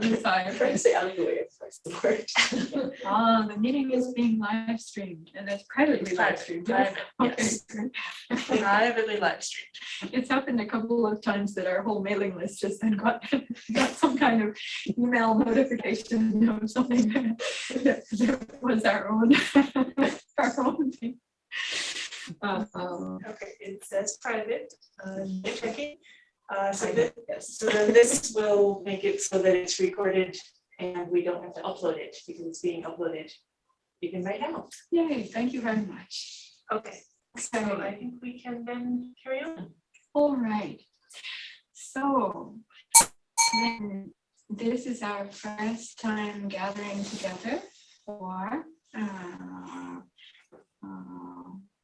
the side. I'm trying to say alleyway if that's the word. The meeting is being live streamed and it's privately live streamed. Private, yes. Okay. Privately live streamed. It's happened a couple of times that our whole mailing list just then got some kind of email notification of something that was our own thing. Okay, it says private, no checking. So then this will make it so that it's recorded and we don't have to upload it because it's being uploaded even right now. Yay, thank you very much. Okay, so I think we can then carry on. All right. So then this is our first time gathering together for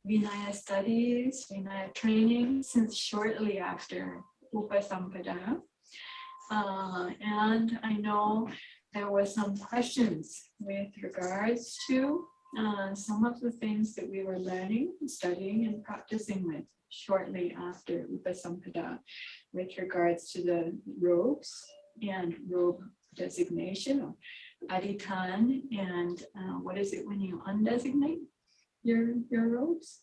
Vinaya studies, Vinaya training since shortly after Upasampada. And I know there were some questions with regards to some of the things that we were learning, studying, and practicing with shortly after Upasampada with regards to the robes and robe designation, or aditan, and what is it when you undesignate your robes?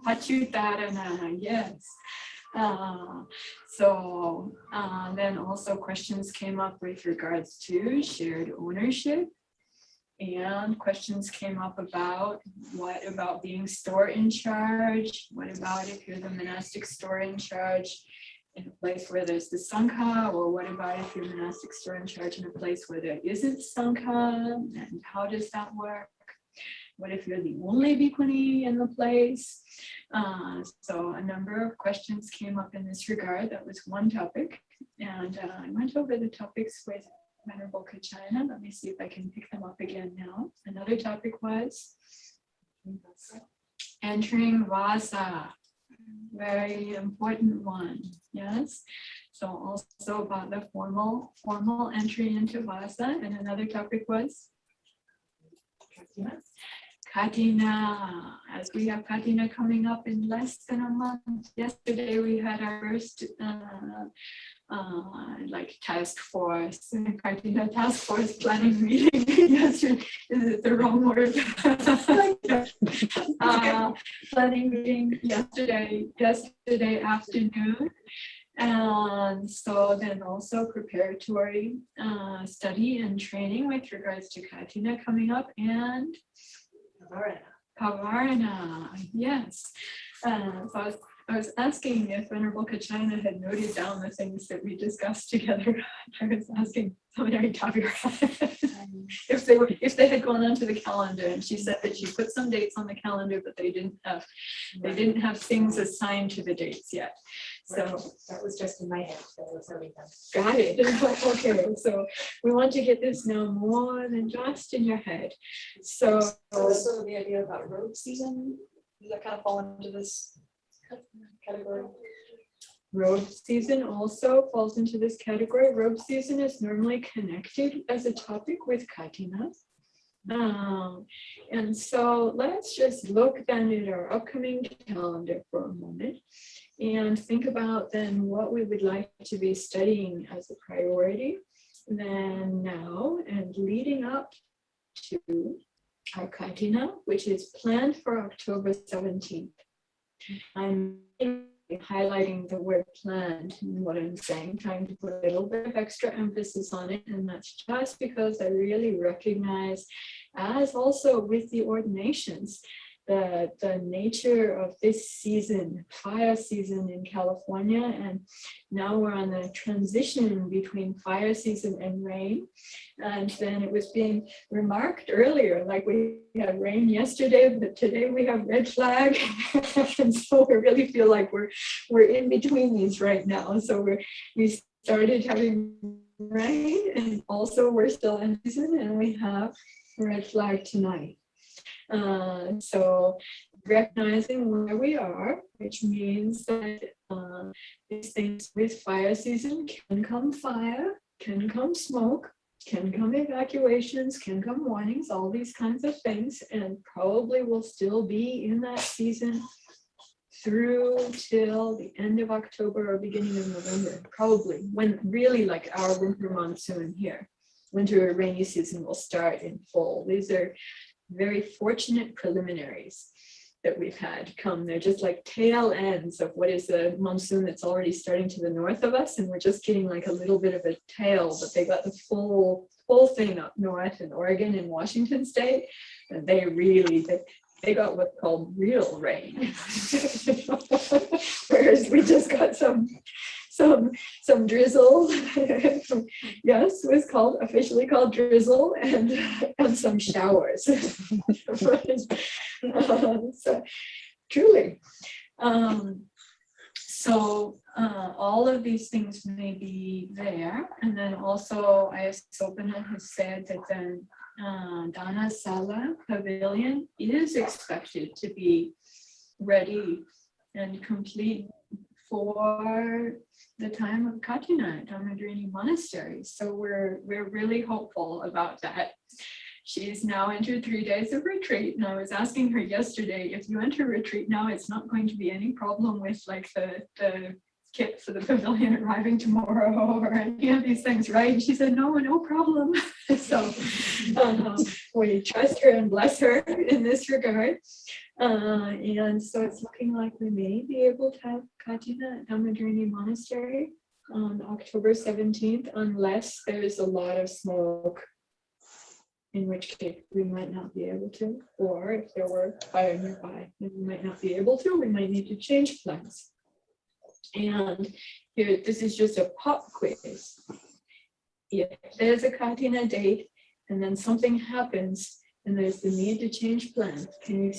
Pachutarana, yes. So then also questions came up with regards to shared ownership, and questions came up about what about being store in charge? What about if you're the monastic store in charge in a place where there's the sangha, or what about if you're monastic store in charge in a place where there isn't sangha, and how does that work? What if you're the only bhikkhuni in the place? So a number of questions came up in this regard. That was one topic. And I went over the topics with Venerable Kachina. Let me see if I can pick them up again now. Another topic was entering Vasa. Very important one. Yes. So also about the formal entry into Vasa. And another topic was Katina, as we have Katina coming up in less than a month. Yesterday we had our first task force, Katina task force planning meeting. Yesterday, is it the wrong word? Planning meeting yesterday afternoon. And so then also preparatory study and training with regards to Katina coming up, and Pavarana, yes. So I was asking if Venerable Kachina had noted down the things that we discussed together. I was asking Seminary Tavira if they had gone onto the calendar, and she said that she put some dates on the calendar, but they didn't have things assigned to the dates yet. So that was just in my head. That was everything. Got it. Okay, so we want to get this now more than just in your head. So the idea about road season, does that kind of fall into this category? Robe season also falls into this category. Robe season is normally connected as a topic with Katina. And so let's just look then at our upcoming calendar for a moment and think about then what we would like to be studying as a priority then now and leading up to our Katina, which is planned for October 17th. I'm highlighting the word planned in what I'm saying, trying to put a little bit of extra emphasis on it, and that's just because I really recognize, as also with the ordinations, the nature of this season, fire season in California, and now we're on the transition between fire season and rain. And then it was being remarked earlier, like we had rain yesterday, but today we have red flag. And so we really feel like we're in between these right now. So we started having rain, and also we're still in season, and we have red flag tonight. So recognizing where we are, which means that these things with fire season can come fire, can come smoke, can come evacuations, can come warnings, all these kinds of things, and probably will still be in that season through till the end of October or beginning of November, probably, when really like our winter monsoon here. Winter rainy season will start in full. These are very fortunate preliminaries that we've had come. They're just like tail ends of what is a monsoon that's already starting to the north of us, and we're just getting like a little bit of a tail, but they got the full thing up north in Oregon and Washington state, and they got what's called real rain. Whereas we just got some drizzle. Yes, it was officially called drizzle, and some showers. So truly. So all of these things may be there. And then also Ayasopana has said that then Dana Sala Pavilion is expected to be ready and complete for the time of Katina at Dharmadrini Monastery. So we're really hopeful about that. She's now entered 3 days of retreat, and I was asking her yesterday, if you enter retreat now, it's not going to be any problem with like the kit for the pavilion arriving tomorrow or any of these things, right? And she said, no problem. So we trust her and bless her in this regard. And so it's looking like we may be able to have Katina at Dharmadrini Monastery on October 17th, unless there's a lot of smoke, in which case we might not be able to, or if there were fire nearby, then we might not be able to, we might need to change plans. And here, this is just a pop quiz. If there's a Katina date and then something happens and there's the need to change plans, can you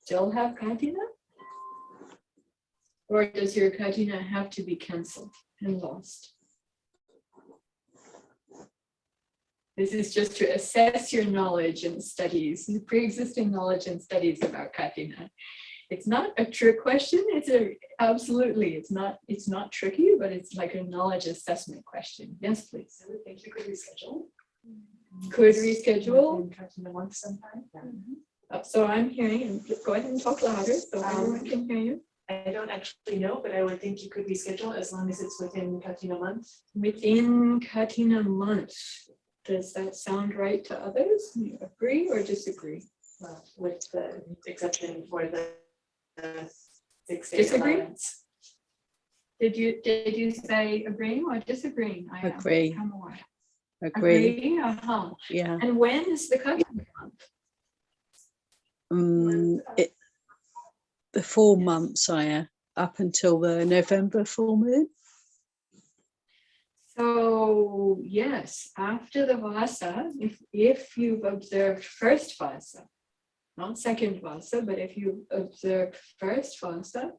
still have Katina? Or does your Katina have to be canceled and lost? This is just to assess your knowledge and studies, pre-existing knowledge and studies about Katina. It's not a trick question. It's not tricky, but it's like a knowledge assessment question. Yes, please. I would think you could reschedule. Could reschedule. In a month sometime. Yeah. So I'm hearing, and go ahead and talk louder so everyone can hear you. I don't actually know, but I would think you could reschedule as long as it's within Katina month. Within Katina month. Does that sound right to others? Do you agree or disagree? With the exception for the 6 days Disagree? allowance. Did you say agreeing or disagreeing? I Agree. am aware. Agree. Uh-huh. Yeah. And when is the Katina month? The 4 months, up until the November full moon. So yes, after the Vasa, if you've observed first Vasa, not second Vasa, but if you observe first Vasa,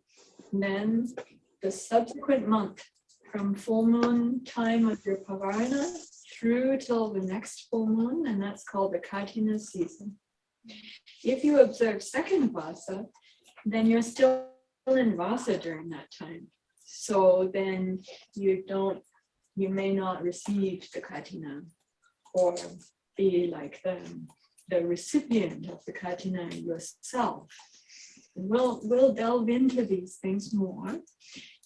then the subsequent month from full moon time of your Pavarana through till the next full moon, and that's called the Katina season. If you observe second Vasa, then you're still in Vasa during that time. So then you may not receive the Katina or be like the recipient of the Katina yourself. And we'll delve into these things more.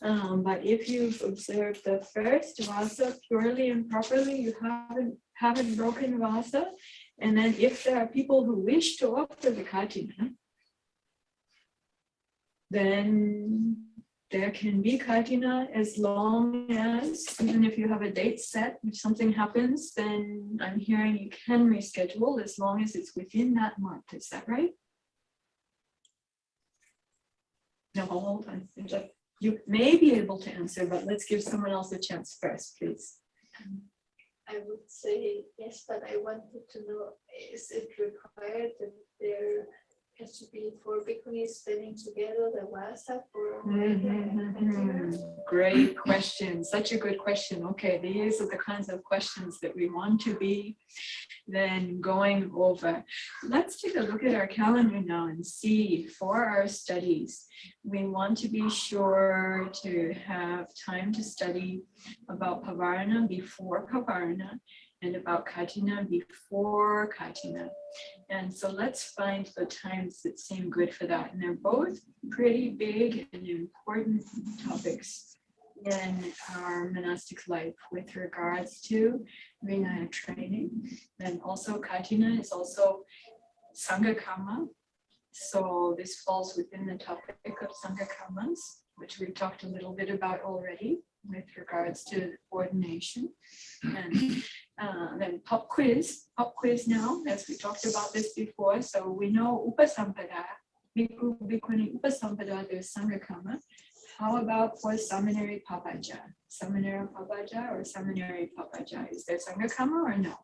But if you've observed the first Vasa purely and properly, you haven't broken Vasa. And then if there are people who wish to offer the Katina, then there can be Katina as long as, even if you have a date set, if something happens, then I'm hearing you can reschedule as long as it's within that month. Is that right? No, hold on. You may be able to answer, but let's give someone else a chance first, please. I would say yes, but I wanted to know, is it required that there has to be 4 bhikkhunis spending together the Vasa for Great question. Such a good question. Okay, these are the kinds of questions that we want to be then going over. Let's take a look at our calendar now and see for our studies. We want to be sure to have time to study about Pavarana before Pavarana and about Katina before Katina. And so let's find the times that seem good for that. And they're both pretty big and important topics in our monastic life with regards to Vinaya training. And also Katina is also Sangha Karma. So this falls within the topic of Sangha Karmas, which we've talked a little bit about already with regards to ordination. And then pop quiz now, as we talked about this before. So we know Upasampada, Bhikkhu, Bhikkhuni Upasampada, there's Sangha Karma. How about for Samaneri Papaja? Samanera Papaja or Samaneri Papaja? Is there Sangha Karma or no?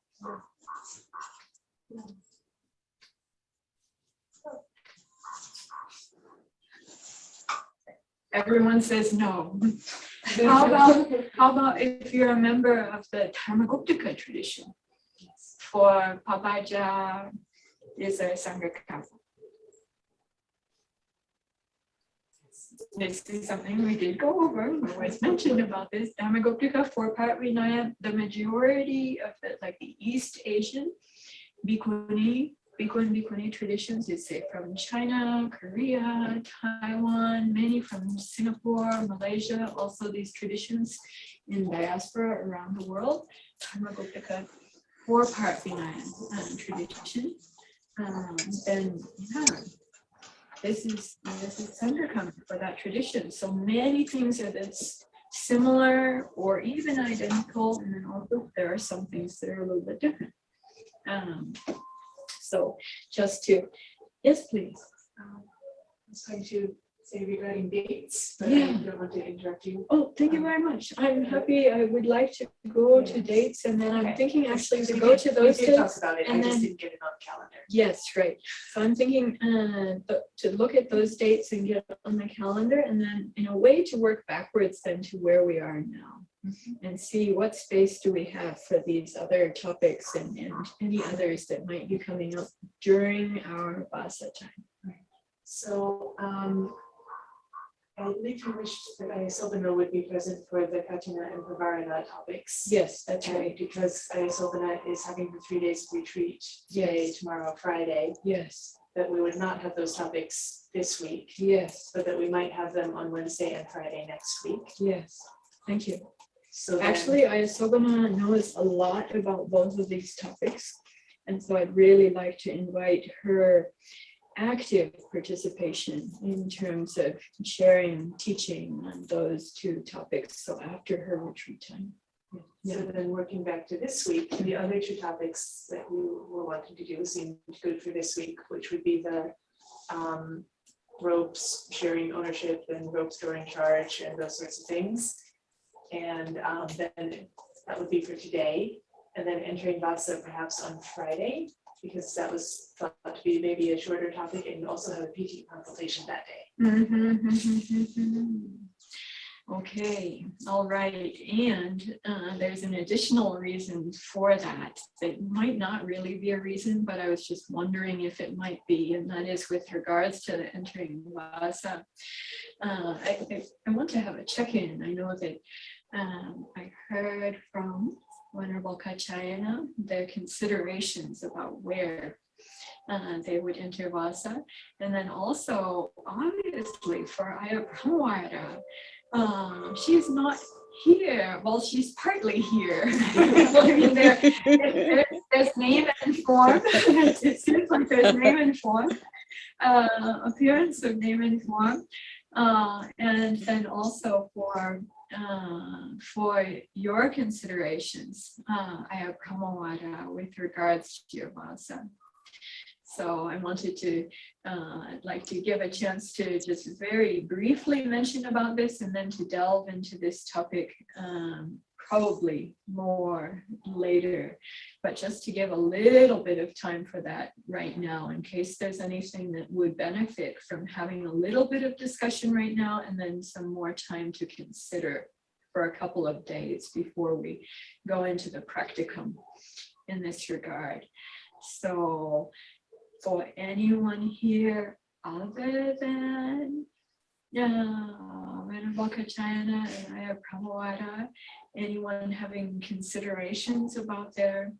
Everyone says no. How about if you're a member of the Dharmaguptaka tradition? For Papaja, is there Sangha Karma? This is something we did go over. I was mentioned about this. Dharmaguptaka, 4-part Vinaya, the majority of the East Asian Bhikkhuni traditions is say from China, Korea, Taiwan, many from Singapore, Malaysia, also these traditions in diaspora around the world. Dharmaguptaka, 4-part Vinaya tradition. And yeah, this is Sangha Karma for that tradition. So many things are this similar or even identical, and then also there are some things that are a little bit different. So just to, yes, please. I was going to say regarding dates, but Yeah. I don't want to interrupt you. Oh, thank you very much. I'm happy. I would like to go to dates, and then I'm thinking actually to go to those We did talk dates. about it, I and just then- didn't get it on the calendar. Yes, right. So I'm thinking to look at those dates and get it on the calendar, and then in a way to work backwards then to where we are now. And see what space do we have for these other topics and any others that might be coming up during our Vasa time. So I believe you wished that Ayasobana would be present for the Katina and Pravarana topics. Yes, that's And right. because Ayasobana is having her 3 days of retreat today, Yes. tomorrow, Friday, Yes, that we would not have those topics this week, yes, but that we might have them on Wednesday and Friday next week. yes. Thank you. So then- Actually, Ayasobana knows a lot about both of these topics. And so I'd really like to invite her active participation in terms of sharing, teaching on those two topics. So after her retreat time. So then working back to this week, the other two topics that we were wanting to do seemed good for this week, which would be the ropes sharing ownership and ropes storing charge and those sorts of things. And then that would be for today. And then entering Vasa perhaps on Friday, because that was thought to be maybe a shorter topic, and you also have a PT consultation that day. Okay, all right. And there's an additional reason for that. That might not really be a reason, but I was just wondering if it might be, and that is with regards to the entering Vasa. I want to have a check-in. I know that I heard from Venerable Kachayana their considerations about where they would enter Vasa. And then also, obviously, for Aya Brahmawara, she's not here. Well, she's partly here. I mean, there's name and form. It seems like there's name and form, appearance of name and form. And then also for your considerations, Aya Brahmawara, with regards to your Vasa. So I wanted to, I'd like to give a chance to just very briefly mention about this and then to delve into this topic probably more later, but just to give a little bit of time for that right now in case there's anything that would benefit from having a little bit of discussion right now and then some more time to consider for a couple of days before we go into the practicum in this regard. So for anyone here other than Venerable Kachayana and Aya Brahmawara, anyone having considerations about their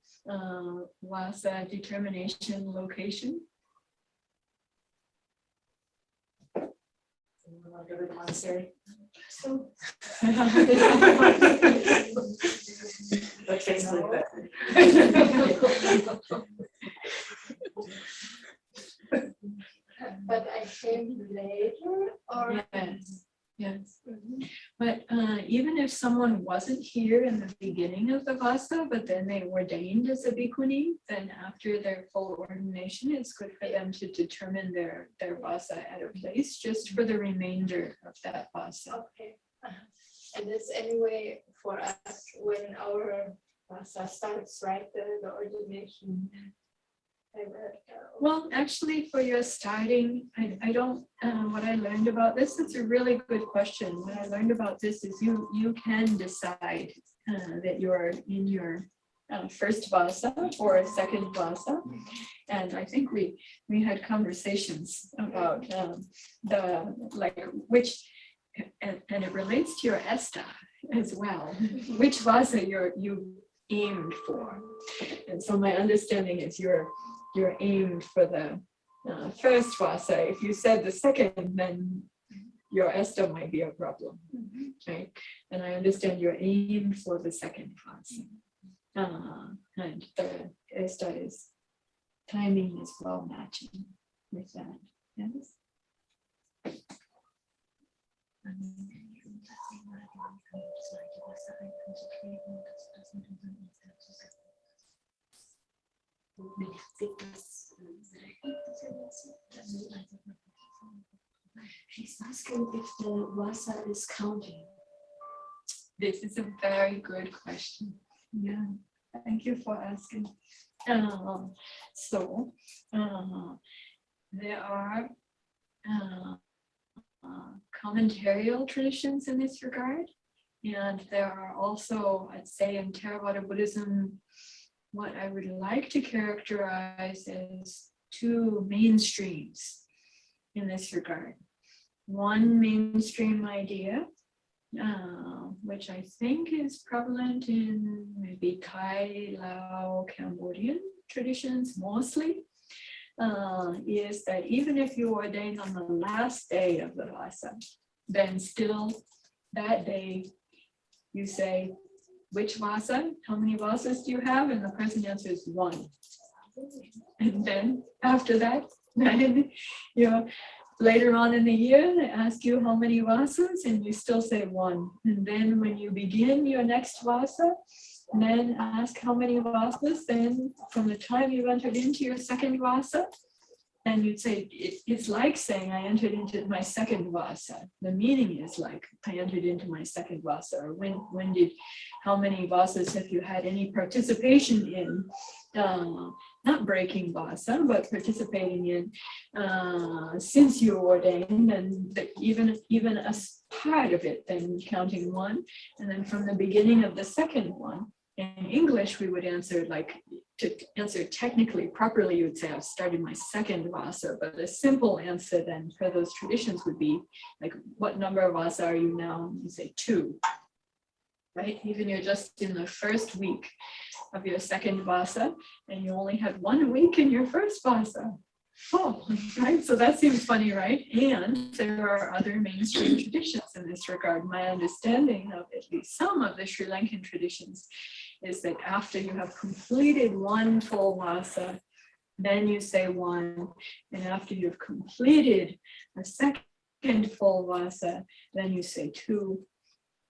Vasa determination location? I'll go to the monastery. So. That's basically No. But I came later or? Yes, yes. But even if someone wasn't here in the beginning of the Vasa, but then they ordained as a bhikkhuni, then after their full ordination, it's good for them to determine their Vasa at a place just for the remainder of that Vasa. Okay. And it's anyway for us when our Vasa starts, right, the ordination. Well, actually, for your starting, I don't, what I learned about this, it's a really good question. What I learned about this is you can decide that you're in your first Vasa or a second Vasa. And I think we had conversations about the, like, which, and it relates to your Esta as well, which Vasa you aimed for. And so my understanding is you're aimed for the first Vasa. If you said the second, then your Esta might be a problem, right? And I understand you're aimed for the second Vasa. And the Esta is timing is well matching with that. Yes. She's asking if the Vasa is counting. This is a very good question. Yeah, thank you for asking. There are commentarial traditions in this regard, and there are also, I'd say, in Theravada Buddhism, what I would like to characterize as two mainstreams in this regard. One mainstream idea, which I think is prevalent in maybe Thai, Lao, Cambodian traditions mostly, is that even if you ordain on the last day of the Vasa, then still that day you say, which Vasa? How many Vasas do you have? And the person answers 1. And then after that, then later on in the year, they ask you how many Vasas, and you still say 1. And then when you begin your next Vasa, then ask how many Vasas, then from the time you entered into your second Vasa, and you'd say, it's like saying I entered into my second Vasa. The meaning is like, I entered into my second Vasa, or how many Vasas have you had any participation in, not breaking Vasa, but participating in since you ordained, and even a part of it, then counting 1, and then from the beginning of the second one. In English, we would answer, like, to answer technically properly, you would say, I've started my second Vasa, but a simple answer then for those traditions would be, like, what number of Vasa are you now? You say 2, right? Even you're just in the first week of your second Vasa, and you only had 1 week in your first Vasa. Oh, right, so that seems funny, right? And there are other mainstream traditions in this regard. My understanding of at least some of the Sri Lankan traditions is that after you have completed 1 full Vasa, then you say 1, and after you've completed a second full Vasa, then you say 2.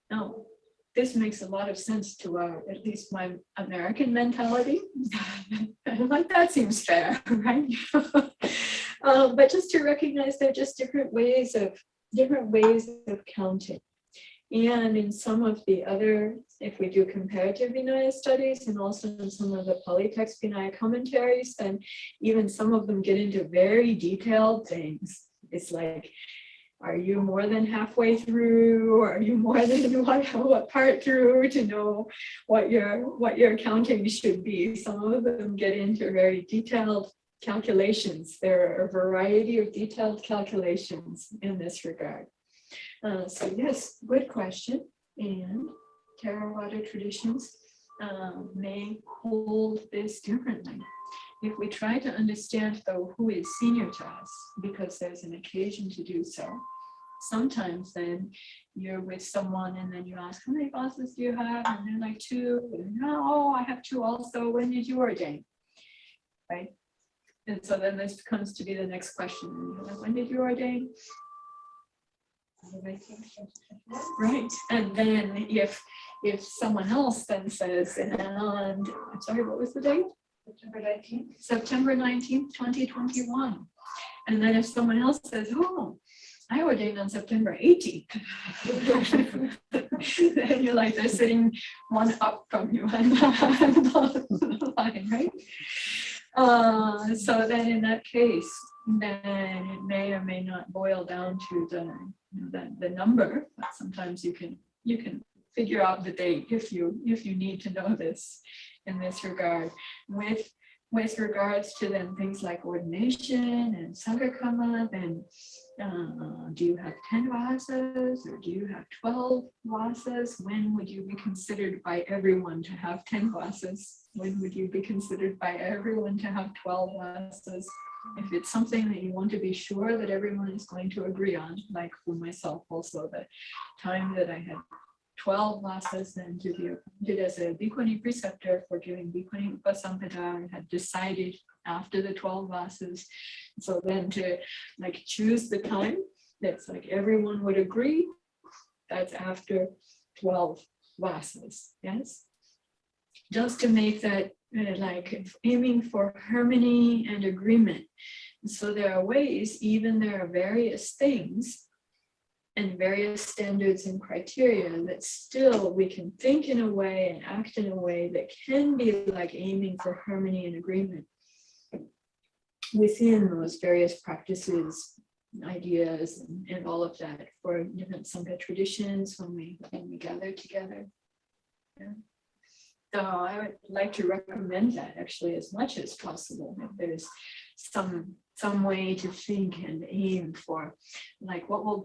Now, this makes a lot of sense to at least my American mentality. Like, that seems fair, right? But just to recognize they're just different ways of counting. And in some of the other, if we do comparative Vinaya studies, and also in some of the polytext Vinaya commentaries, then even some of them get into very detailed things. It's like, are you more than halfway through? Or are you more than what part through to know what your counting should be? Some of them get into very detailed calculations. There are a variety of detailed calculations in this regard. So yes, good question. And Theravada traditions may hold this differently. If we try to understand, though, who is senior to us, because there's an occasion to do so, sometimes then you're with someone and then you ask, how many bosses do you have? And they're like, 2. And, oh, I have 2 also. When did you ordain? Right? And so then this comes to be the next question. When did you ordain? Right. And then if someone else then says, and I'm sorry, what was the date? September 19th, 2021. And then if someone else says, oh, I ordained on September 18th, then you're like, they're sitting one up from you on the line, right? So then in that case, then it may or may not boil down to the number, but sometimes you can figure out the date if you need to know this in this regard. With regards to then things like ordination and Sangha, then do you have 10 vasas or do you have 12 vasas? When would you be considered by everyone to have 10 vasas? When would you be considered by everyone to have 12 vasas? If it's something that you want to be sure that everyone is going to agree on, like for myself also, the time that I had 12 vasas then to be appointed as a Bhikkhuni preceptor for giving Bhikkhuni Upasampada, I had decided after the 12 vasas. So then to like choose the time that's like everyone would agree, that's after 12 vasas, yes? Just to make that like aiming for harmony and agreement. So there are ways, even there are various things and various standards and criteria that still we can think in a way and act in a way that can be like aiming for harmony and agreement within those various practices, ideas, and all of that for different Sangha traditions when we gather together. Yeah. So I would like to recommend that actually as much as possible. If there's some way to think and aim for like what will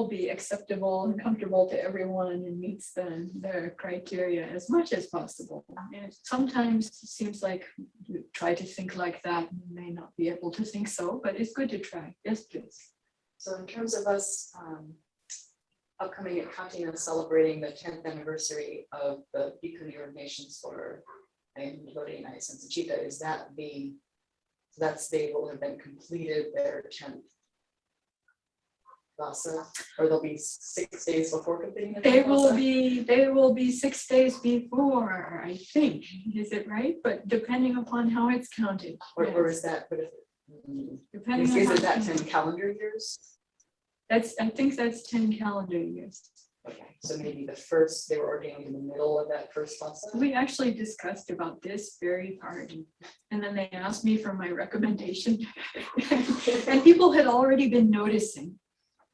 be acceptable and comfortable to everyone and meets their criteria as much as possible. And sometimes it seems like you try to think like that, you may not be able to think so, but it's good to try. Yes, please. So in terms of us upcoming at Katina celebrating the 10th anniversary of the Bhikkhuni ordinations for Vinaya and Sanchita, is that they will have been completed their 10th vasa, or they'll be 6 days before completing the 10th They will be 6 days before, I think. Is it right? But depending upon how it's counted. Or is that, but if, Depending is on it that how- 10 calendar years? I think that's 10 calendar years. Okay, so maybe the first, they were ordained in the middle of that first vasa? We actually discussed about this very hard. And then they asked me for my recommendation. And people had already been noticing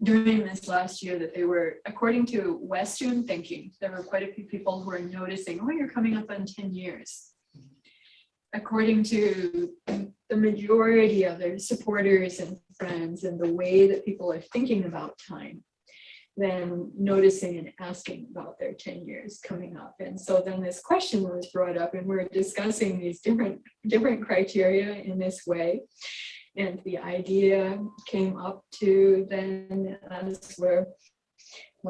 during this last year that they were, according to Western thinking, there were quite a few people who were noticing, oh, you're coming up on 10 years. According to the majority of their supporters and friends and the way that people are thinking about time, then noticing and asking about their 10 years coming up. And so then this question was brought up and we're discussing these different criteria in this way. And the idea came up to then as we're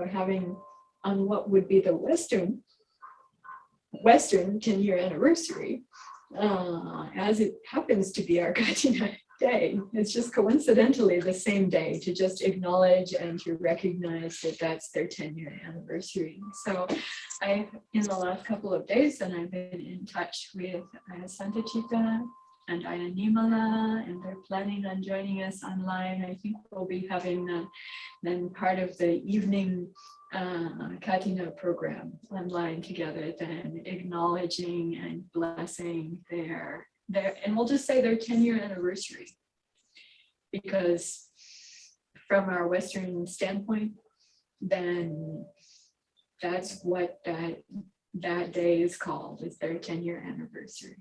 having on what would be the Western 10-year anniversary, as it happens to be our Katina day. It's just coincidentally the same day to just acknowledge and to recognize that that's their 10-year anniversary. So in the last couple of days, and I've been in touch with Santa Chita and Ayya Nimala, and they're planning on joining us online. I think we'll be having then part of the evening Katina program online together, then acknowledging and blessing their, and we'll just say their 10-year anniversary, because from our Western standpoint, then that's what that day is called, is their 10-year anniversary.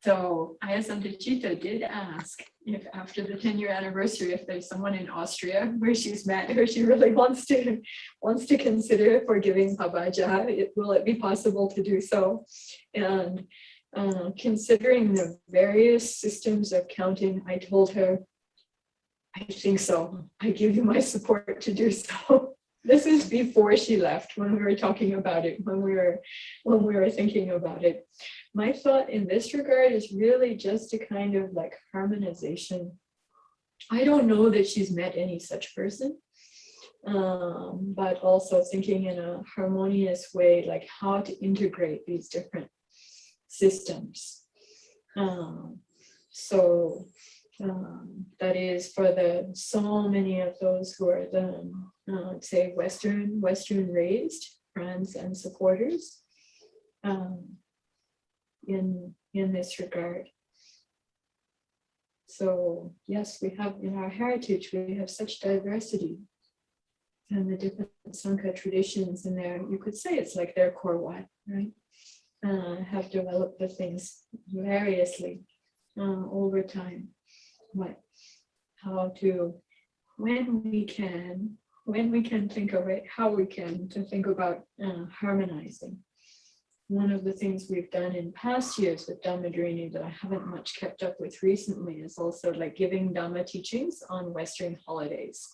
So Ayasantachita did ask if after the 10-year anniversary, if there's someone in Austria where she's met, who she really wants to consider for giving Pabaja, will it be possible to do so? And considering the various systems of counting, I told her, I think so. I give you my support to do so. This is before she left, when we were talking about it, when we were thinking about it. My thought in this regard is really just a kind of like harmonization. I don't know that she's met any such person, but also thinking in a harmonious way, like how to integrate these different systems. That is for so many of those who are the say Western raised friends and supporters in this regard. So yes, we have in our heritage, we have such diversity and the different Sangha traditions in there. You could say it's like their core what, right? Have developed the things variously over time. How to, when we can think of it, how we can to think about harmonizing. One of the things we've done in past years with Dhammadrini that I haven't much kept up with recently is also like giving Dhamma teachings on Western holidays.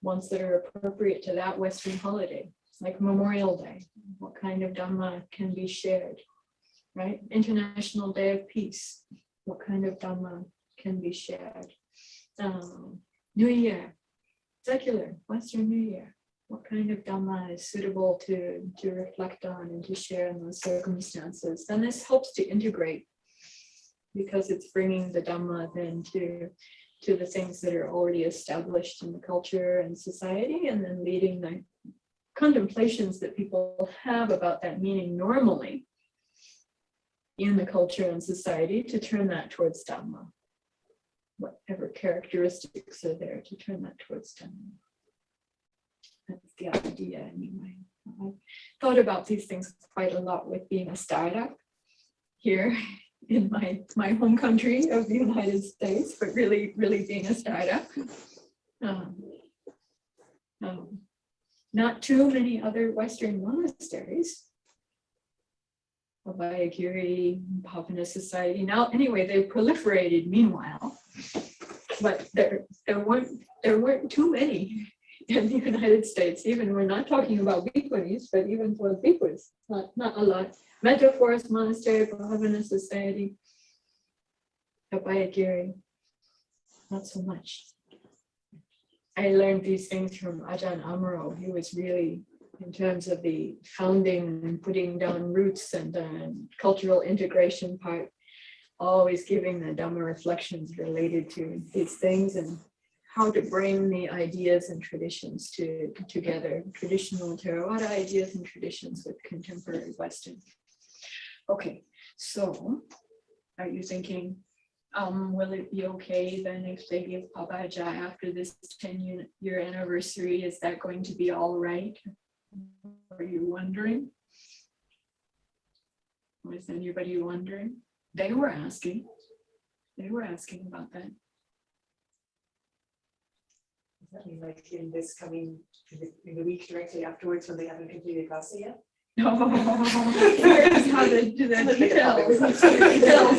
Ones that are appropriate to that Western holiday, like Memorial Day. What kind of Dhamma can be shared, right? International Day of Peace. What kind of Dhamma can be shared? New Year, secular, Western New Year. What kind of Dhamma is suitable to reflect on and to share in those circumstances? And this helps to integrate because it's bringing the Dhamma then to the things that are already established in the culture and society, and then leading the contemplations that people have about that meaning normally in the culture and society to turn that towards Dhamma. Whatever characteristics are there to turn that towards Dhamma. That's the idea anyway. I've thought about these things quite a lot with being a startup here in my home country of the United States, but really being a startup. Not too many other Western monasteries. Abhayagiri, Bhavana Society. Now, anyway, they've proliferated meanwhile, but there weren't too many in the United States. Even we're not talking about bhikkhunis, but even for bhikkhus, not a lot. Metta Forest Monastery, Bhavana Society, Abhayagiri, not so much. I learned these things from Ajahn Amaro. He was really, in terms of the founding and putting down roots and the cultural integration part, always giving the Dhamma reflections related to these things and how to bring the ideas and traditions together, traditional Theravada ideas and traditions with contemporary Western. Okay, so are you thinking, will it be okay then if they give Pabaja after this 10-year anniversary? Is that going to be all right? Are you wondering? Was anybody wondering? They were asking about that. Does that mean like in this coming, in the week directly afterwards when they haven't completed Vasa yet? No, here's how the details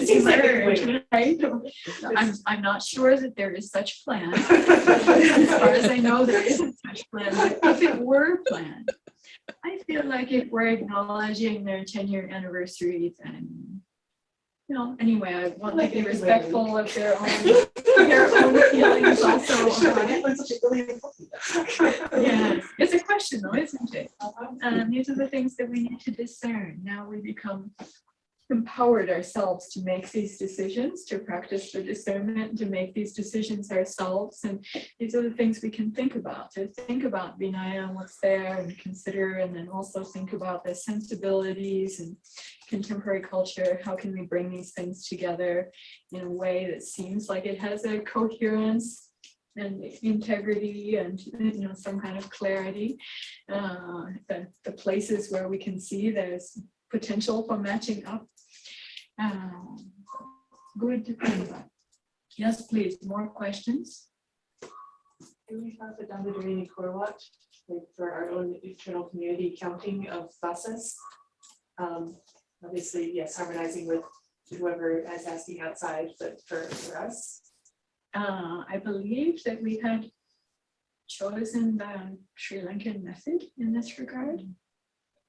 emerge, right? I'm not sure that there is such plan. As far as I know, there isn't such plan. But if it were planned, I feel like if we're acknowledging their 10-year anniversary, then anyway, I want to be respectful of their own feelings also about it. Yeah, it's a question though, isn't it? These are the things that we need to discern. Now we become empowered ourselves to make these decisions, to practice the discernment, to make these decisions ourselves. And these are the things we can think about, to think about Vinaya and what's there and consider, and then also think about the sensibilities and contemporary culture. How can we bring these things together in a way that seems like it has a coherence and integrity and some kind of clarity. The places where we can see there's potential for matching up. Good. Yes, please, more questions? Do we have a Dandadarini core watch like for our own internal community counting of process? Obviously, yes, harmonizing with whoever is asking outside, but for us. I believe that we had chosen the Sri Lankan method in this regard.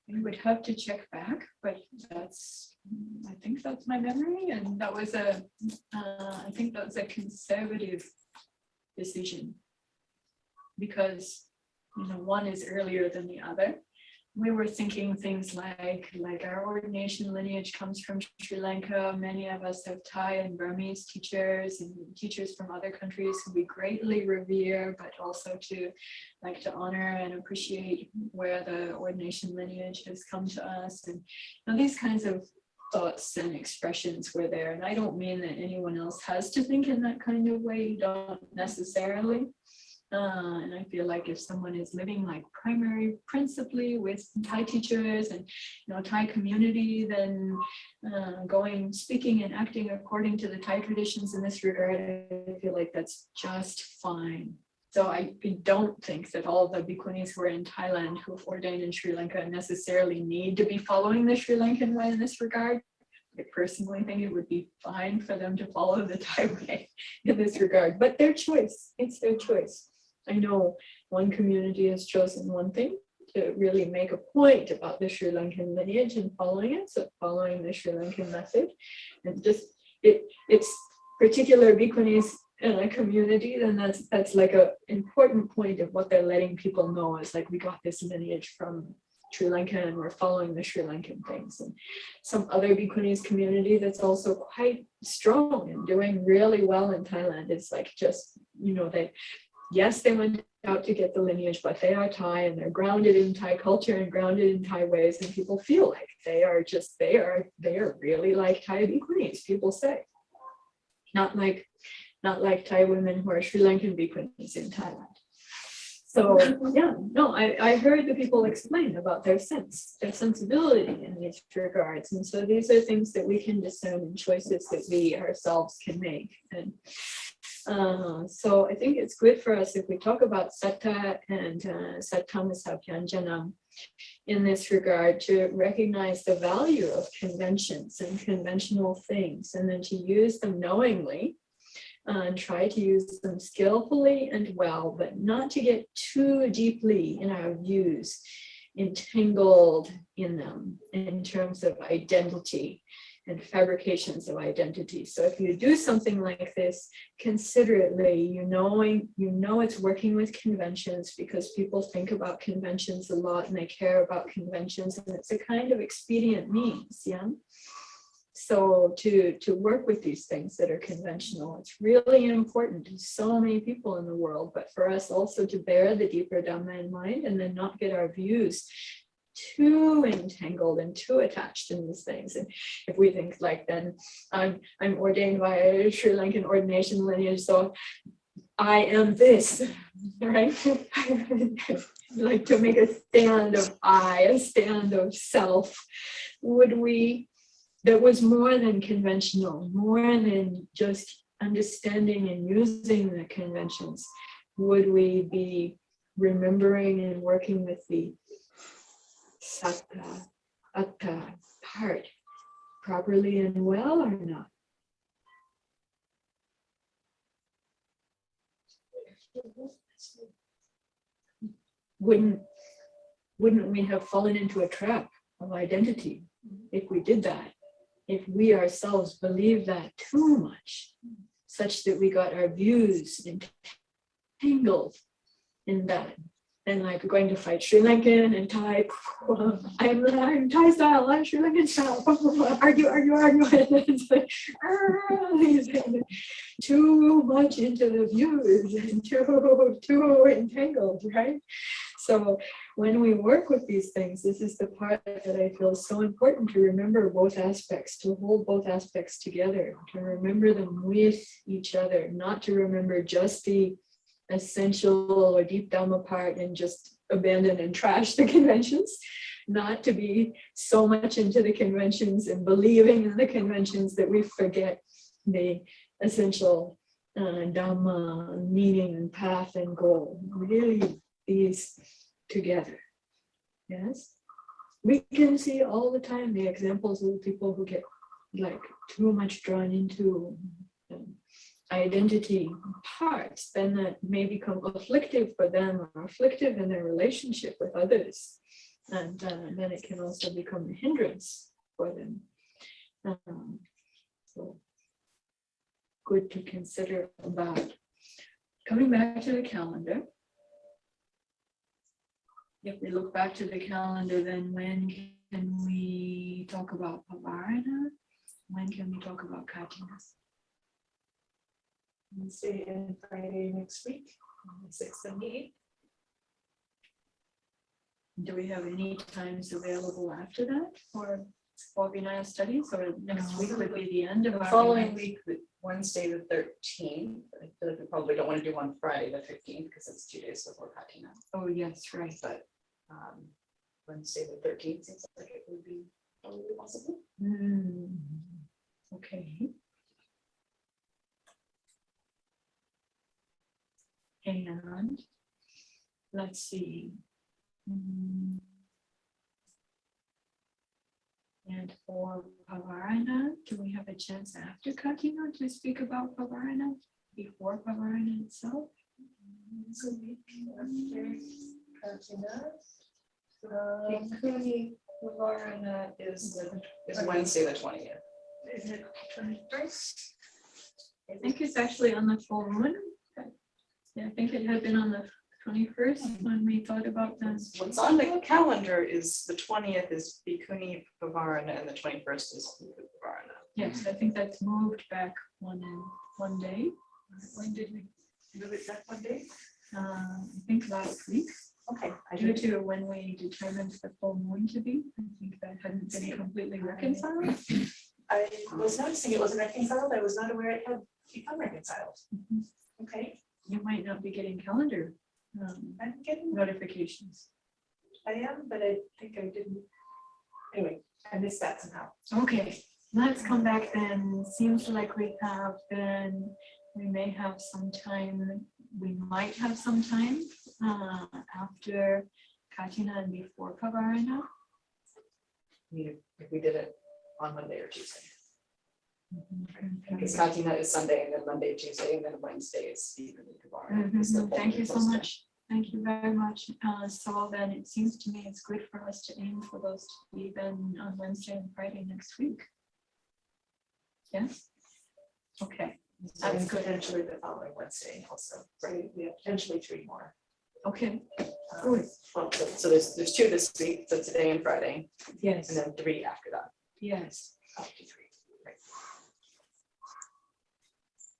We would have to check back, but I think that's my memory, and that was I think that was a conservative decision because one is earlier than the other. We were thinking things like our ordination lineage comes from Sri Lanka. Many of us have Thai and Burmese teachers and teachers from other countries who we greatly revere, but also to honor and appreciate where the ordination lineage has come to us. And these kinds of thoughts and expressions were there. And I don't mean that anyone else has to think in that kind of way. You don't necessarily. And I feel like if someone is living principally with Thai teachers and Thai community, then speaking and acting according to the Thai traditions in this regard, I feel like that's just fine. So I don't think that all the bhikkhunis who are in Thailand who've ordained in Sri Lanka necessarily need to be following the Sri Lankan way in this regard. I personally think it would be fine for them to follow the Thai way in this regard, but their choice, it's their choice. I know one community has chosen one thing to really make a point about the Sri Lankan lineage and following it, so following the Sri Lankan method. And just it's particular bhikkhunis in a community, then that's like a important point of what they're letting people know is we got this lineage from Sri Lanka and we're following the Sri Lankan things. And some other bhikkhunis community that's also quite strong and doing really well in Thailand is yes, they went out to get the lineage, but they are Thai and they're grounded in Thai culture and grounded in Thai ways. And people feel like they are really like Thai bhikkhunis, people say. Not like Thai women who are Sri Lankan bhikkhunis in Thailand. So I heard the people explain about their sensibility in these regards. And so these are things that we can discern and choices that we ourselves can make. And so I think it's good for us if we talk about satta and sattammasabhyanjanam in this regard to recognize the value of conventions and conventional things, and then to use them knowingly and try to use them skillfully and well, but not to get too deeply in our views, entangled in them in terms of identity and fabrications of identity. So if you do something like this considerately, you know it's working with conventions because people think about conventions a lot and they care about conventions, and it's a kind of expedient means, yeah? So to work with these things that are conventional, it's really important to so many people in the world, but for us also to bear the deeper Dhamma in mind and then not get our views too entangled and too attached in these things. And if we think then I'm ordained by a Sri Lankan ordination lineage, so I am this, right? Like to make a stand of I, a stand of self, that was more than conventional, more than just understanding and using the conventions. Would we be remembering and working with the satta, atta part properly and well or not? Wouldn't we have fallen into a trap of identity if we did that? If we ourselves believe that too much, such that we got our views entangled in that, and we're going to fight Sri Lankan and Thai. I'm Thai style, I'm Sri Lankan style. Argue. It's like, too much into the views and too entangled, right? So when we work with these things, this is the part that I feel is so important to remember both aspects, to hold both aspects together, to remember them with each other, not to remember just the essential or deep Dhamma part and just abandon and trash the conventions, not to be so much into the conventions and believing in the conventions that we forget the essential Dhamma, meaning and path and goal. Really these together. Yes. We can see all the time the examples of people who get like too much drawn into identity parts, then that may become afflictive for them or afflictive in their relationship with others. And then it can also become a hindrance for them. So good to consider about. Coming back to the calendar. If we look back to the calendar, then when can we talk about Pavarana? When can we talk about Katina? Wednesday and Friday next week, on the 6th and the 8th. Do we have any times available after that for Vinaya studies, or next week would be the end of The our following Vinaya? week, Wednesday the 13th, I feel like we probably don't want to do on Friday the 15th because it's 2 days before Katina. Oh, yes, right. But Wednesday the 13th seems like it would be probably possible. Okay. And let's see. And for Pavarana, do we have a chance after Katina to speak about Pavarana before Pavarana itself? So we can after Katina. Kuni Pavarana is Wednesday the 20th. is it 21st? I think it's actually on the full moon. Yeah, I think it had been on the 21st when we thought about this. What's on the calendar is the 20th is Bhikkhuni Pavarana and the 21st is Bhikkhu Pavarana. Yes, I think that's moved back one day. When did we move it back one day? I think last week, Okay. due to when we determined the full moon to be. I think that hadn't been completely reconciled. I was noticing it wasn't reconciled. I was not aware it had become reconciled. Mhm. Okay, You might not be getting calendar I'm getting, notifications. I am, but I think I didn't. Anyway, I missed that somehow. Okay, let's come back then. Seems like we may have some time, we might have some time after Katina and before Pavarana. If we did it on Monday or Tuesday. Because Katina is Sunday and then Monday, Tuesday, and then Wednesday is Bhikkhuni Pavarana. is the Mhm. Thank you so following much. Thank you very much. So then it seems to me it's good for us to aim for those to be then on Wednesday and Friday next week. Yes? Okay, So That's good. potentially the following Wednesday also, right? We have potentially 3 more. okay, Well, So there's 2 this week, so today and Friday, yes, and then 3 after that. yes. Up to 3. Right.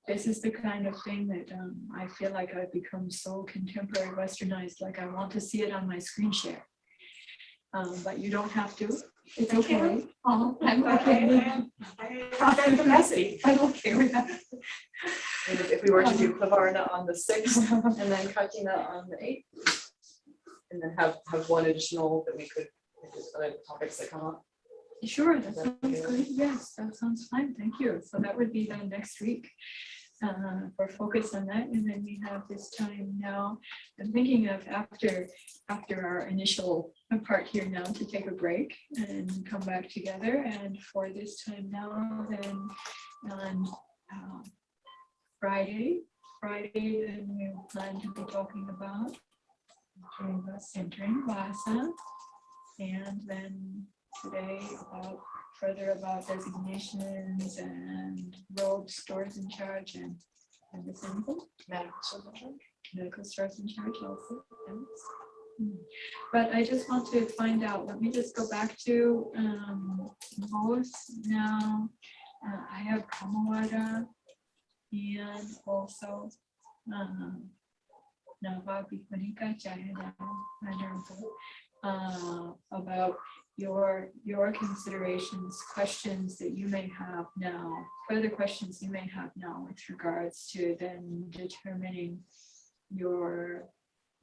This is the kind of thing that I feel like I've become so contemporary westernized, like I want to see it on my screen share. But you don't have to. It's I okay. can. Oh, I'm okay. I have that capacity. I'm okay with that. And if we were to do Pavarana on the 6th and then Katina on the 8th, and then have one additional that we could, if there's other topics that come up. Sure, that sounds good. Yes, that sounds fine. Thank you. So that would be then next week. For focus on that, and then we have this time now. I'm thinking of after our initial part here now to take a break and come back together. And for this time now, then on Friday, then we plan to be talking about entering Vasa, and then today further about designations and robes, stores in charge, and the symbol. Medical stores in charge also. Yes. But I just want to find out, let me just go back to most now. I have Kamawada and also Nava Bikunika Jayana about your considerations, questions that you may have now, further questions you may have now with regards to then determining your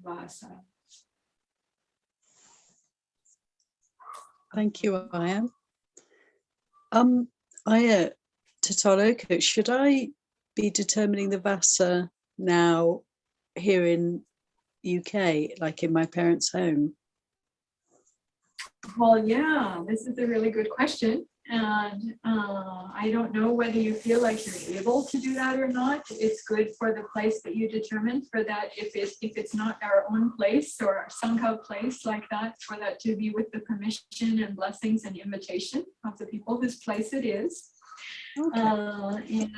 Vasa. Thank you, I am. Aya Tataloka, should I be determining the Vasa now here in UK, like in my parents' home? Well, yeah, this is a really good question. And I don't know whether you feel like you're able to do that or not. It's good for the place that you determine for that. If it's not our own place or our Sangha place like that, for that to be with the permission and blessings and invitation of the people whose place it is. Okay.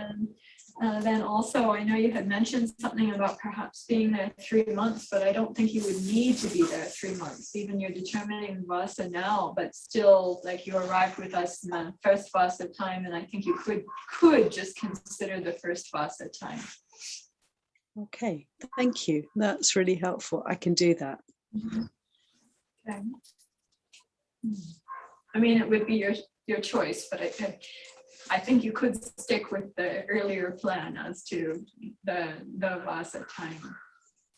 And then also, I know you had mentioned something about perhaps being there 3 months, but I don't think you would need to be there 3 months. Even you're determining Vasa now, but still, like, you arrived with us in the first Vasa time, and I think you could just consider the first Vasa time. Okay, thank you. That's really helpful. I can do that. Okay. I mean, it would be your choice, but I think you could stick with the earlier plan as to the Vasa time.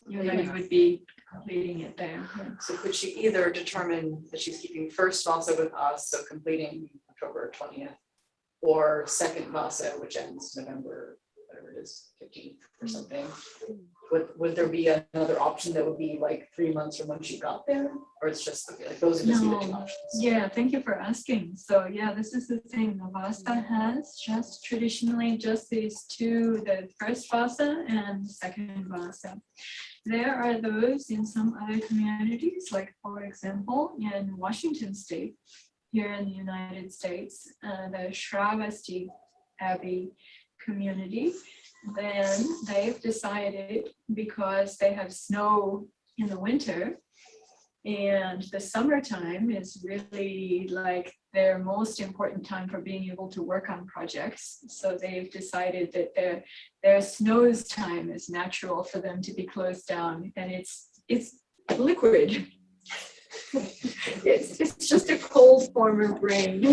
You know, you would be completing it there. Yeah. So could she either determine that she's keeping first Vasa with us, so completing October 20th, or second Vasa, which ends November, whatever it is, 15th or something? Would there be another option that would be like 3 months from when she got there? Or it's just like those are just the two options? Yeah, thank you for asking. So yeah, this is the thing. The Vasa has just traditionally just these two, the first Vasa and the second Vasa. There are those in some other communities, like for example, in Washington State, here in the United States, the Shravasti Abbey community, then they've decided, because they have snow in the winter and the summertime is really like their most important time for being able to work on projects. So they've decided that their snows time is natural for them to be closed down, and it's liquid. It's just a cold form of rain.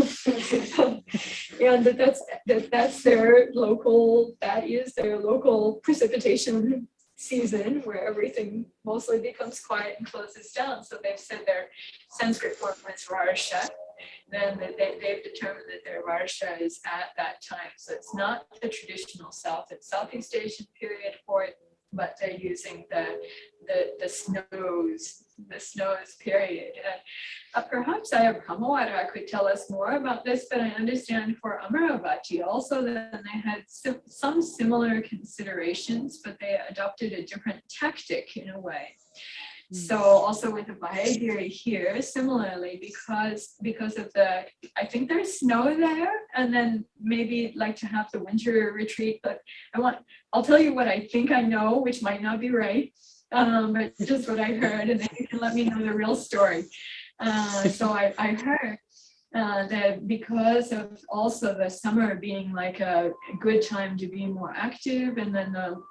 And that's their local, that is their local precipitation season, where everything mostly becomes quiet and closes down. So they've said their Sanskrit form is Varsha. Then they've determined that their Varsha is at that time. So it's not the traditional South, it's Southeast Asian period for it, but they're using the snows period. Perhaps Pramawara could tell us more about this, but I understand for Amaravati also that they had some similar considerations, but they adopted a different tactic in a way. So also with the Vayagiri here, similarly, because of I think there's snow there, and then maybe like to have the winter retreat, but I'll tell you what I think I know, which might not be right, but just what I heard, and then you can let me know the real story. So I heard that because of also the summer being like a good time to be more active, and then the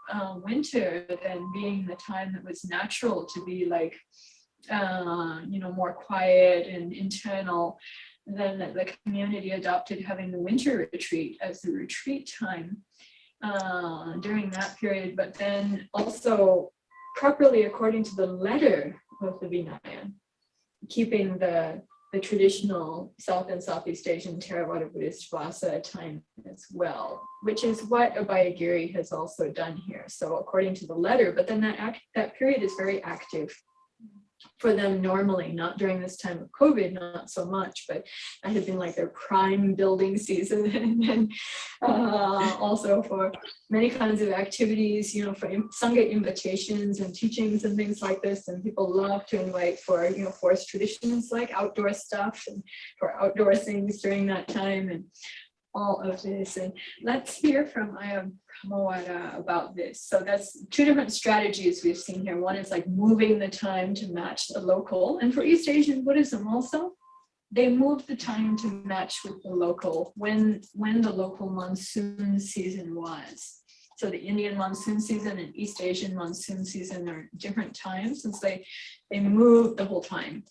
winter then being the time that was natural to be like, more quiet and internal, then the community adopted having the winter retreat as the retreat time during that period, but then also properly according to the letter of the Vinaya, keeping the traditional South and Southeast Asian Theravada Buddhist Vasa time as well, which is what Abhayagiri has also done here. So according to the letter, but then that period is very active for them normally, not during this time of COVID, not so much, but that had been like their prime building season. And then also for many kinds of activities, for Sangha invitations and teachings and things like this. And people love to invite for, forest traditions like outdoor stuff and for outdoor things during that time and all of this. And let's hear from Pramawara about this. So that's two different strategies we've seen here. One is like moving the time to match the local. And for East Asian Buddhism also, they move the time to match with the local, when the local monsoon season was. So the Indian monsoon season and East Asian monsoon season are different times, since they move the whole time.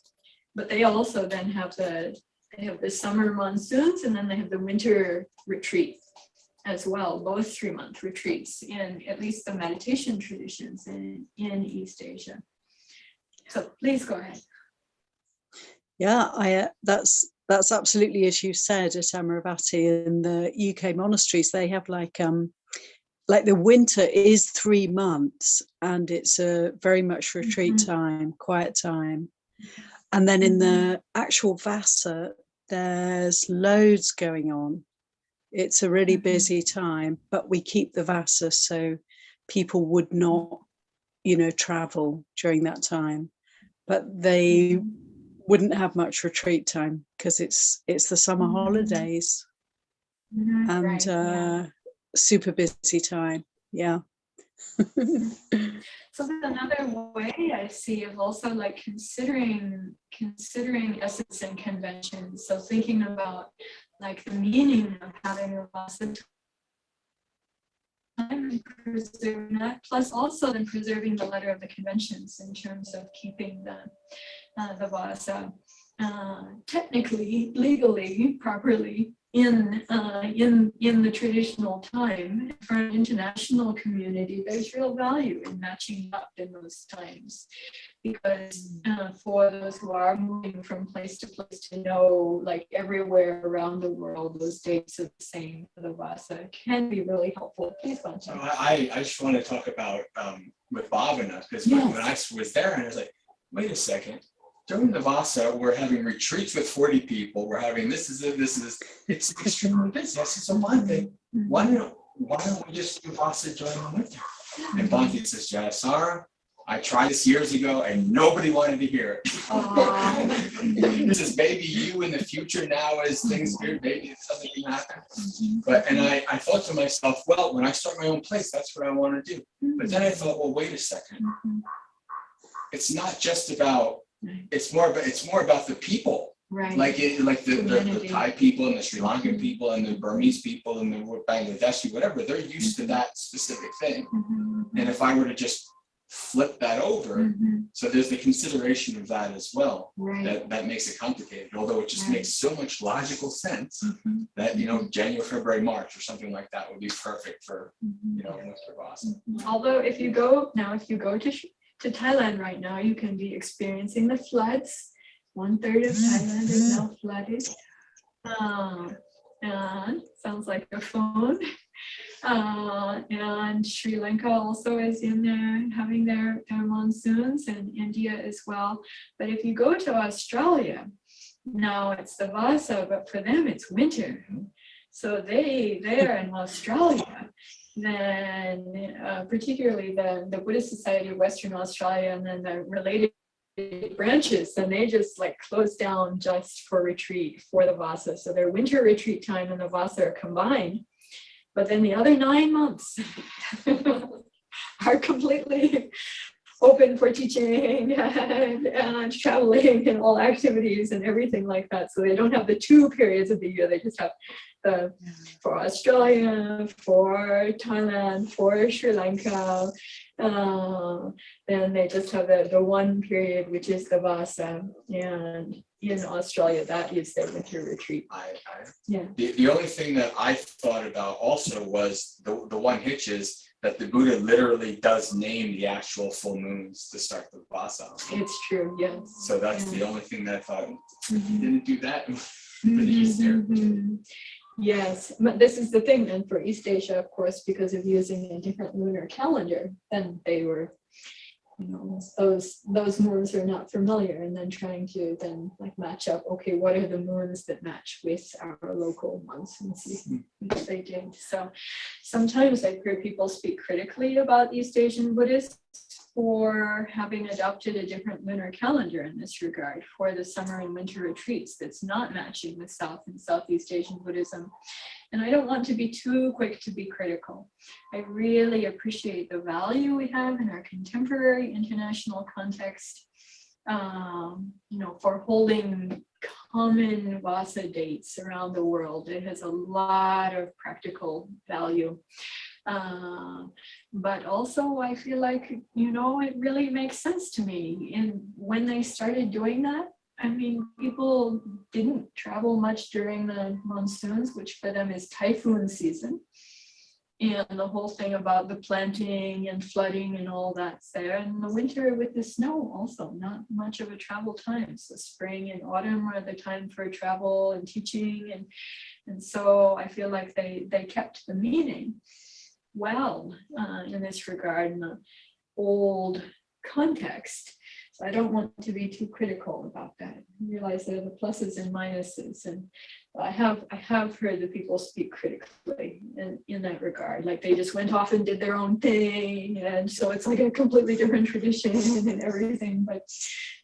But they also then have the summer monsoons, and then they have the winter retreat as well, both 3-month retreats in at least the meditation traditions in East Asia. So please go ahead. Yeah, that's absolutely as you said at Amaravati. In the UK monasteries, they have like the winter is 3 months, and it's a very much retreat time, quiet time. And then in the actual Vasa, there's loads going on. It's a really busy time, but we keep the Vasa so people would not, travel during that time. But they wouldn't have much retreat time because it's the summer holidays and Right, super busy time. Yeah. So then another way I see of also like considering essence and convention. So thinking about like the meaning of having a Vasa time and preserving that, plus also then preserving the letter of the conventions in terms of keeping the Vasa technically, legally, properly in the traditional time. For an international community, there's real value in matching up in those times, because for those who are moving from place to know, like everywhere around the world, those dates are the same for the Vasa can be really helpful. Please, Bancha. So I just want to talk about with Bhavana, because when I was there, and I was like, wait a second. During the Vasa, we're having retreats with 40 people. We're having this. It's extremely busy. I said, so one thing, why don't we just do Vasa during the winter? And Bhante says, Jayasara, I tried this years ago and nobody wanted to hear it. He says, maybe you in the future now as things here, maybe something can happen. But and I thought to myself, well, when I start my own place, that's what I want to do. But then I thought, well, wait a second. It's not just about. It's more about the people, right? Like the Thai people and the Sri Lankan people and the Burmese people and the Bangladeshi, whatever. They're used to that specific thing. And if I were to just flip that over, so there's the consideration of that as well. Right. That makes it complicated. Although it just makes so much logical sense that January, February, March, or something like that would be perfect for winter Vasa. Although if you go to Thailand right now, you can be experiencing the floods. 1/3 of Thailand is now flooded. And sounds like a phone. And Sri Lanka also is in there having their monsoons, and India as well. But if you go to Australia, now it's the Vasa, but for them it's winter. So they're in Australia. Then particularly the Buddhist Society of Western Australia, and then the related branches, and they just like close down just for retreat for the Vasa. So their winter retreat time and the Vasa are combined, but then the other 9 months are completely open for teaching and traveling and all activities and everything like that. So they don't have the 2 periods of the year. They just have for Australia, for Thailand, for Sri Lanka. Then they just have the 1 period, which is the Vasa. And in Australia, that is their winter retreat. The only thing that I thought about also was the one hitch is that the Buddha literally does name the actual full moons to start the Vasa. It's true, yes. So that's the only thing that I thought, he didn't do that for the Easter. Yes, but this is the thing, and for East Asia, of course, because of using a different lunar calendar, then they were, those moons are not familiar, and then trying to then like match up, okay, what are the moons that match with our local months and seasons, which they did. So sometimes I've heard people speak critically about East Asian Buddhists for having adopted a different lunar calendar in this regard for the summer and winter retreats that's not matching with South and Southeast Asian Buddhism. And I don't want to be too quick to be critical. I really appreciate the value we have in our contemporary international context, for holding common Vasa dates around the world. It has a lot of practical value. But also I feel like, it really makes sense to me. And when they started doing that, I mean, people didn't travel much during the monsoons, which for them is typhoon season. And the whole thing about the planting and flooding and all that's there. And the winter with the snow also, not much of a travel time. So spring and autumn are the time for travel and teaching. And so I feel like they kept the meaning well in this regard in the old context. So I don't want to be too critical about that. I realize there are the pluses and minuses, and I have heard the people speak critically in that regard. Like they just went off and did their own thing, and so it's like a completely different tradition and everything. But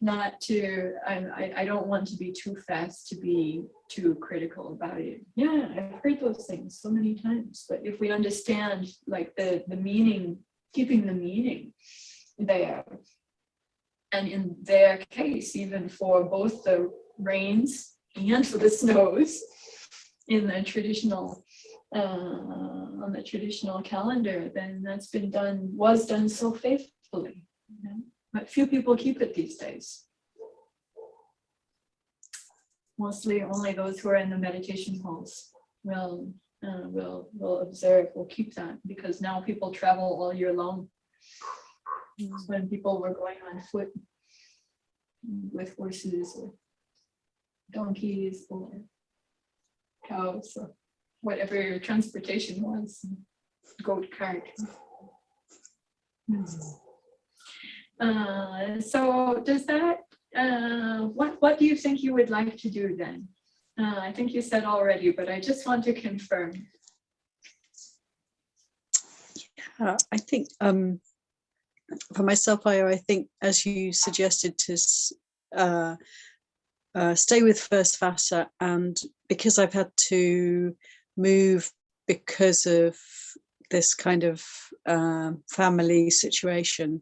not to, I don't want to be too fast to be too critical about it. Yeah, I've heard those things so many times. But if we understand like the meaning, keeping the meaning there. And in their case, even for both the rains and for the snows in the traditional, on the traditional calendar, then that's been done, was done so faithfully. You know? But few people keep it these days. Mostly only those who are in the meditation halls will observe, will keep that, because now people travel all year long. When people were going on foot with horses or donkeys or cows or whatever your transportation was, goat cart. So does that, what do you think you would like to do then? I think you said already, but I just want to confirm. I think for myself, I think, as you suggested, to stay with First Vasa, and because I've had to move because of this kind of family situation,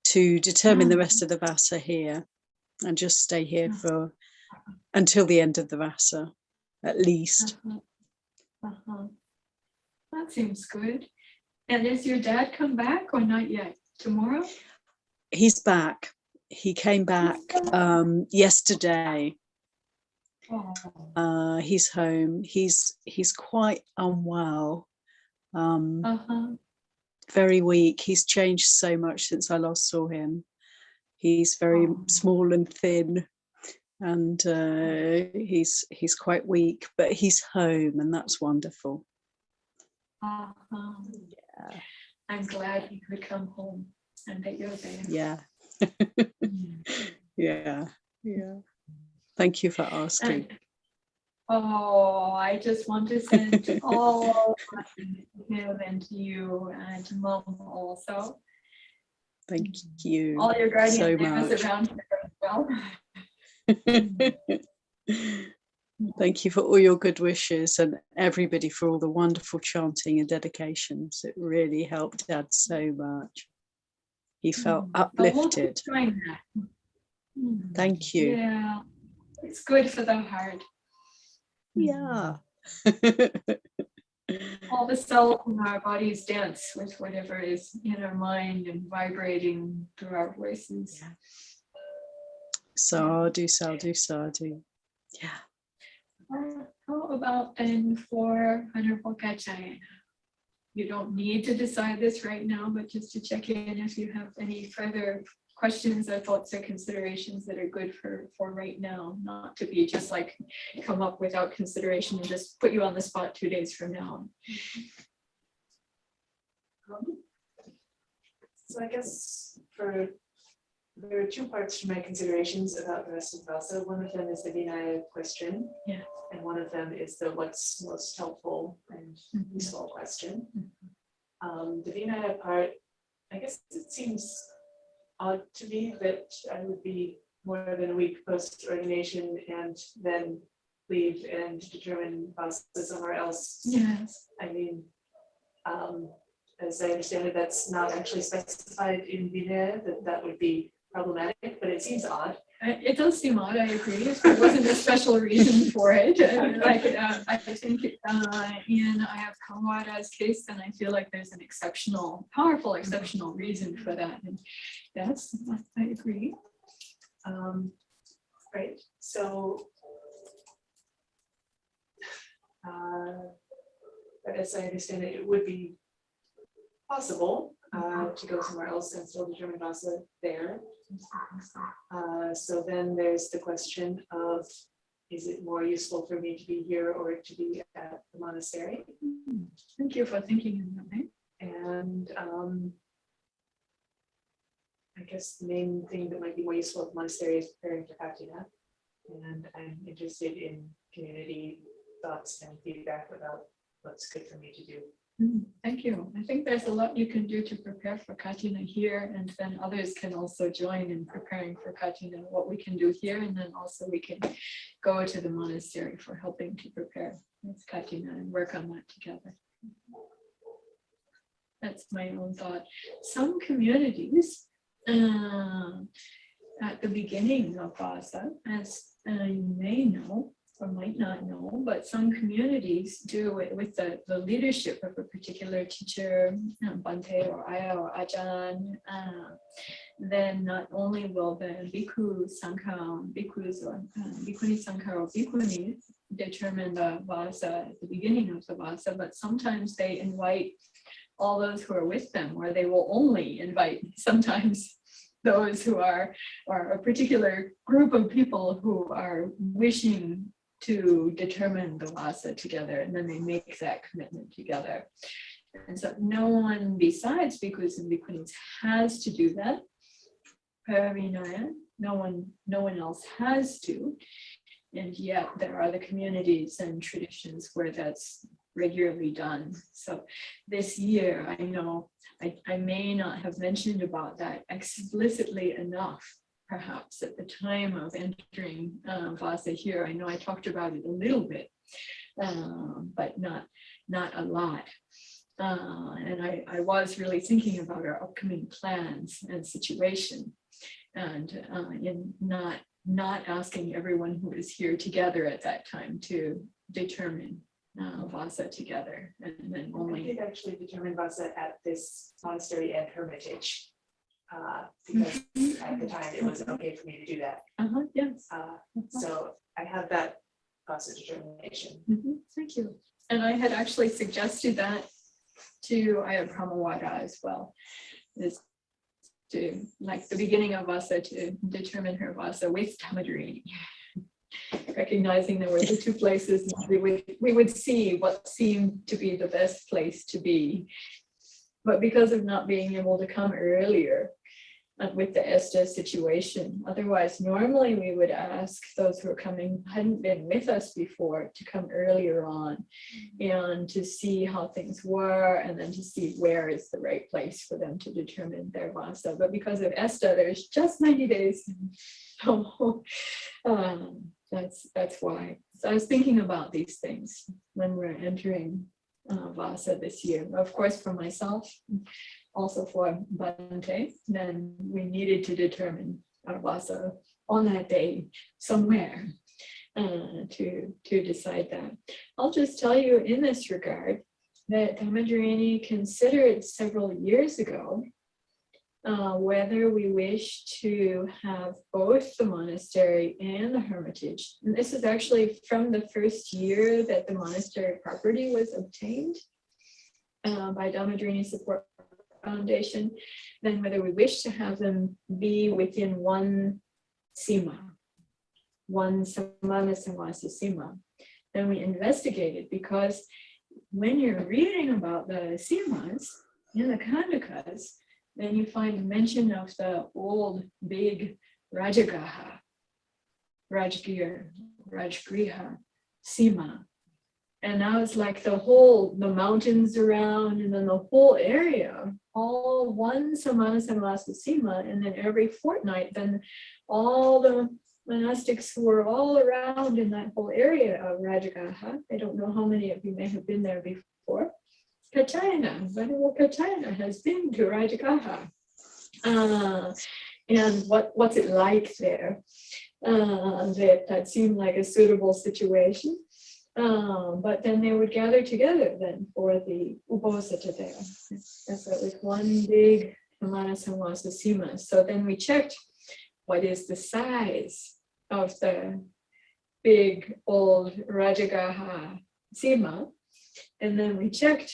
to determine the rest of the Vasa here and just stay here for until the end of the Vasa, at least. That seems good. And is your dad come back or not yet? Tomorrow? He's back. He came back yesterday. He's home. He's quite unwell. Very weak. He's changed so much since I last saw him. He's very small and thin, and he's quite weak, but he's home, and that's wonderful. Yeah. I'm glad he could come home and that you're there. Yeah. Yeah. Thank you for asking. I just want to send all him and to you and to Mom also. Thank you. All your guardian so angels much. around here as well. Thank you for all your good wishes, and everybody for all the wonderful chanting and dedications. It really helped Dad so much. He felt uplifted. Thank you. Yeah, it's good for the heart. Yeah. All the cells in our bodies dance with whatever is in our mind and vibrating through our voices. Sadhu, sadhu, sadhu. Yeah. How about then for Honorable Kachayana? You don't need to decide this right now, but just to check in if you have any further questions or thoughts or considerations that are good for right now, not to be just like come up without consideration and just put you on the spot 2 days from now. So I guess there are two parts to my considerations about the rest of Vasa. One of them is the Vinaya question. Yeah. And one of them is the what's most helpful and useful question. The Vinaya part, I guess it seems odd to me that I would be more than a week post ordination and then leave and determine Vasa somewhere else. Yes. I mean, as I understand it, that's not actually specified in Vinaya, that would be problematic, but it seems odd. It does seem odd, I agree. If there wasn't a special reason for it, I think in I have Kawada's case, then I feel like there's an powerful exceptional reason for that. And that's, I agree. Right, so as I understand it, it would be possible to go somewhere else and still determine Vasa there. So then there's the question of, is it more useful for me to be here or to be at the monastery? Thank you for thinking in that way. And I guess the main thing that might be more useful at the monastery is preparing for Katina. And I'm interested in community thoughts and feedback about what's good for me to do. Thank you. I think there's a lot you can do to prepare for Katina here, and then others can also join in preparing for Katina, what we can do here, and then also we can go to the monastery for helping to prepare with Katina and work on that together. That's my own thought. Some communities at the beginning of Vasa, as you may know or might not know, but some communities do it with the leadership of a particular teacher, Bante or Aya or Ajahn. Then not only will the Bhikkhu Sangha, Bhikkhus or Bhikkhuni Sangha or Bhikkhunis determine the Vasa at the beginning of the Vasa, but sometimes they invite all those who are with them, or they will only invite sometimes those who are a particular group of people who are wishing to determine the Vasa together, and then they make that commitment together. And so no one besides bhikkhus and bhikkhunis has to do that. Per Vinaya, no one else has to. And yet there are the communities and traditions where that's regularly done. So this year, I know I may not have mentioned about that explicitly enough, perhaps at the time of entering Vasa here. I know I talked about it a little bit, but not a lot. And I was really thinking about our upcoming plans and situation, and in not asking everyone who is here together at that time to determine Vasa together, and then I only. did actually determine Vasa at this monastery and hermitage, because at the time it was okay for me to do that. Yes. So I have that Vasa determination. Thank you. And I had actually suggested that to Aya Pramawada as well, is to, like, the beginning of Vasa, to determine her Vasa with Tamadrini. Recognizing there were the two places, we would see what seemed to be the best place to be. But because of not being able to come earlier with the ESTA situation, otherwise normally we would ask those who are coming, hadn't been with us before, to come earlier on and to see how things were, and then to see where is the right place for them to determine their Vasa. But because of ESTA, there's just 90 days. So that's why. So I was thinking about these things when we're entering Vasa this year. Of course, for myself, also for Bante, then we needed to determine our Vasa on that day somewhere to decide that. I'll just tell you in this regard that Tamadrini considered several years ago whether we wish to have both the monastery and the hermitage. And this is actually from the first year that the monastery property was obtained by Damadrini Support Foundation, then whether we wish to have them be within one sima, one samana samvasa sima. Then we investigated, because when you're reading about the simas in the Kandakas, then you find mention of the old big Rajagaha, Rajgriha, Sima. And now it's like the mountains around, and then the whole area, all one Samana Samvasa Sima, and then every fortnight, then all the monastics who were all around in that whole area of Rajagaha. I don't know how many of you may have been there before. Katyayana, Venerable Katyayana has been to Rajagaha. And what's it like there? That seemed like a suitable situation. But then they would gather together then for the Uposatha there. And so it was one big Samana Samvasa Sima. So then we checked what is the size of the big old Rajagaha Sima. And then we checked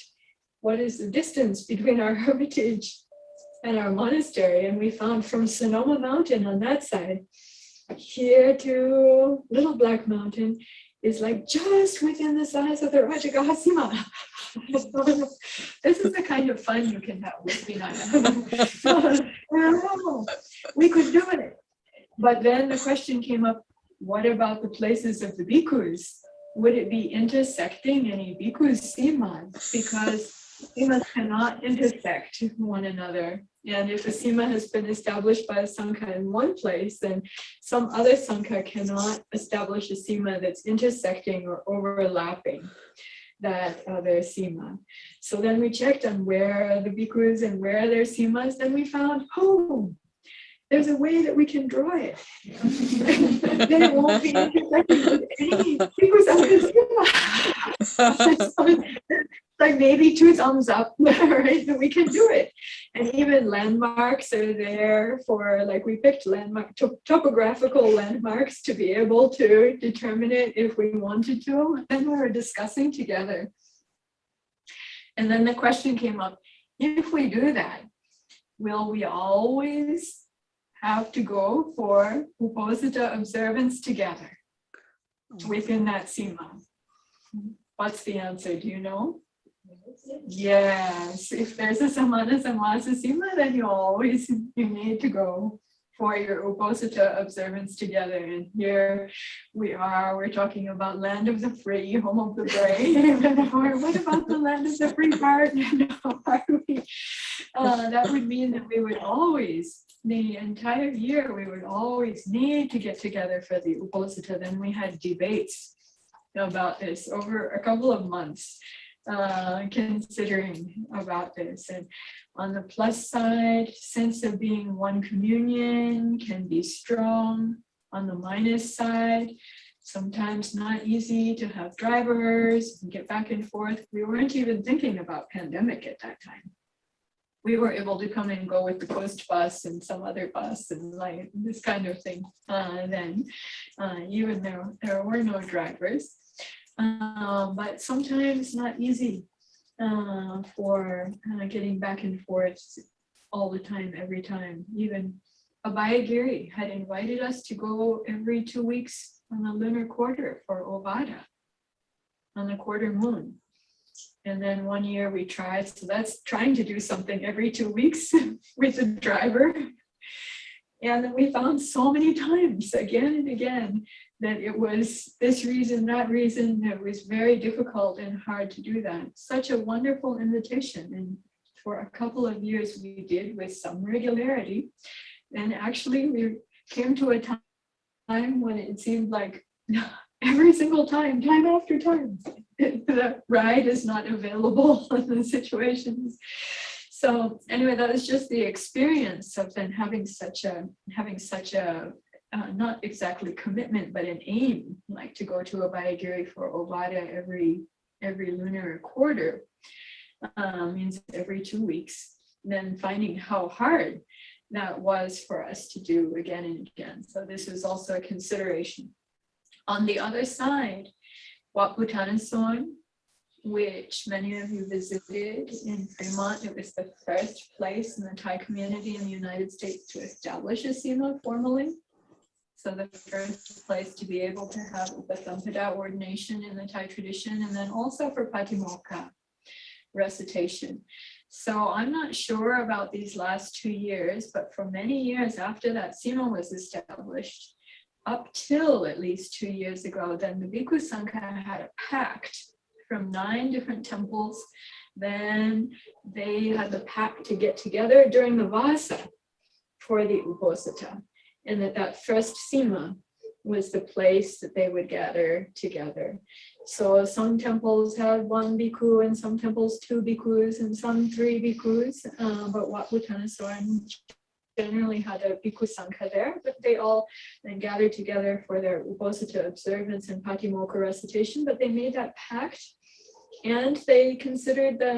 what is the distance between our hermitage and our monastery? And we found from Sonoma Mountain on that side here to Little Black Mountain is like just within the size of the Rajagaha Sima. This is the kind of fun you can have with Vinaya. We could do it. But then the question came up, what about the places of the bhikkhus? Would it be intersecting any bhikkhus simas? Because simas cannot intersect one another. And if a sima has been established by a sangha in one place, then some other sangha cannot establish a sima that's intersecting or overlapping that other sima. So then we checked on where are the bhikkhus and where are their simas, and we found, oh, there's a way that we can draw it. Then it won't be intersecting with any bhikkhus other sima. So, like maybe 2 thumbs up, right? That we can do it. And even landmarks are there for, like, we picked topographical landmarks to be able to determine it if we wanted to. And we were discussing together. And then the question came up, if we do that, will we always have to go for Uposita observance together within that sima? What's the answer? Do you know? Yes, if there's a samana samasa sima, then you need to go for your Uposita observance together. And here we're talking about land of the free, home of the brave. Or what about the land of the free part? That would mean that we would always, the entire year, we would always need to get together for the Uposita. Then we had debates about this over a couple of months. Considering about this. And on the plus side, sense of being one communion can be strong. On the minus side, sometimes not easy to have drivers and get back and forth. We weren't even thinking about pandemic at that time. We were able to come and go with the coast bus and some other bus and like this kind of thing. Then even there were no drivers. But sometimes not easy for getting back and forth all the time, every time. Even Abhayagiri had invited us to go every 2 weeks on the lunar quarter for Ovada on the quarter moon. And then one year we tried, so that's trying to do something every 2 weeks with a driver. And then we found so many times, again and again, that it was this reason, that reason, that it was very difficult and hard to do that. Such a wonderful invitation. And for a couple of years we did with some regularity. And actually we came to a time when it seemed like every single time after time, the ride is not available in the situations. So anyway, that was just the experience of then having such a not exactly commitment, but an aim, like to go to Abhayagiri for Ovada every lunar quarter, means every 2 weeks. And then finding how hard that was for us to do again and again. So this was also a consideration. On the other side, Wat Bhutanason, which many of you visited in Fremont. It was the first place in the Thai community in the United States to establish a sima formally. So the first place to be able to have Upasampada ordination in the Thai tradition, and then also for Patimokkha recitation. So I'm not sure about these last 2 years, but for many years after that sima was established, up till at least 2 years ago, then the Bhikkhu Sangha had a pact from 9 different temples. Then they had the pact to get together during the Vasa for the Uposita. And that first sima was the place that they would gather together. So some temples had 1 bhikkhu and some temples 2 bhikkhus and some 3 bhikkhus. But Wat Bhutanason generally had a bhikkhu sangha there, but they all then gathered together for their Uposita observance and Patimokkha recitation. But they made that pact and they considered the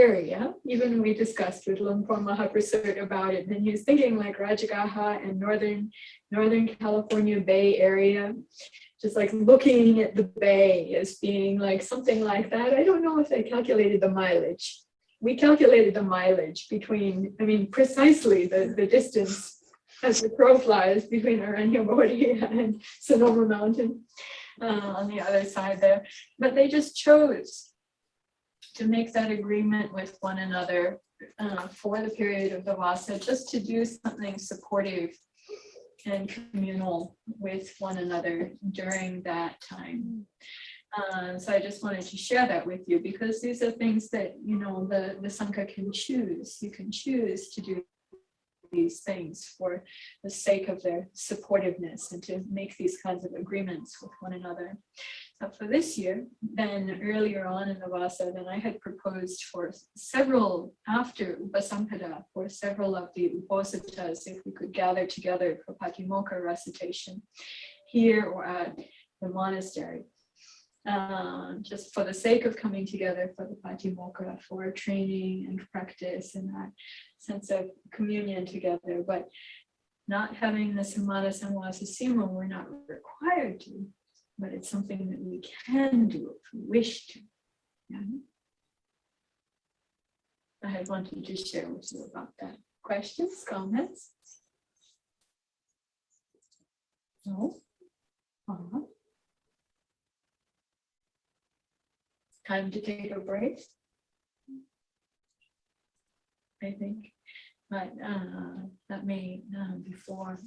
area, even we discussed with Lumpur Mahaprasad about it, and he was thinking like Rajagaha and Northern California Bay Area just like looking at the bay as being like something like that. I don't know if they calculated the mileage. We calculated the mileage between, I mean, precisely the distance as the crow flies between Aranyabodi and Sonoma Mountain on the other side there. But they just chose to make that agreement with one another for the period of the Vasa, just to do something supportive and communal with one another during that time. So I just wanted to share that with you, because these are things that, you know, the Sangha can choose. You can choose to do these things for the sake of their supportiveness and to make these kinds of agreements with one another. For this year, then earlier on in the Vasa, then I had proposed for several, after Upasampada, for several of the Upositas, if we could gather together for Patimokkha recitation here or at the monastery. Just for the sake of coming together for the Patimokkha, for training and practice and that sense of communion together, but not having the Samana Samvasa Sima, we're not required to. But it's something that we can do if we wish to. Yeah. I had wanted to share with you about that. Questions, comments? No? Time to take a break, I think. But that may, before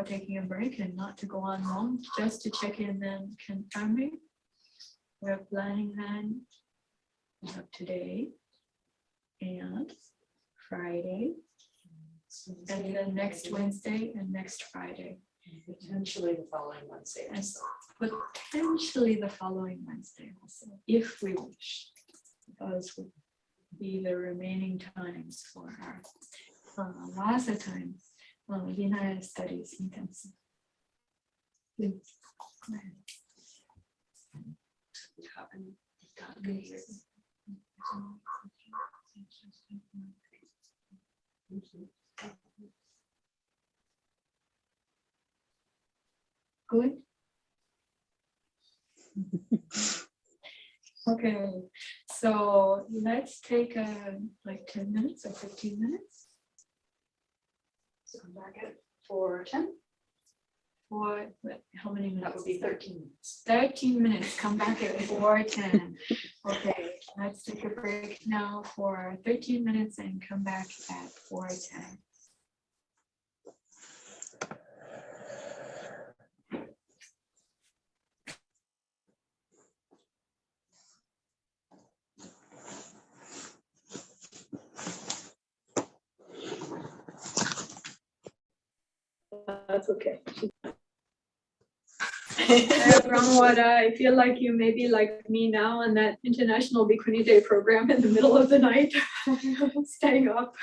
taking a break and not to go on long, just to check in then confirming. We're planning then today and Friday, and then next Wednesday and next Friday. Potentially the following Wednesday. And potentially the following Wednesday also, if we wish. Those would be the remaining times for our Vasa time, Vinaya studies intensive. Please, go ahead. Good. Okay, so let's take like 10 minutes or 15 minutes. So come back at 4:10. For how many minutes? That would be 13 minutes. 13 minutes, come back at 4:10. Okay, let's take a break now for 13 minutes and come back at 4:10. That's okay. Ramwada, I feel like you may be like me now on that International Bikini Day program in the middle of the night, staying up.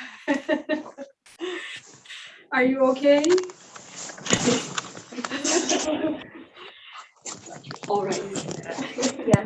Are you okay? All right. Yeah.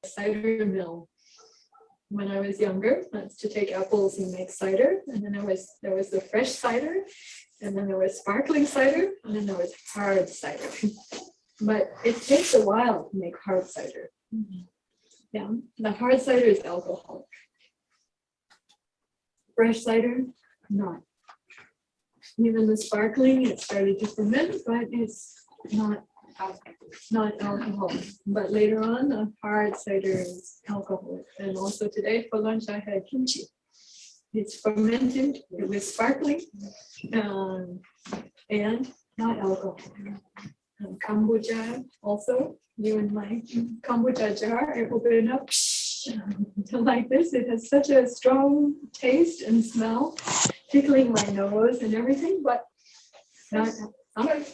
Cider mill when I was younger. That's to take apples and make cider. And then there was the fresh cider, and then there was sparkling cider, and then there was hard cider. But it takes a while to make hard cider. Yeah, the hard cider is alcoholic. Fresh cider, not. Even the sparkling, it started to ferment, but it's not alcohol. But later on, the hard cider is alcoholic. And also today for lunch, I had kimchi. It's fermented, it was sparkling, and not alcohol. Kombucha also, you in my kombucha jar, I open it up like this. It has such a strong taste and smell, tickling my nose and everything, but not.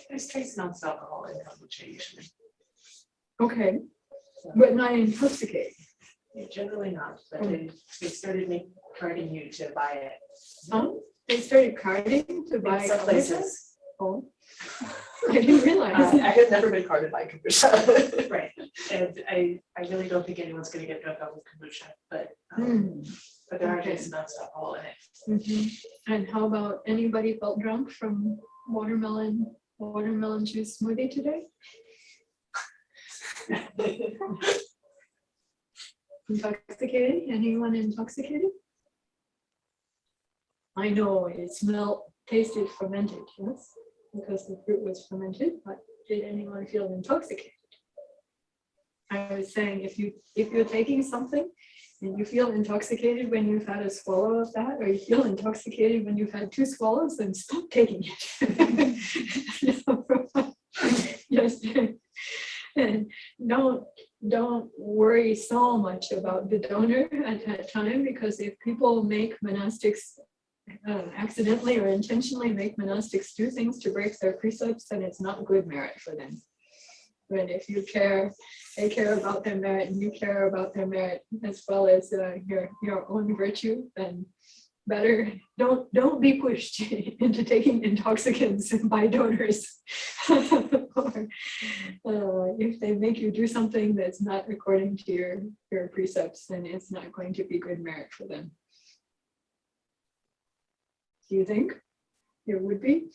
There's trace amounts of alcohol in kombucha usually. Okay, but not intoxicating. Yeah, generally not, but they started charging you to buy it. They started carding to buy In some kombucha? places. Oh, I didn't realize. I have never been carded by kombucha. Right, and I really don't think anyone's gonna get drunk off with kombucha, but there are Okay. trace amounts of alcohol in it. Mhm. And how about anybody felt drunk from watermelon juice smoothie today? Intoxicated? Anyone intoxicated? I know it tasted fermented, yes, because the fruit was fermented, but did anyone feel intoxicated? I was saying if you're taking something and you feel intoxicated when you've had a swallow of that, or you feel intoxicated when you've had 2 swallows, then stop taking it. Yes. And don't worry so much about the donor at that time, because if people make monastics accidentally or intentionally make monastics do things to break their precepts, then it's not good merit for them. But if you care, they care about their merit, and you care about their merit as well as your own virtue, then better don't be pushed into taking intoxicants by donors. Or if they make you do something that's not according to your precepts, then it's not going to be good merit for them. Do you think it would be?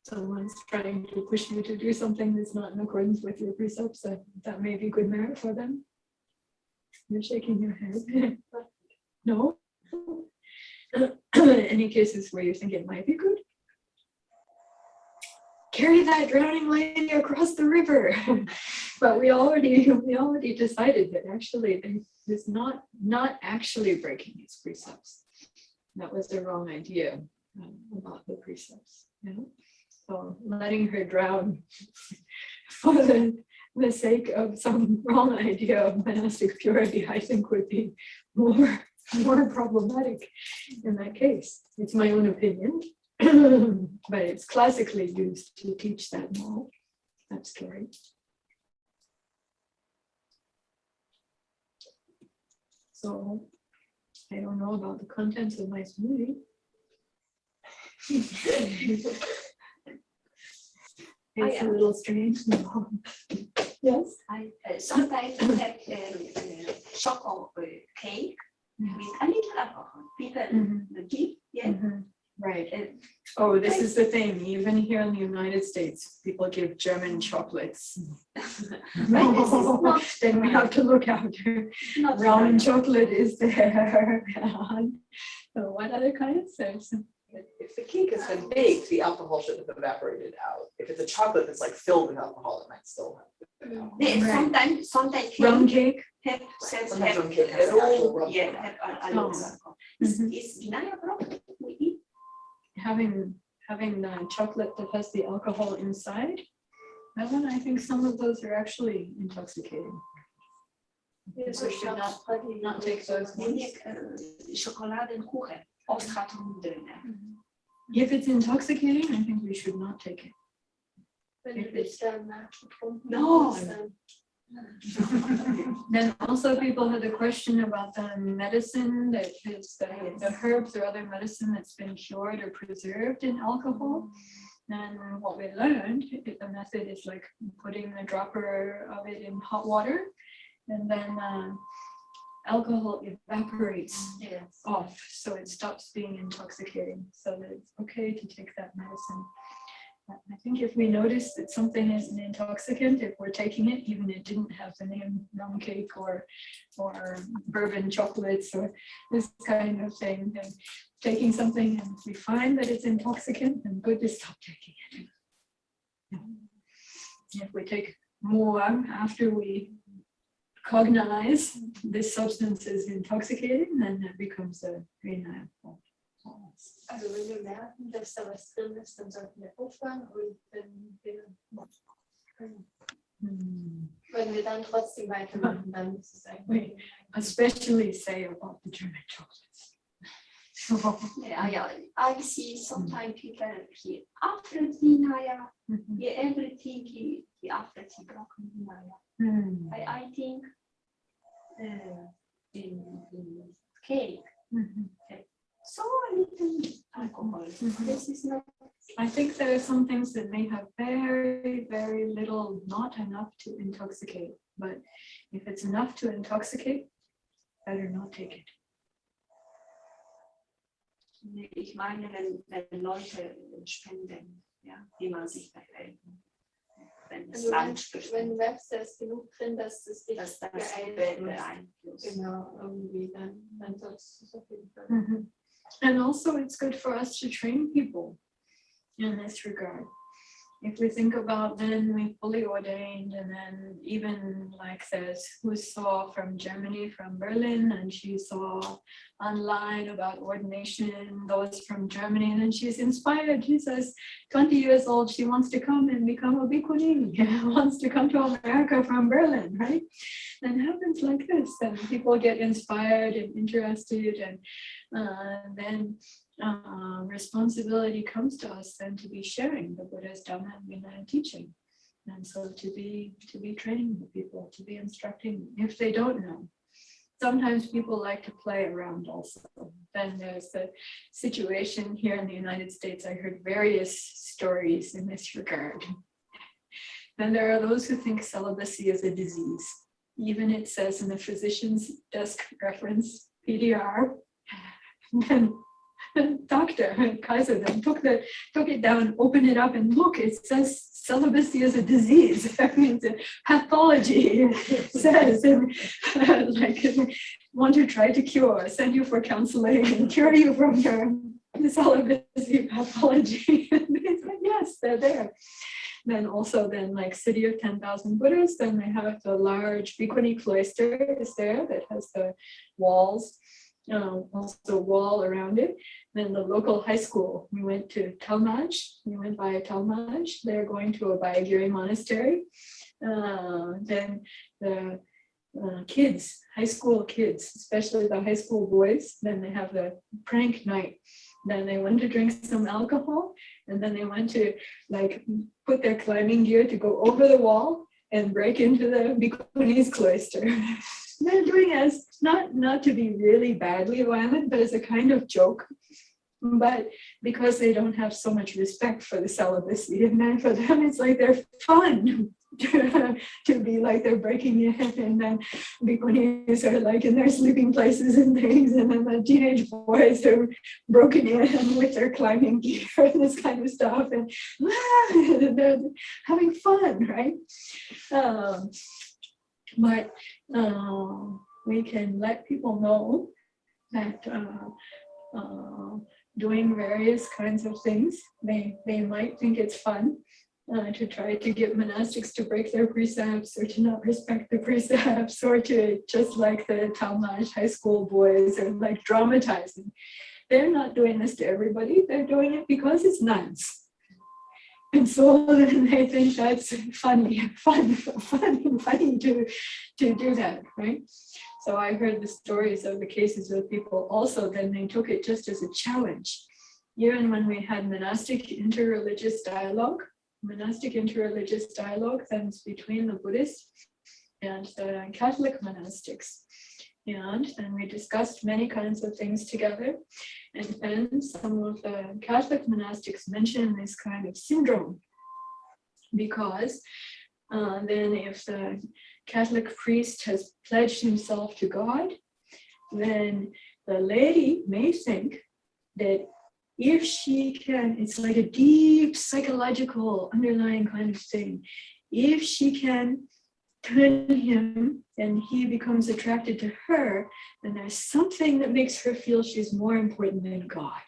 Someone's trying to push you to do something that's not in accordance with your precepts, that may be good merit for them. You're shaking your head. No? Any cases where you think it might be good? Carry that drowning lady across the river. But we already decided that actually it's not actually breaking his precepts. That was the wrong idea about the precepts. You know? So letting her drown for the sake of some wrong idea of monastic purity, I think would be more problematic in that case. It's my own opinion, but it's classically used to teach that story. So I don't know about the contents of my smoothie. It's a little strange. Yes. Sometimes we have chocolate cake with a little alcohol. People give, yeah. Right. Oh, this is the thing. Even here in the United States, people give German chocolates. Then we have to look out. Not Brown chocolate is there. So what other kinds? There's If the cake has been baked, the alcohol should have evaporated out. If it's a chocolate that's like filled with alcohol, it might still have. They- Right. sometimes rum cake cake. Sometimes rum cake has actual rum. yeah, have a little Oh. alcohol. Mhm. Is Vinaya problem? We eat. Having the chocolate that has the alcohol inside. That one, I think some of those are actually intoxicating. Yes, We should not take those ones. Schokoladenkuchen. Oft gaat rum drinnen. If it's intoxicating, I think we should not take it. Wenn du dich danach getrunken No. hast, dann Then also people had a question about the medicine that is the herbs or other medicine that's been cured or preserved in alcohol. And what we learned, the method is like putting a dropper of it in hot water, and then alcohol evaporates Yes. off, so it stops being intoxicating, so that it's okay to take that medicine. But I think if we notice that something is an intoxicant, if we're taking it, even it didn't have the name rum cake or bourbon chocolates or this kind of thing, then taking something and if we find that it's intoxicant, then good to stop taking it. If we take more after we cognize this substance is intoxicating, then it becomes a Vinaya. Also wenn wir merken, dass da was drin ist, dann sollten wir aufhören und wenn wir dann trotzdem weitermachen, dann ist es eigentlich. We especially say about the German chocolates. Yeah, I see sometimes people he after Vinaya, Mhm. he everything he after he broken Vinaya. Mm. I think in cake, Mhm. so little alcohol. Mhm. This is not. I think there are some things that may have very, very little, not enough to intoxicate. But if it's enough to intoxicate, better not take it. Ich meine, wenn Leute spenden, ja, wie man sich verhält. Wenn es Also Lunch wenn du merkst, da ist genug drin, dass es dich dass das beeinflusst. beeinflusst. Genau, irgendwie, dann sollst du es auf jeden Fall. Mhm. And also it's good for us to train people in this regard. If we think about then we fully ordained, and then even like says who saw from Germany, from Berlin, and she saw online about ordination, those from Germany, and then she's inspired. She says 20 years old, she wants to come and become a bhikkhuni, wants to come to America from Berlin, right? And it happens like this, and people get inspired and interested, and then responsibility comes to us then to be sharing the Buddha's Dhamma and Vinaya teaching. And so to be training the people, to be instructing them if they don't know. Sometimes people like to play around also. Then there's the situation here in the United States. I heard various stories in this regard. Then there are those who think celibacy is a disease. Even it says in the physician's desk reference, PDR, then Dr. Kaiser then took it down, opened it up, and look, it says celibacy is a disease. That means a pathology. It says, and like want to try to cure, send you for counseling and cure you from your celibacy pathology. And they said, yes, they're there. Then also then like City of 10,000 Buddhas, then they have the large Bhikkhuni cloister is there that has the walls. Also a wall around it. Then the local high school, we went to Talmaj, we went by Talmaj, they're going to a Bayagiri monastery. Then the kids, high school kids, especially the high school boys, then they have the prank night. Then they went to drink some alcohol, and then they went to like put their climbing gear to go over the wall and break into the Bhikkhuni's cloister. They're doing as not to be really badly violent, but as a kind of joke. but because they don't have so much respect for the celibacy, and then for them it's like they're fun to be like they're breaking in, and then bikinis are like in their sleeping places and things, and then the teenage boys are broken in with their climbing gear and this kind of stuff, and they're having fun, right? But we can let people know that doing various kinds of things, they might think it's fun to try to get monastics to break their precepts or to not respect the precepts or to just like the Talmage high school boys or like dramatizing. They're not doing this to everybody. They're doing it because it's nuns. And so then they think that's funny to do that, right? So I heard the stories of the cases of people also, then they took it just as a challenge. Even when we had monastic interreligious dialogue, then it's between the Buddhists and the Catholic monastics. And then we discussed many kinds of things together. And then some of the Catholic monastics mentioned this kind of syndrome, because then if the Catholic priest has pledged himself to God, then the lady may think that if she can, it's like a deep psychological underlying kind of thing, if she can turn him and he becomes attracted to her, then there's something that makes her feel she's more important than God.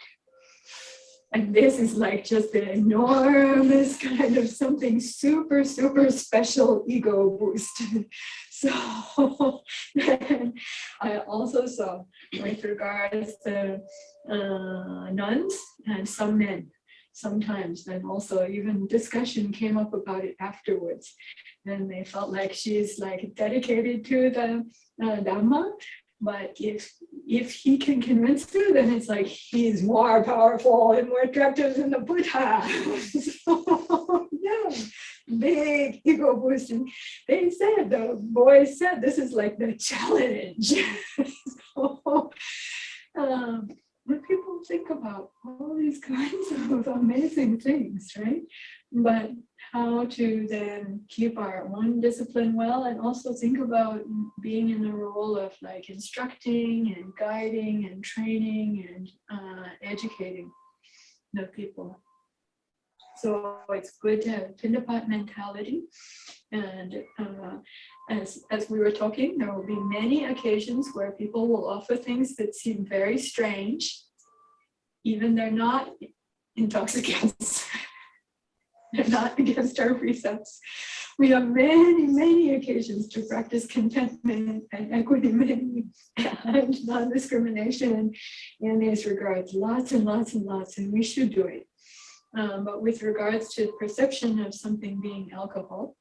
And this is like just an enormous kind of something super, super special ego boost. So then I also saw with regards to nuns and some men, sometimes then also even discussion came up about it afterwards. Then they felt like she's like dedicated to the Dhamma. But if he can convince her, then it's like he's more powerful and more attractive than the Buddha. So, yeah, big ego boosting. They said, the boys said, this is like the challenge. So, when people think about all these kinds of amazing things, right? But how to then keep our own discipline well, and also think about being in the role of like instructing and guiding and training and educating the people. So it's good to have Pindapat mentality. And as we were talking, there will be many occasions where people will offer things that seem very strange, even they're not intoxicants. They're not against our precepts. We have many, many occasions to practice contentment and equanimity and non-discrimination in these regards. Lots and lots and lots, and we should do it. But with regards to perception of something being alcohol,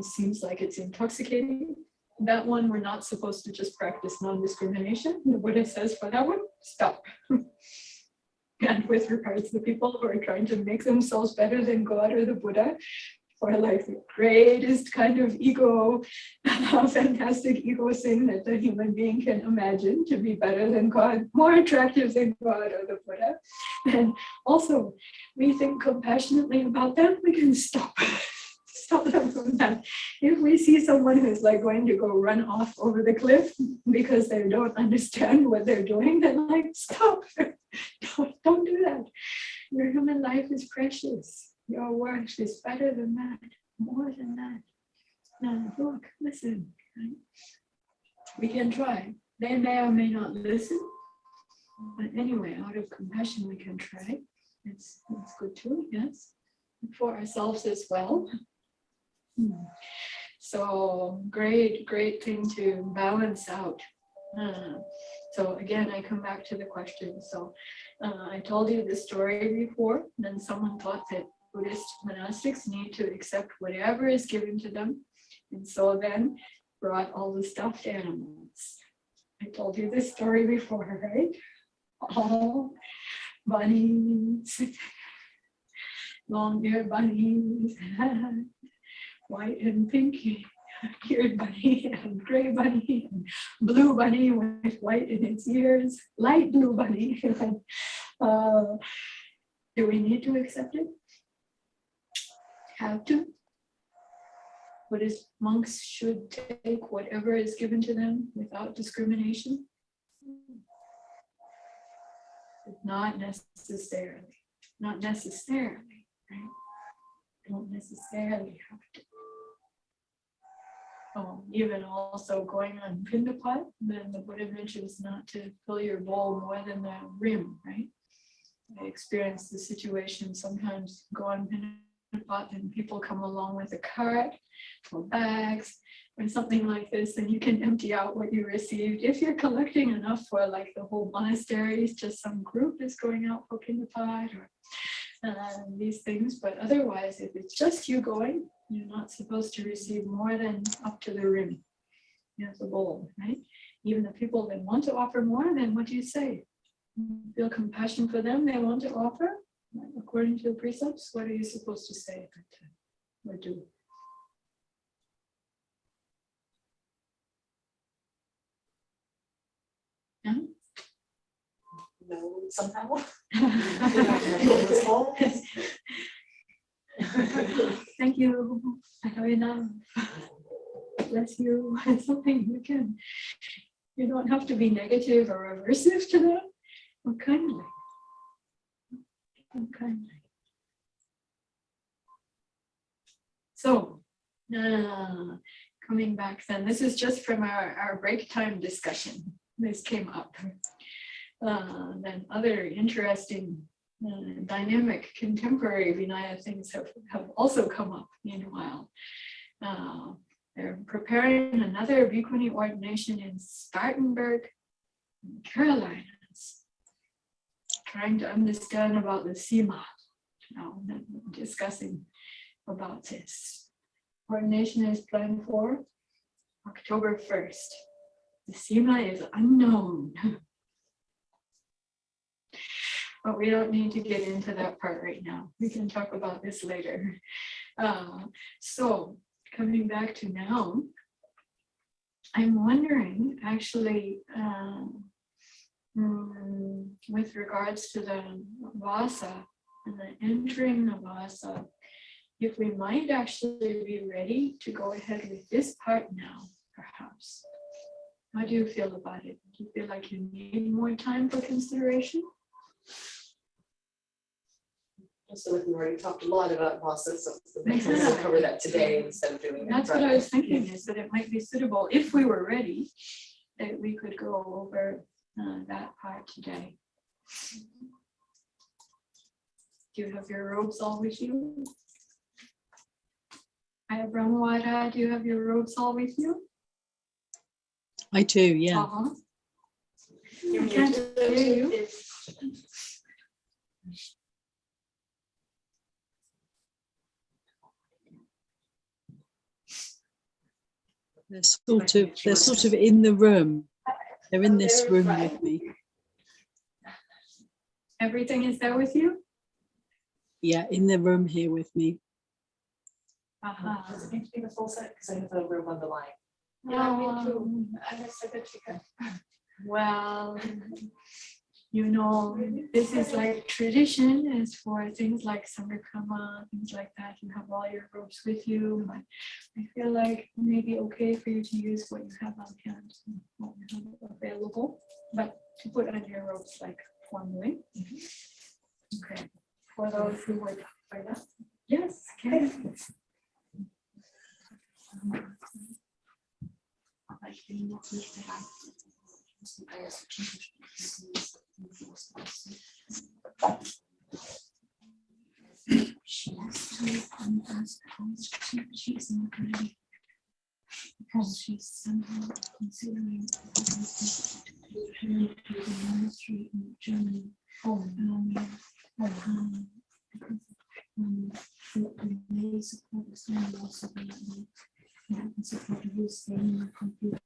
seems like it's intoxicating. That one, we're not supposed to just practice non-discrimination. The Buddha says for that one, stop. And with regards to the people who are trying to make themselves better than God or the Buddha, for like the greatest kind of ego, fantastic ego thing that the human being can imagine, to be better than God, more attractive than God or the Buddha. And also, we think compassionately about them, we can stop them from that. If we see someone who's like going to go run off over the cliff because they don't understand what they're doing, then like, stop. Don't do that. Your human life is precious. Your worth is better than that, more than that. Now, look, listen. Right? We can try. They may or may not listen, but anyway, out of compassion, we can try. It's good too, yes, for ourselves as well. So great thing to balance out. So again, I come back to the question. So I told you this story before, and then someone thought that Buddhist monastics need to accept whatever is given to them. And so then brought all the stuffed animals. I told you this story before, right? All bunnies, long-eared bunnies, white and pink eared bunny and gray bunny and blue bunny with white in its ears, light blue bunny, and Do we need to accept it? Have to? Buddhist monks should take whatever is given to them without discrimination? Not necessarily. Not necessarily, right? Don't necessarily have to. Even also going on Pindapat, then the Buddha mentions not to fill your bowl more than the rim, right? I experience the situation sometimes go on Pindapat and people come along with a cart or bags or something like this, and you can empty out what you received. If you're collecting enough for like the whole monastery, just some group is going out for Pindapat or these things, but otherwise, if it's just you going, you're not supposed to receive more than up to the rim. You have the bowl, right? Even the people that want to offer more, then what do you say? You feel compassion for them, they want to offer, according to the precepts, what are you supposed to say at that time? Or do? Yeah? No, somehow. Thank you. I have enough. Bless you. Something you can. You don't have to be negative or aversive to that. Or kindly. Or kindly. So, coming back then, this is just from our break time discussion. This came up. Then other interesting, dynamic, contemporary Vinaya things have also come up meanwhile. They're preparing another Bhikkhuni ordination in Spartanburg, Carolinas. Trying to understand about the Sima. Discussing about this. Ordination is planned for October 1st. The Sima is unknown. But we don't need to get into that part right now. We can talk about this later. So coming back to now, I'm wondering actually with regards to the Vasa and the entering the Vasa, if we might actually be ready to go ahead with this part now, perhaps. How do you feel about it? Do you feel like you need more time for consideration? So we already talked a lot about Vasa, so it's the best to cover that today instead of doing it. That's what I was thinking, is that it might be suitable, if we were ready, that we could go over that part today. Do you have your robes all with you? Aya Brahmawada, do you have your robes all with you? I do, yeah. I can't hear you. They're sort of in the room. They're in this room with me. Everything is there with you? Yeah, in the room here with me. Does it need to be the full set? Because I have a room on the line. Yeah, me too. I'm a secretary. Well, you know, this is like tradition is for things like Sanghakama, things like that. You have all your robes with you. But I feel like it may be okay for you to use what you have on hand, what you have available, but to put on your robes like formally. Okay. For those who would for that. Yes, okay. She has to ask she's not ready because she's somehow considering the monastery in Germany. The way support is going to also be support you staying complete.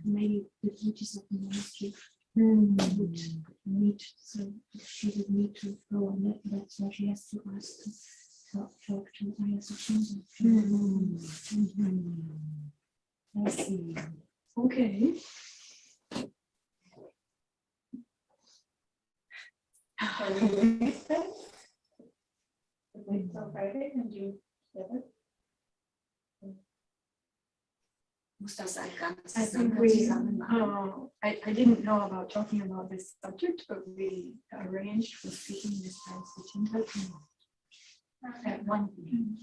Maybe the duties of the ministry would need, so she would need to go on it. That's why she has to ask to talk to ISO. I see. Okay. Can we leave that? Wait till Friday and do together? I think we, I didn't know about talking about this subject, but we arranged for speaking this past at 1 p.m.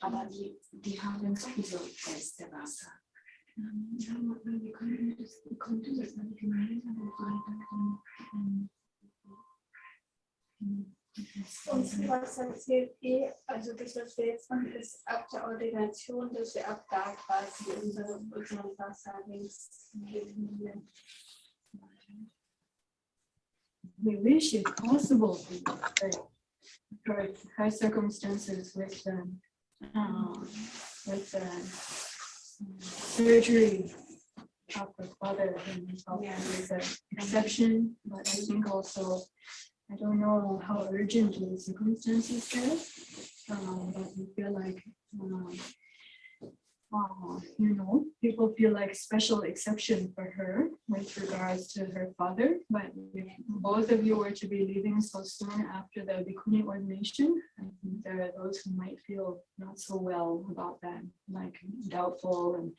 Aber die haben sowieso Gäste, was. Wir konnten das nicht gemeinsam Und was erzählt ihr, also das, was wir jetzt machen, ist ab der Ordination, dass wir ab da quasi unseren Wasserlings geben. We wish if possible for high circumstances with surgery of the father and is an exception, but I think also I don't know how urgent the circumstances there, but we feel like people feel like special exception for her with regards to her father. But if both of you were to be leaving so soon after the Bhikkhuni ordination, I think there are those who might feel not so well about that, like doubtful and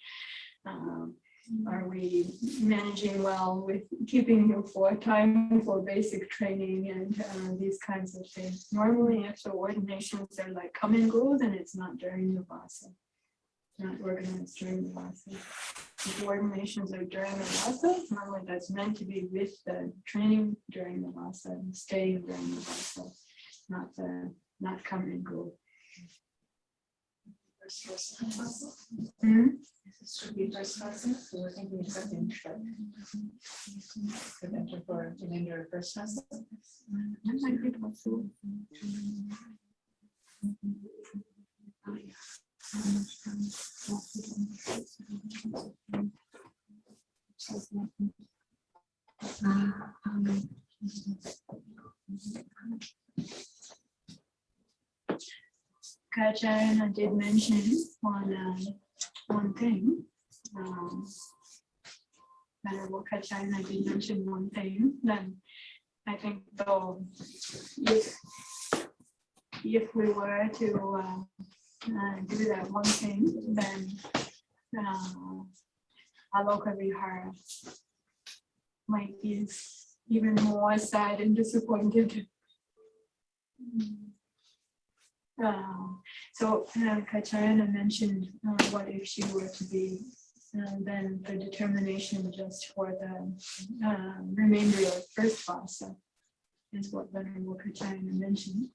are we managing well with keeping you for time for basic training and these kinds of things. Normally, if the ordinations are like come and go, then it's not during the Vasa. Not organized during the Vasa. If the ordinations are during the Vasa, normally that's meant to be with the training during the Vasa and staying during the Vasa, not come and go. This should be first Vasa, so we're thinking of something could enter for remainder of first Vasa. That might be possible. Kacharana did mention one thing. Venerable Kacharana did mention one thing. Then I think though, if we were to do that one thing, then Aloka Vihara might be even more sad and disappointed. So Kacharana mentioned what if she were to be then the determination just for the remainder of first Vasa is what Venerable Kacharana mentioned,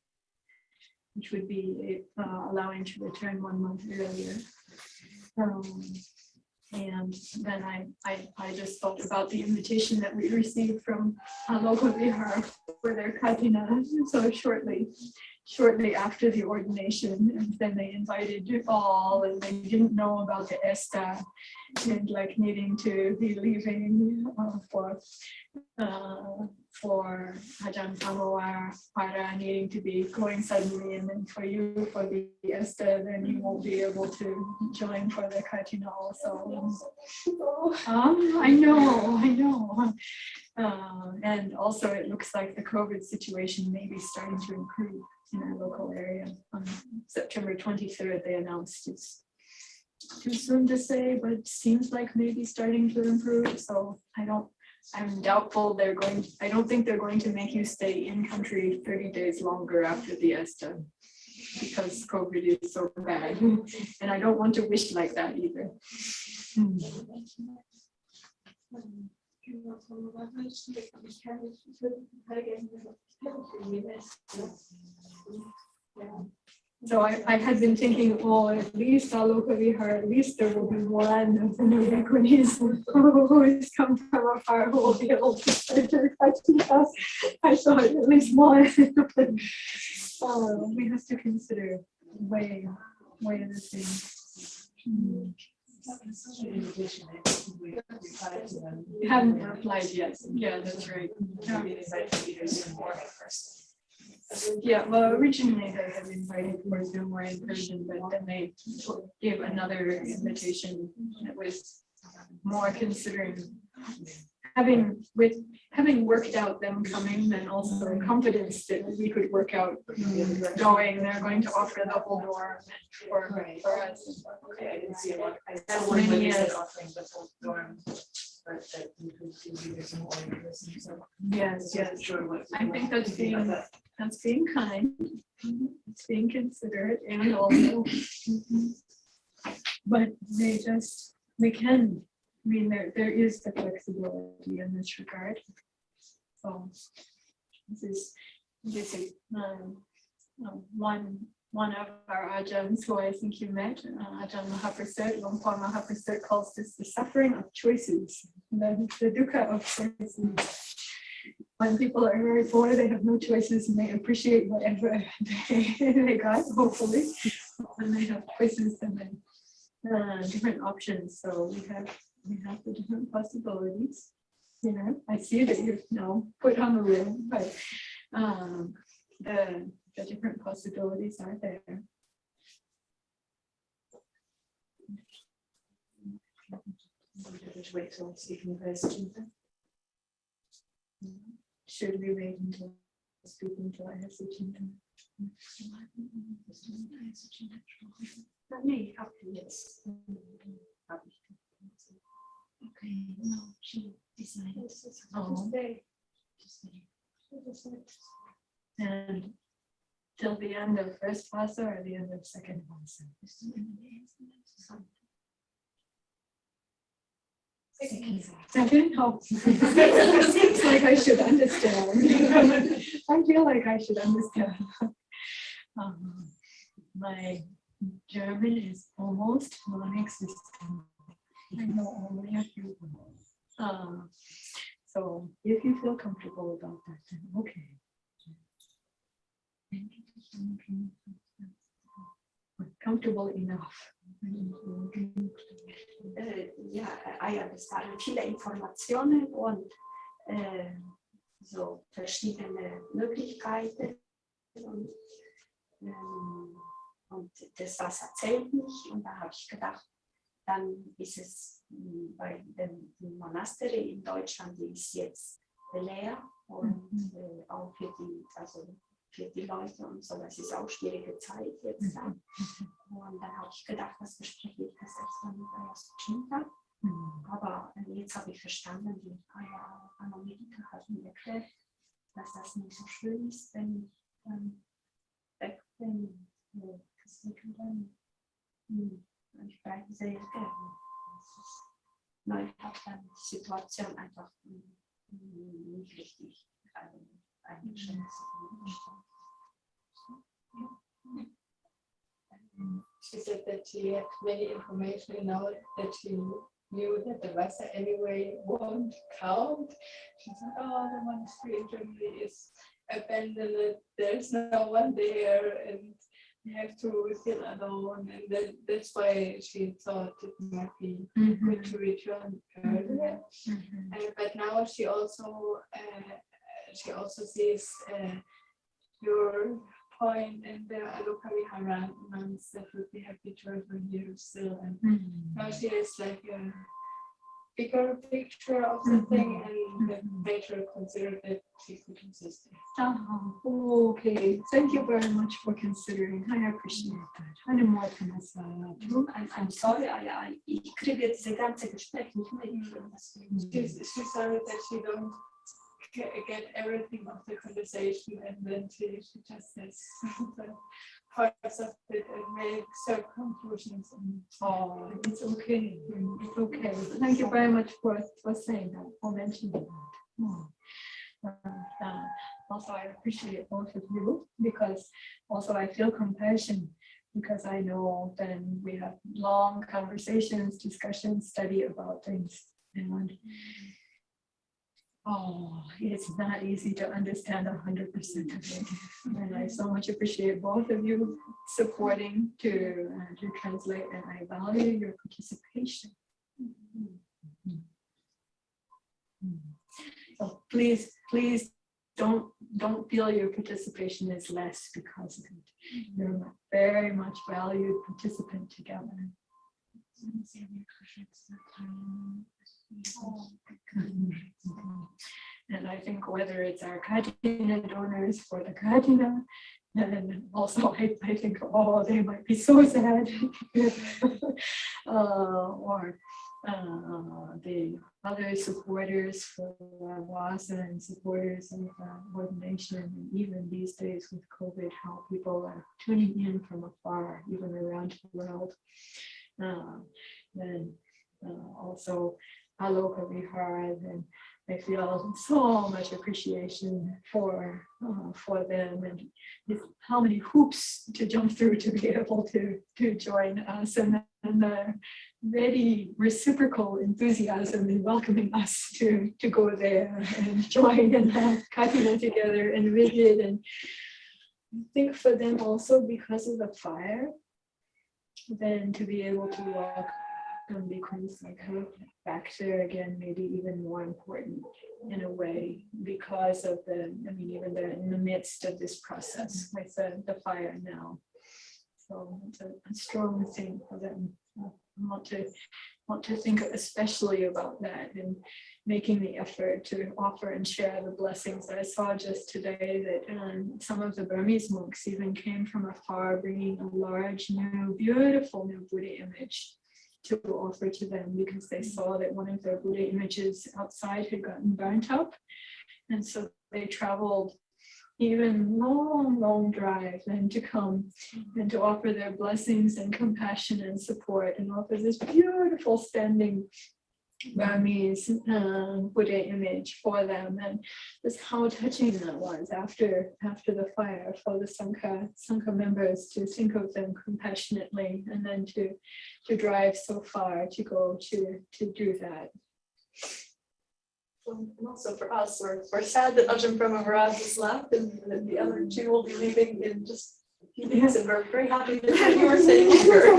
which would be allowing to return 1 month earlier. And then I just thought about the invitation that we received from Aloka Vihara for their Katina. So shortly after the ordination, and then they invited all, and they didn't know about the ESTA and like needing to be leaving for Ajahn Pamawara needing to be going suddenly, and then for you for the ESTA, then you won't be able to join for the Katina also. I know. And also it looks like the COVID situation may be starting to improve in our local area. On September 23rd, they announced it's too soon to say, but it seems like maybe starting to improve. So I'm doubtful I don't think they're going to make you stay in country 30 days longer after the ESTA because COVID is so bad. And I don't want to wish like that either. So I had been thinking, oh, at least Aloka Vihara, at least there will be one of the new Bhikkhunis who has come from afar who will be able to start their Katina. I thought at least one. We have to consider way other things. You haven't replied yet. Yeah, that's right. Yeah, well, originally they had invited for Zoom or in person, but then they gave another invitation that was more considering having worked out them coming, then also confidence that we could work out going, they're going to offer the whole dorm for us. Okay, I didn't see a lot. I As saw one many where they said as- offering the full dorm. But that you could see there's no orientation, so. Yes, I wasn't yes. sure what. I think that's what you think about that's being kind, it's being considerate and also. But we can, I mean, there is the flexibility in this regard. So this is one of our ajahns who I think you met, Ajahn Mahaprasad, Lumpur Mahaprasad calls this the suffering of choices, the dukkha of choices. When people are very poor, they have no choices and they appreciate whatever they got, hopefully. When they have choices, then they different options. So we have the different possibilities. You know, I see that you're now put on the rim, but the different possibilities are there. Just wait till speaking of this. Should we wait until speaking to I have Suchinta? That may happen, yes. Okay, no, she decided. Oh. And till the end of first pasa or the end of second pasa? Second, oh. Seems like I should understand. I feel like I should understand. My German is almost non-existent. I know only a few words. So if you feel comfortable about that, then okay. Comfortable enough. Ja, I understand. Viele Informationen und so verschiedene Möglichkeiten. Und das Wasser zählt nicht. Und da habe ich gedacht, dann ist es bei dem Monastery in Deutschland, die ist jetzt leer und auch für die Leute und so, das ist auch schwierige Zeit jetzt. Und dann habe ich gedacht, das bespreche ich das erstmal mit der Suchinta. Aber jetzt habe ich verstanden, die Anamedita hat mir erklärt, dass das nicht so schön ist, wenn ich dann weg bin. Deswegen dann, ich bleibe sehr gerne. Ich habe dann die Situation einfach nicht richtig eingeschätzt. She said that she had many information now that she knew that the Wasser anyway won't count. She said, oh, the monastery in Germany is abandoned, there's no one there, and you have to feel alone. And that's why she thought it might be good to return earlier. But now she also sees your point, and there are locally nuns that would be happy to have her here still. And now she has like a bigger picture of the thing, and the pater considered that she could exist. Okay, thank you very much for considering. I appreciate that. I'm sorry, ich kriege diese ganze Gespräch nicht mit. She's sorry that she don't get everything of the conversation, and then she just says the parts of it and makes her conclusions. Oh, it's okay. It's okay. Thank you very much for saying that, for mentioning that. Also, I appreciate both of you, because also I feel compassion, because I know then we have long conversations, discussions, study about things, and it's not easy to understand 100% of it. And I so much appreciate both of you supporting to translate, and I value your participation. So please don't feel your participation is less because of it. You're a very much valued participant together. And I think whether it's our Katina donors for the Katina, and also I think, oh, they might be so sad. Or the other supporters for WASA and supporters of ordination, and even these days with COVID, how people are tuning in from afar, even around the world. Then also Aloka Vihar, and I feel so much appreciation for them, and how many hoops to jump through to be able to join us, and the very reciprocal enthusiasm in welcoming us to go there and join and have Katina together and visit. And I think for them also, because of the fire, then to be able to walk and becomes like back there again, maybe even more important in a way, because of even in the midst of this process with the fire now. So it's a strong thing for them. I want to think especially about that, and making the effort to offer and share the blessings. I saw just today that some of the Burmese monks even came from afar, bringing a large, new, beautiful new Buddha image to offer to them, because they saw that one of their Buddha images outside had gotten burnt up. And so they traveled even long drive and to come and to offer their blessings and compassion and support, and offer this beautiful standing Burmese Buddha image for them. And just how touching that was after the fire, for the Sangha members to think of them compassionately, and then to drive so far to go to do that. And also for us, we're sad that Ajahn Brahma Maharaj has left, and that the other two will be leaving in just a few days, and we're very happy that you are staying here.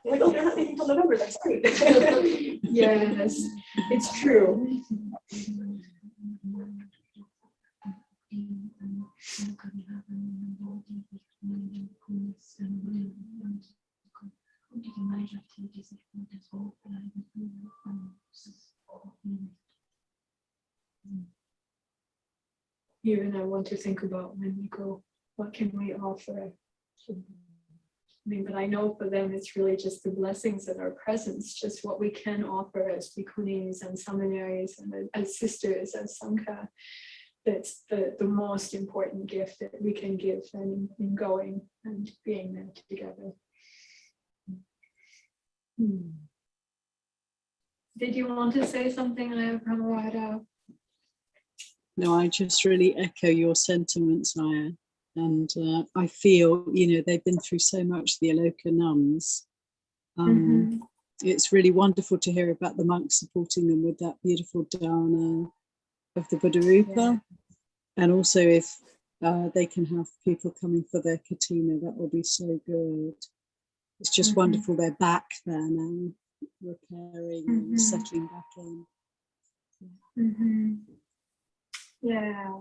Like, oh, they're not leaving until November, that's great. Yes, it's true. Even I want to think about when we go, what can we offer? But I know for them, it's really just the blessings of our presence, just what we can offer as bhikkhunis and seminaries and as sisters, as Sangha. That's the most important gift that we can give them in going and being there together. Did you want to say something, Pramawada? No, I just really echo your sentiments, Aya. And I feel, they've been through so much, the Aloka nuns. It's really wonderful to hear about the monks supporting them with that beautiful dana of the Buddha Rupa. Yeah. And also if they can have people coming for their katina, that will be so good. It's just wonderful they're back there now, repairing and settling back in. Yeah,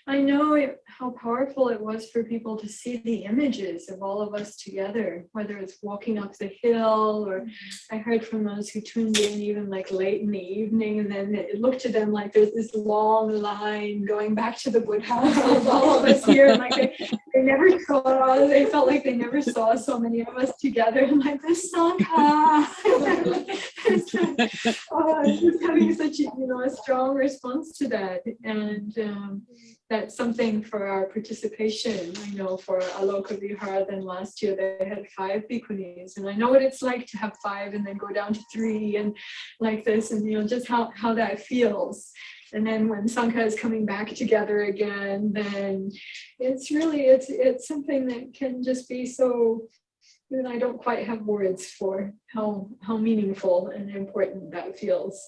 I know how powerful it was for people to see the images of all of us together, whether it's walking up the hill, or I heard from those who tuned in even like late in the evening, and then it looked to them like there's this long line going back to the Buddha house, all of us here, and like they never saw, they felt like they never saw so many of us together, and like this Sangha. Just having such a strong response to that, and that's something for our participation. I know for Aloka Vihar, then last year they had 5 bhikkhunis, and I know what it's like to have 5 and then go down to 3 and like this, and just how that feels. And then when Sangha is coming back together again, then it's really it's something that can just be so. And I don't quite have words for how meaningful and important that feels.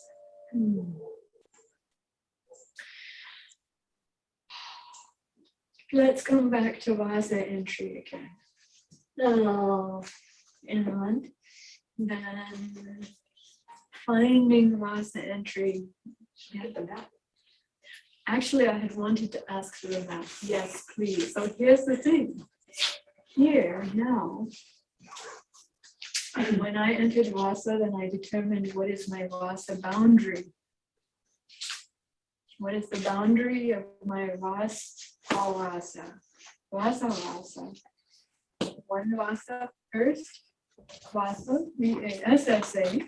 Let's come back to Vasa entry again. And then finding Vasa entry. Actually, I had wanted to ask for the map. Yes, please. So here's the thing. Here now, And when I entered Vasa, then I determined what is my Vasa boundary. What is the boundary of my Vasa? Vasa. One Vasa first. Vasa, V-A-S-S-A.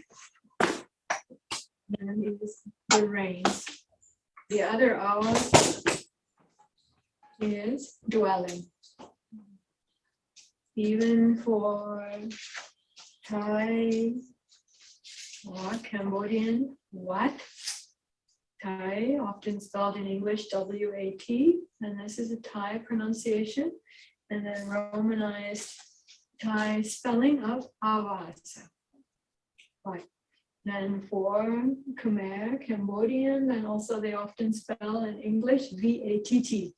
Then is the reins. The other avasa is dwelling. Even for Thai or Cambodian, Wat, Thai, often spelled in English W-A-T, and this is a Thai pronunciation, and then Romanized Thai spelling of avasa. Right. Then for Khmer, Cambodian, and also they often spell in English V-A-T-T.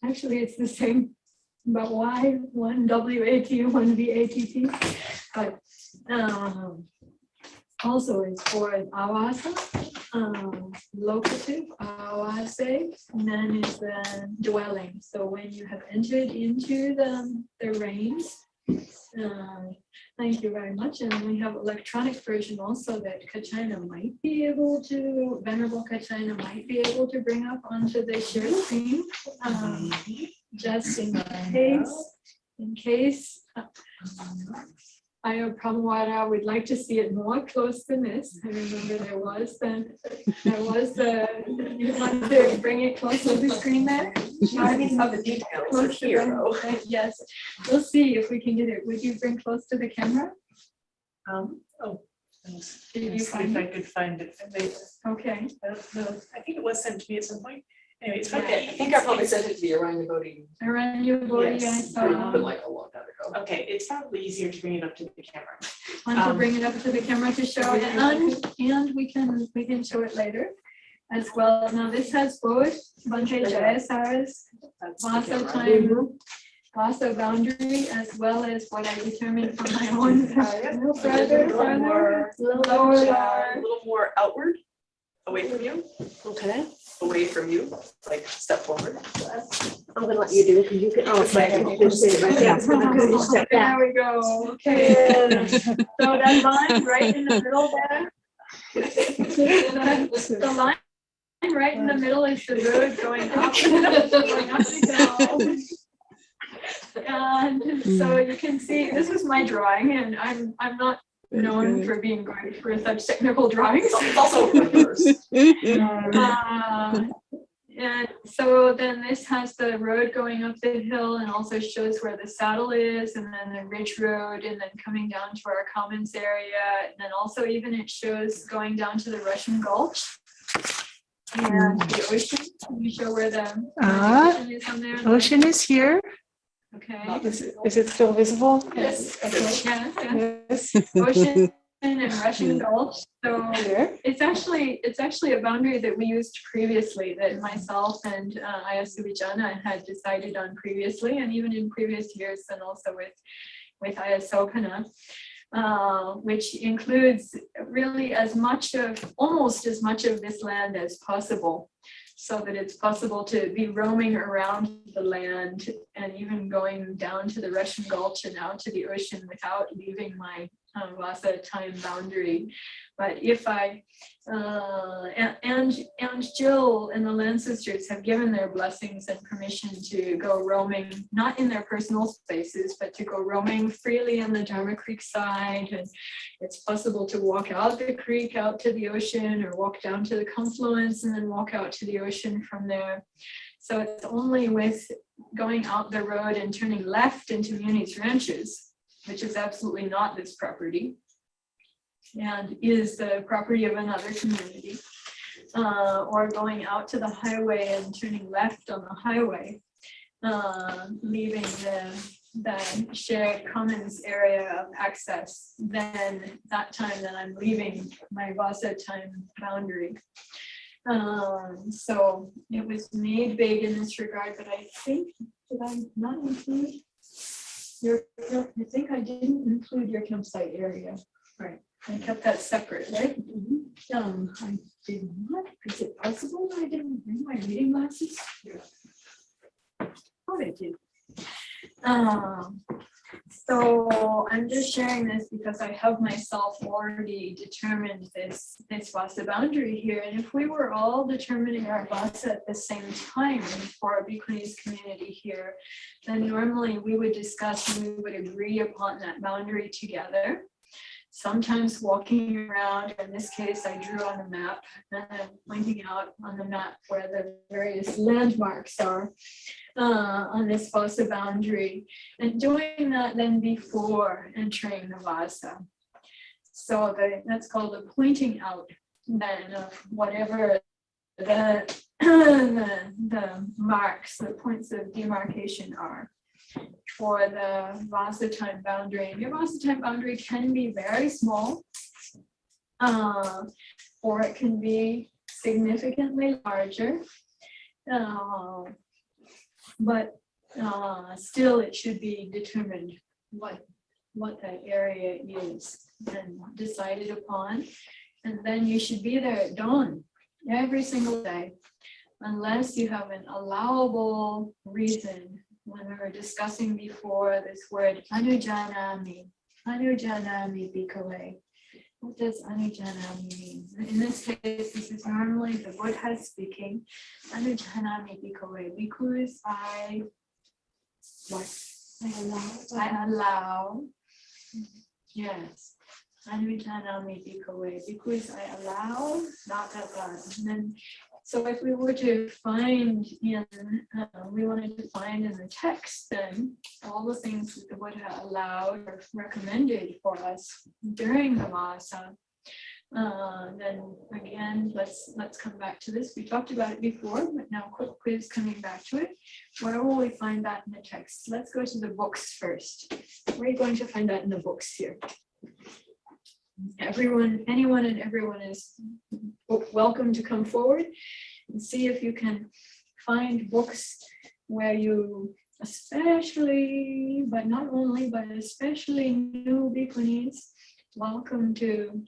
Actually, it's the same, but why one W-A-T, one V-A-T-T? But also it's for avasa, locative, avase, and then is the dwelling. So when you have entered into the reins, thank you very much. And we have electronic version also that Kachina might be able to, Venerable Kachina might be able to bring up onto the share screen, just in case. I know Pramawara would like to see it more close than this. I remember there was you want to bring it close to the screen there? I need some of the details Close to here, the- though. Yes, we'll see if we can get it. Would you bring close to the camera? Did you If find I it? could find it. Okay. I think it was sent to me at some point. Anyway, it's I okay. think I probably sent it to the Orion voting. Around your body, I Yes. saw. But like a long time ago. Okay, it's probably easier to bring it up to the camera. Want to bring it up to the camera to show it, and we can show it later as well. Now this has both Bante Jayasa's That's the Vasa camera. time, Vasa boundary, as well as what I determined from my own. Further, Lower. lower. A little more outward, away from you, Okay, away from you, like step forward. I'm gonna let you do it because you can, oh, okay, I can just say it right there. Okay, you step back. There we go. Okay. So that line right in the middle there. The line right in the middle is the road going up. Going up the hill. And so you can see, this is my drawing, and I'm not known for being great for such technical drawings. It's also reverse. And so then this has the road going up the hill and also shows where the saddle is, and then the ridge road, and then coming down to our commons area. And then also even it shows going down to the Russian Gulch and the ocean. Can you show where the ocean is on there? Ocean is here. Okay. Is it still visible? Yes. Okay. Yes. Yes. Ocean and Russian Gulch. So it's actually a boundary that we used previously, that myself and Ayasubijana had decided on previously, and even in previous years, and also with Ayasopana, which includes really almost as much of this land as possible, so that it's possible to be roaming around the land and even going down to the Russian Gulch and out to the ocean without leaving my Vasa time boundary. But if I, and Jill and the Land Sisters have given their blessings and permission to go roaming, not in their personal spaces, but to go roaming freely on the Dharma Creek side. And it's possible to walk out the creek, out to the ocean, or walk down to the confluence and then walk out to the ocean from there. So it's only with going out the road and turning left into Muni's Ranches, which is absolutely not this property and is the property of another community, or going out to the highway and turning left on the highway, leaving the shared commons area of access, then I'm leaving my Vasa time boundary. So it was made big in this regard, but I think, did I not include I think I didn't include your campsite area. Right. I kept that separate, right? I did not. Is it possible that I didn't bring my reading glasses? Oh, I did. So I'm just sharing this because I have myself already determined this Vasa boundary here. And if we were all determining our Vasa at the same time for a Bhikkhunis community here, then normally we would discuss and we would agree upon that boundary together. Sometimes walking around, in this case, I drew on a map, and I'm pointing out on the map where the various landmarks are on this Vasa boundary, and doing that then before entering the Vasa. So that's called a pointing out then of whatever the marks, the points of demarcation are for the Vasa time boundary. And your Vasa time boundary can be very small, or it can be significantly larger. But still it should be determined what that area is and decided upon. And then you should be there at dawn every single day, unless you have an allowable reason. When we were discussing before this word anujanami bhikkhave. What does anujanami mean? In this case, this is normally the Buddha speaking. Anujanami bhikkhave. Because I allow. Yes. Anujanami bhikkhave. Because I allow, not that. And then, so if we were to find we wanted to find in the text then all the things that the Buddha allowed or recommended for us during the Vasa, then again, let's come back to this. We talked about it before, but now quick quiz coming back to it. Where will we find that in the text? Let's go to the books first. Where are you going to find that in the books here? Anyone and everyone is welcome to come forward and see if you can find books where you especially, but not only, but especially new Bhikkhunis, welcome to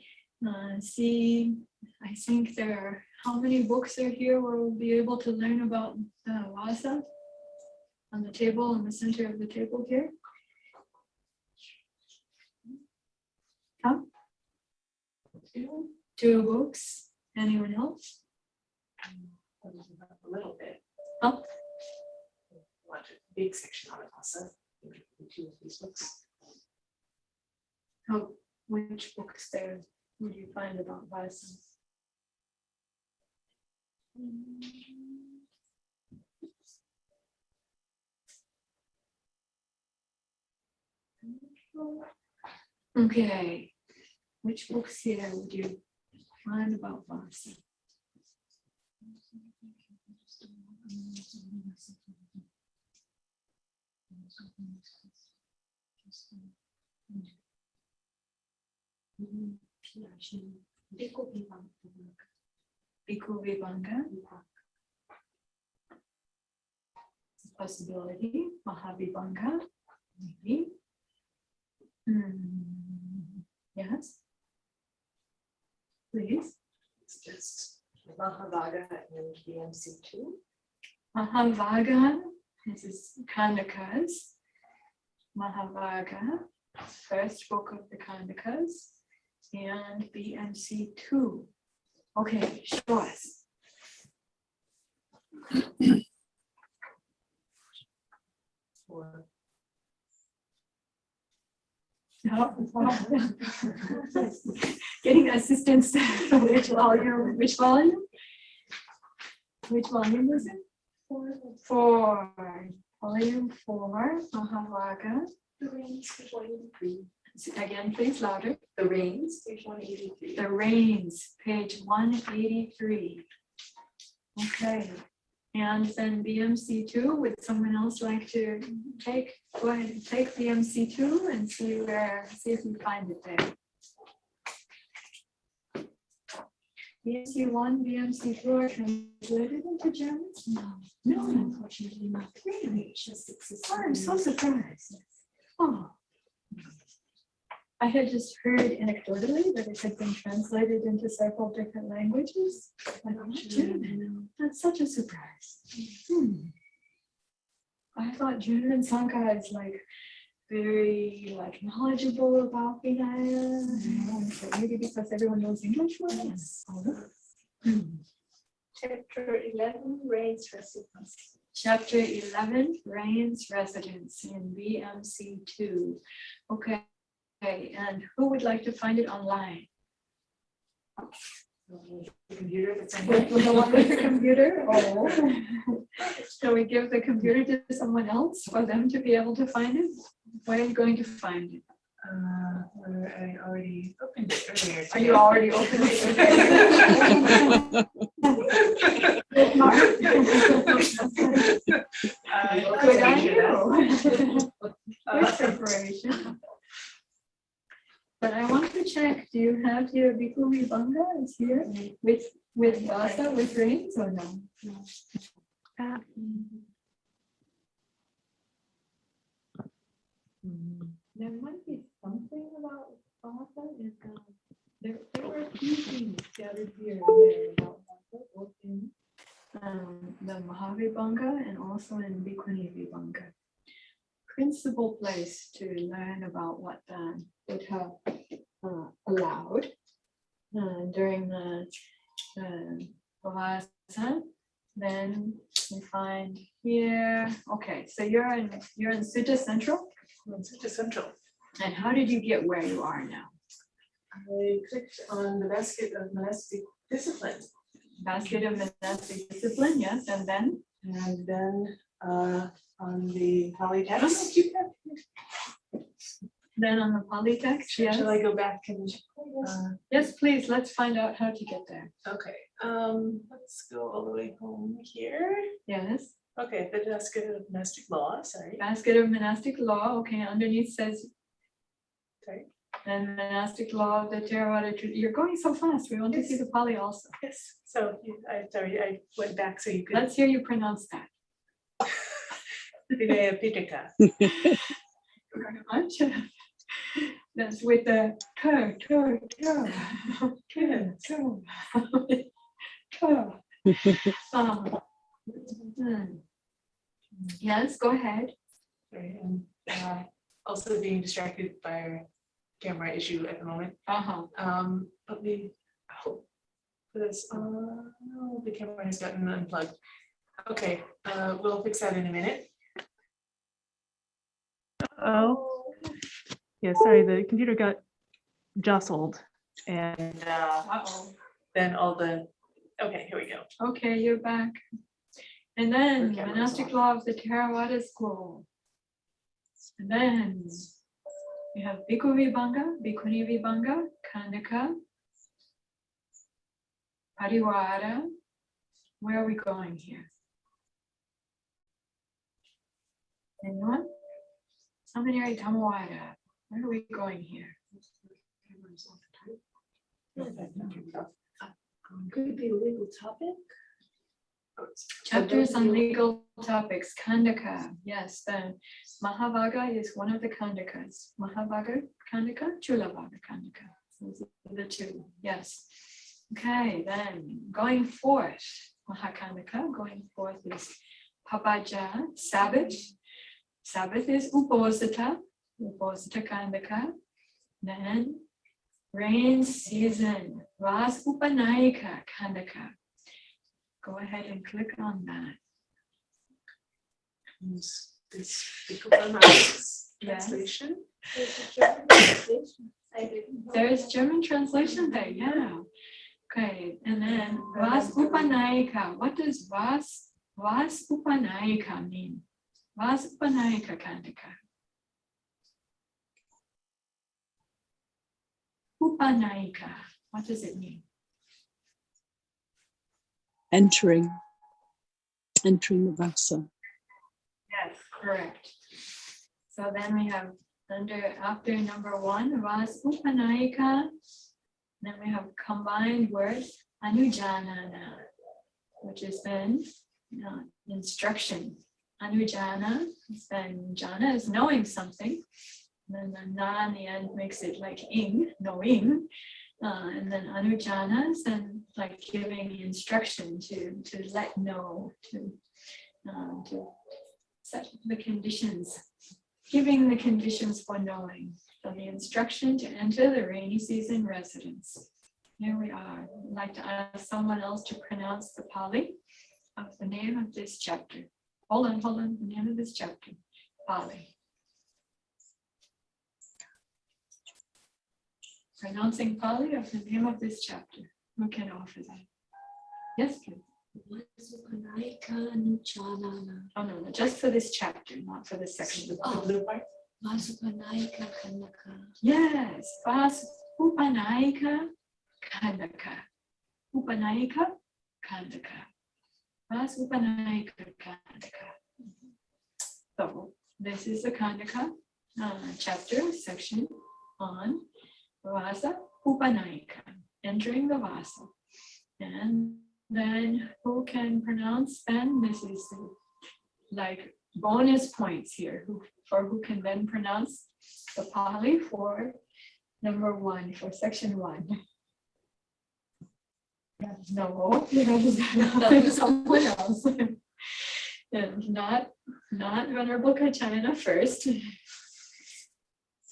see. I think there are, how many books are here where we'll be able to learn about the Vasa on the table, in the center of the table here? Huh? Two books. Anyone else? A little bit. Huh? Want a big section on it also. Two of these books. Oh, which books there would you find about Vasa? Okay. Which books here would you find about Vasa? Bhikkhu Vibhanga. Possibility. Mahavibhanga. Maybe. Yes. Please. It's just Mahavaga and BMC2. Mahavaga, this is Kandakas. Mahavaga, first book of the Kandakas, and BMC2. Okay, show us. Getting assistance from which volume? Which volume? Which volume was it? 4. Volume 4, Mahavaga. The Reins, page 183. Again, please, louder. The Reins, page 183. The Reins, page 183. Okay. And then BMC2, would someone else like to go ahead and take BMC2 and see if you find it there. BMC1, BMC2 are translated into German? No, unfortunately not. Really? Oh, I'm so surprised. Oh. I had just heard anecdotally that it had been translated into several different languages. But not German. That's such a surprise. I thought German Sangha is like very like knowledgeable about Vinaya. Maybe because everyone knows English well. Yes. Chapter 11, rains residence. Chapter 11, Rain's Residence in BMC 2. Okay, and who would like to find it online? The computer that's on The one with the computer? Oh. So we give the computer to someone else for them to be able to find it? Where are you going to find it? I already opened it earlier. Are you already open Good on you. Good preparation. But I want to check, do you have your Bhikkhu Vibhanga is here with Vasa, with rains or no? There might be something about Vasa. There were a few things scattered here and there about Vasa, both in the Mahavibhanga and also in Bhikkhuni Vibhanga. Principal place to learn about what the Buddha allowed during the Vasa. Then we find here. Okay, so you're in Sutta Central. Sutta Central. And how did you get where you are now? I clicked on the basket of monastic discipline. Basket of monastic discipline, yes, and then on the Pali text. Then on the Pali text, yes. Shall I go back and? Yes, please. Let's find out how to get there. Okay. Let's go all the way home here. Yes. Okay, the basket of monastic law. Sorry. Basket of monastic law. Okay, underneath says. Sorry. And monastic law of the Theravada. You're going so fast. We want to see the Pali also. Yes. So I went back so you could. Let's hear you pronounce that. Vinaya Pitaka. Very much. That's with the tur. Yes, go ahead. Sorry, I'm also being distracted by our camera issue at the moment. But we hope for this. No, the camera has gotten unplugged. Okay, we'll fix that in a minute. Oh, yeah, sorry, the computer got jostled and then all the, okay, here we go. Okay, you're back. And then Your camera's monastic on. law of the Theravada school. And then we have Bhikkhu Vibhanga, Bhikkhuni Vibhanga, Khandaka, Parivara. Where are we going here? Anyone? Samaneri Dhammayana. Where are we going here? Could it be a legal topic? Chapters on legal topics, Khandaka. Yes, the Mahavagga is one of the Khandakas. Mahavagga Khandaka, Chulavagga Khandaka. Those are the two, yes. Okay, then going forth, Mahakhandaka, going forth is Papaja, Sabbath. Sabbath is Uposita Khandaka. Then rain season, Ras Upanayika Khandaka. Go ahead and click on that. This Yes. translation. There's German translation there, yeah. Okay, and then Ras Upanayika. What does Ras Upanayika mean? Ras Upanayika Khandaka. Upanayika, what does it mean? Entering the Vasa. Yes, correct. So then we have after number 1, Ras Upanayika. Then we have combined words, Anujanana, which is then instruction. Anujana is then jhana is knowing something. And then the na in the end makes it like ing, knowing. And then anujana is then like giving instruction to let know, to set the conditions. giving the conditions for knowing. So the instruction to enter the rainy season residence. Here we are. I'd like to ask someone else to pronounce the Pali of the name of this chapter. Hold on, the name of this chapter, Pali. Pronouncing Pali of the name of this chapter. Who can offer that? Yes, please. Oh, no, just for this chapter, not for this section. The blue part? Yes, Upanaika Kandaka. Upanaika Kandaka. Upanaika Kandaka. So this is the Kandaka chapter, section on Vasa Upanaika, entering the Vasa. And then who can pronounce then? This is like bonus points here for who can then pronounce the Pali for number 1, for section 1. No, someone else. And not Venerable Kachina first.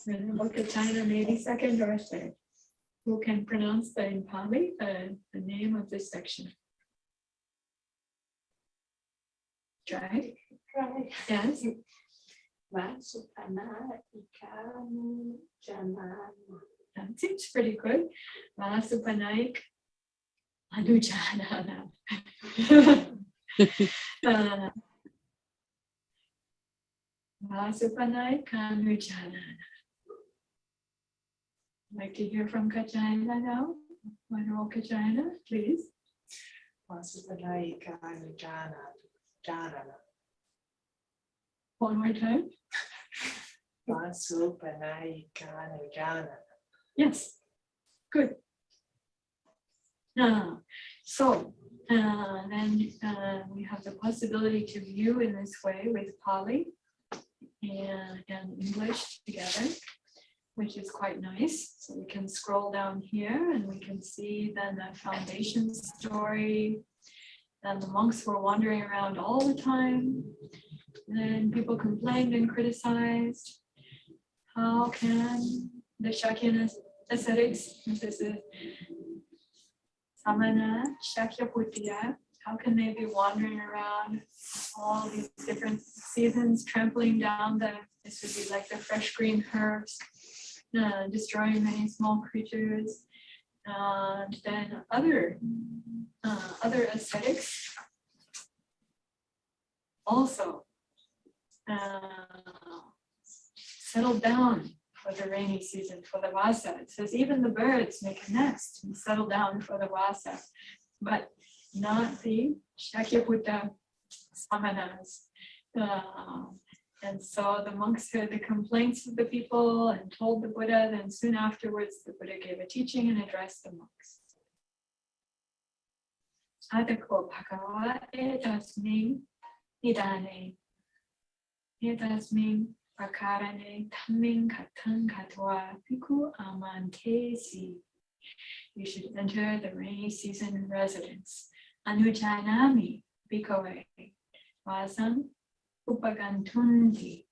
Venerable Kachina maybe second or third. Who can pronounce in Pali the name of this section? Try. Yes. That seems pretty good. Vasupanaik Anujanana. Vasupanaik Anujanana. Like to hear from Kachina now? Venerable Kachina, please. Vasupanaika Janana. One more time. Vasupanaika Janana. Yes, good. So then we have the possibility to view in this way with Pali and English together, which is quite nice. So we can scroll down here and we can see then the foundation story. And the monks were wandering around all the time. Then people complained and criticized. How can the Shakya ascetics, this is Samana, Shakyaputya, how can they be wandering around all these different seasons, trampling down this would be like the fresh green herbs, destroying many small creatures, and then other ascetics also settled down for the rainy season, for the Vasa. It says even the birds make a nest and settle down for the Vasa, but not the Shakyaputta Samanas. And so the monks heard the complaints of the people and told the Buddha. Then soon afterwards, the Buddha gave a teaching and addressed the monks. Adako Bhagava etasmin nidane etasmin prakarane dhamming katang katwa piku amantesi. You should enter the rainy season residence. Anujanami bhikkhave vasam upagantundi.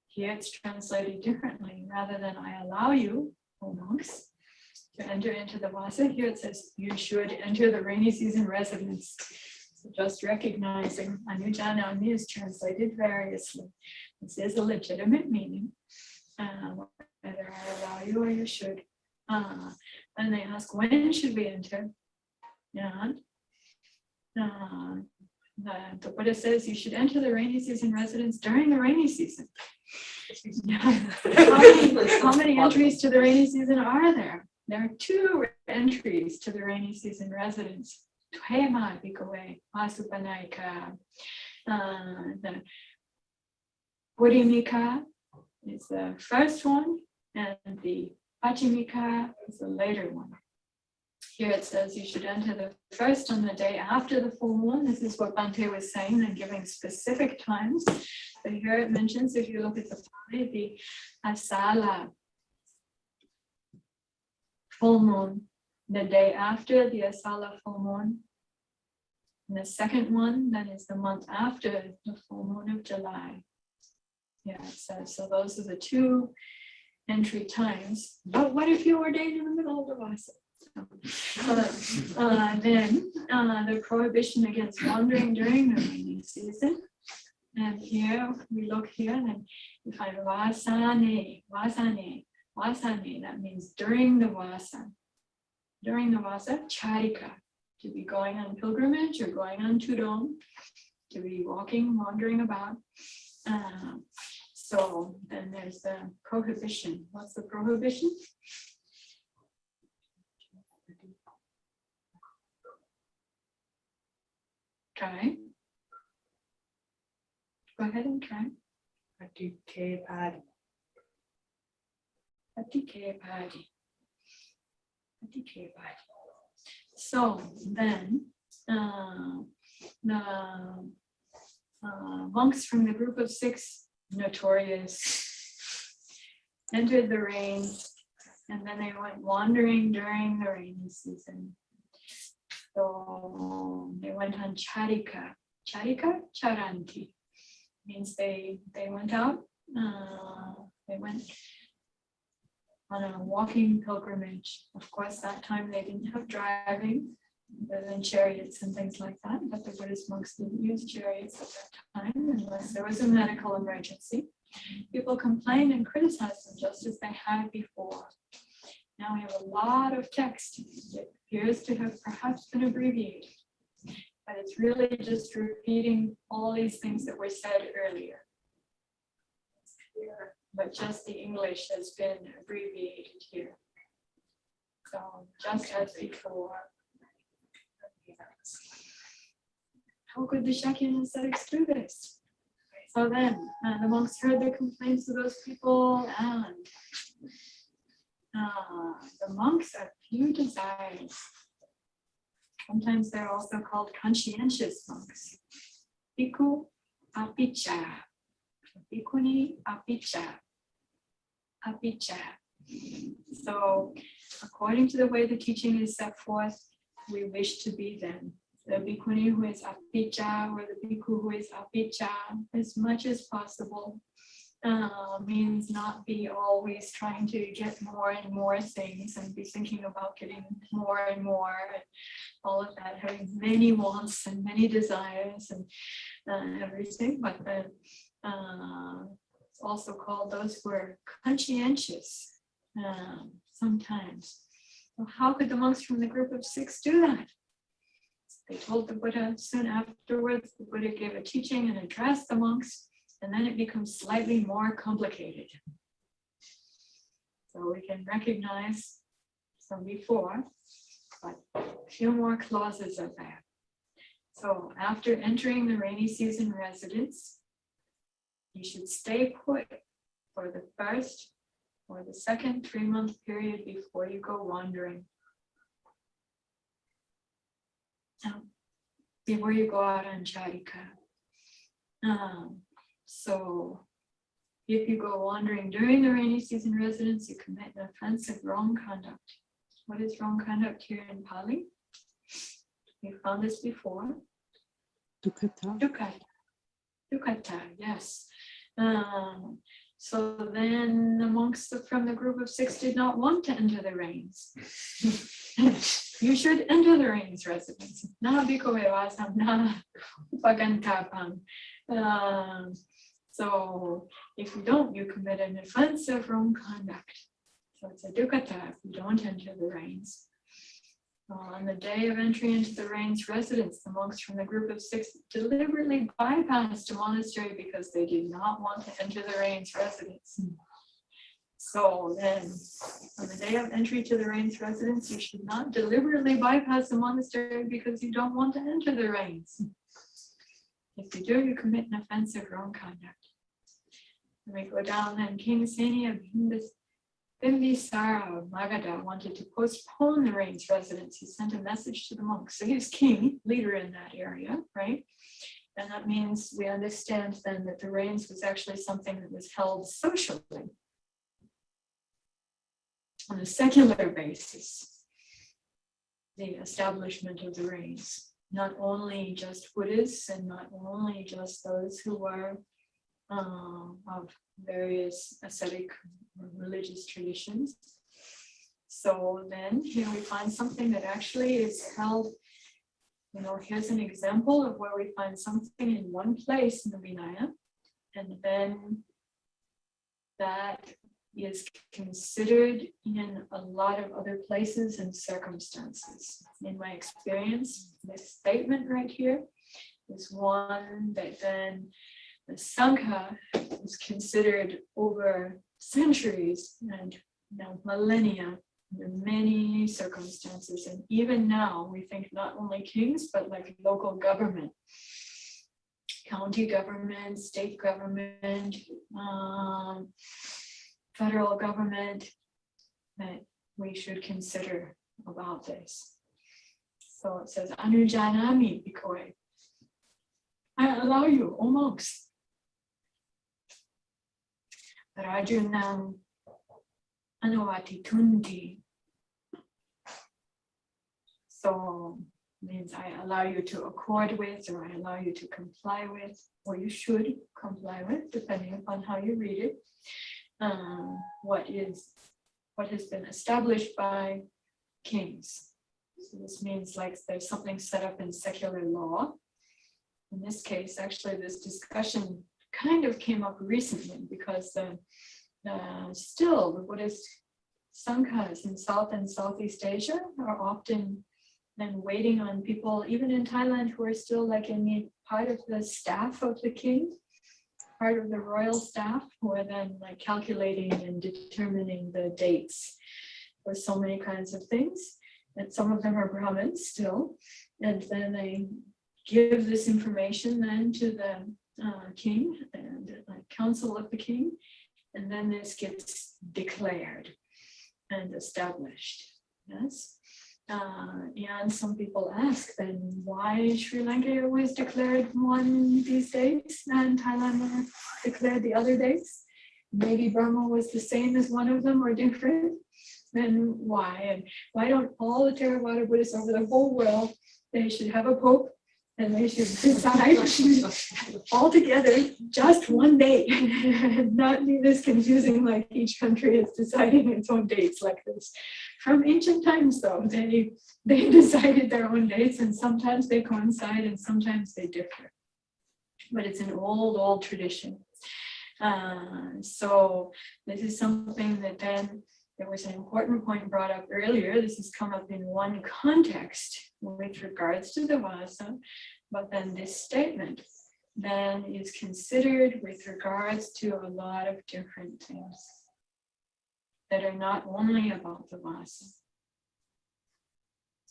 Here it's translated differently. Rather than I allow you, O monks, to enter into the Vasa, here it says you should enter the rainy season residence. So just recognizing Anujanami is translated variously. This is a legitimate meaning, whether I allow you or you should. And they ask, when should we enter? And the Buddha says you should enter the rainy season residence during the rainy season. How many entries to the rainy season are there? There are 2 entries to the rainy season residence. Tuhema bhikkhave vasupanaika. The Buddhimika is the first one, and the Pachimika is the later one. Here it says you should enter the first on the day after the full moon. This is what Bhante was saying and giving specific times. But here it mentions, if you look at the Pali, the Asala full moon, the day after the Asala full moon, And the second one, then, is the month after the full moon of July. Yeah, it says, so those are the two entry times. But what if you ordained in the middle of the Vasa? Then the prohibition against wandering during the rainy season. And here we look here, and then we find Vasane, Vasane, Vasane. That means during the Vasa. During the Vasa, Charika, to be going on pilgrimage or going on Tudong, to be walking, wandering about. So then there's the prohibition. What's the prohibition? Try. Go ahead and try. Patikepadi. Patikepadi. Patikepadi. So then the monks from the group of 6, notorious, entered the rains, and then they went wandering during the rainy season. So they went on Charika. Charika, Charanti. Means they went out, they went on a walking pilgrimage. Of course, that time they didn't have driving, other than chariots and things like that, but the Buddhist monks didn't use chariots at that time unless there was a medical emergency. People complained and criticized them just as they had before. Now we have a lot of text that appears to have perhaps been abbreviated, but it's really just repeating all these things that were said earlier. But just the English has been abbreviated here. So just as before. How could the Shakyan ascetics do this? So then the monks heard the complaints of those people, and the monks have few desires. Sometimes they're also called conscientious monks. Bhikkhu apicha. Bhikkhuni apicha. Apicha. So according to the way the teaching is set forth, we wish to be them. The bhikkhuni who is apicha, or the bhikkhu who is apicha, as much as possible, means not be always trying to get more and more things and be thinking about getting more and more, and all of that, having many wants and many desires and everything. But then it's also called those who are conscientious sometimes. Well, how could the monks from the group of 6 do that? They told the Buddha soon afterwards. The Buddha gave a teaching and addressed the monks, and then it becomes slightly more complicated. So we can recognize from before, but a few more clauses are there. So after entering the rainy season residence, you should stay put for the first or the second 3-month period before you go wandering. Before you go out on Charika. So if you go wandering during the rainy season residence, you commit an offense of wrong conduct. What is wrong conduct here in Pali? We found this before. Dukkata. Dukkata. Dukkata, yes. So then the monks from the group of 6 did not want to enter the rains. You should enter the rains residence. Na bhikkhave vasam, na pagantapam. So if you don't, you commit an offense of wrong conduct. So it's a dukkata if you don't enter the rains. On the day of entry into the rains residence, the monks from the group of 6 deliberately bypassed a monastery because they did not want to enter the rains residence. So then, on the day of entry to the rains residence, you should not deliberately bypass the monastery because you don't want to enter the rains. If you do, you commit an offense of wrong conduct. And we go down then, King Seni of Bimbisara of Magadha wanted to postpone the rains residence. He sent a message to the monks. So he's king, leader in that area, right? And that means we understand then that the rains was actually something that was held socially, on a secular basis, the establishment of the rains. not only just Buddhists and not only just those who are of various ascetic or religious traditions. So then here we find something that actually is held, here's an example of where we find something in one place in the Vinaya, and then that is considered in a lot of other places and circumstances. In my experience, this statement right here is one that then the Sangha is considered over centuries and now millennia in many circumstances. And even now, we think not only kings, but like local government, county government, state government, federal government, that we should consider about this. So it says, Anujanami Bhikkhave. I allow you, O monks. Rajunam Anuvati Tundi. So means I allow you to accord with, or I allow you to comply with, or you should comply with, depending upon how you read it. What has been established by kings. So this means like there's something set up in secular law. In this case, actually, this discussion kind of came up recently because still the Buddhist Sanghas in South and Southeast Asia are often then waiting on people, even in Thailand, who are still like in part of the staff of the king, part of the royal staff, who are then like calculating and determining the dates for so many kinds of things. And some of them are Brahmins still. And then they give this information then to the king and the council of the king. And then this gets declared and established. Yes. And some people ask then why Sri Lanka was declared one these days and Thailand was declared the other days. Maybe Burma was the same as one of them or different. Then why? And why don't all the Theravada Buddhists over the whole world, they should have a pope and they should decide all together just one date, not be this confusing like each country is deciding its own dates like this. From ancient times though, they decided their own dates, and sometimes they coincide and sometimes they differ. But it's an old tradition. So this is something that then there was an important point brought up earlier. This has come up in one context with regards to the Vasa, but then this statement then is considered with regards to a lot of different things that are not only about the Vasa.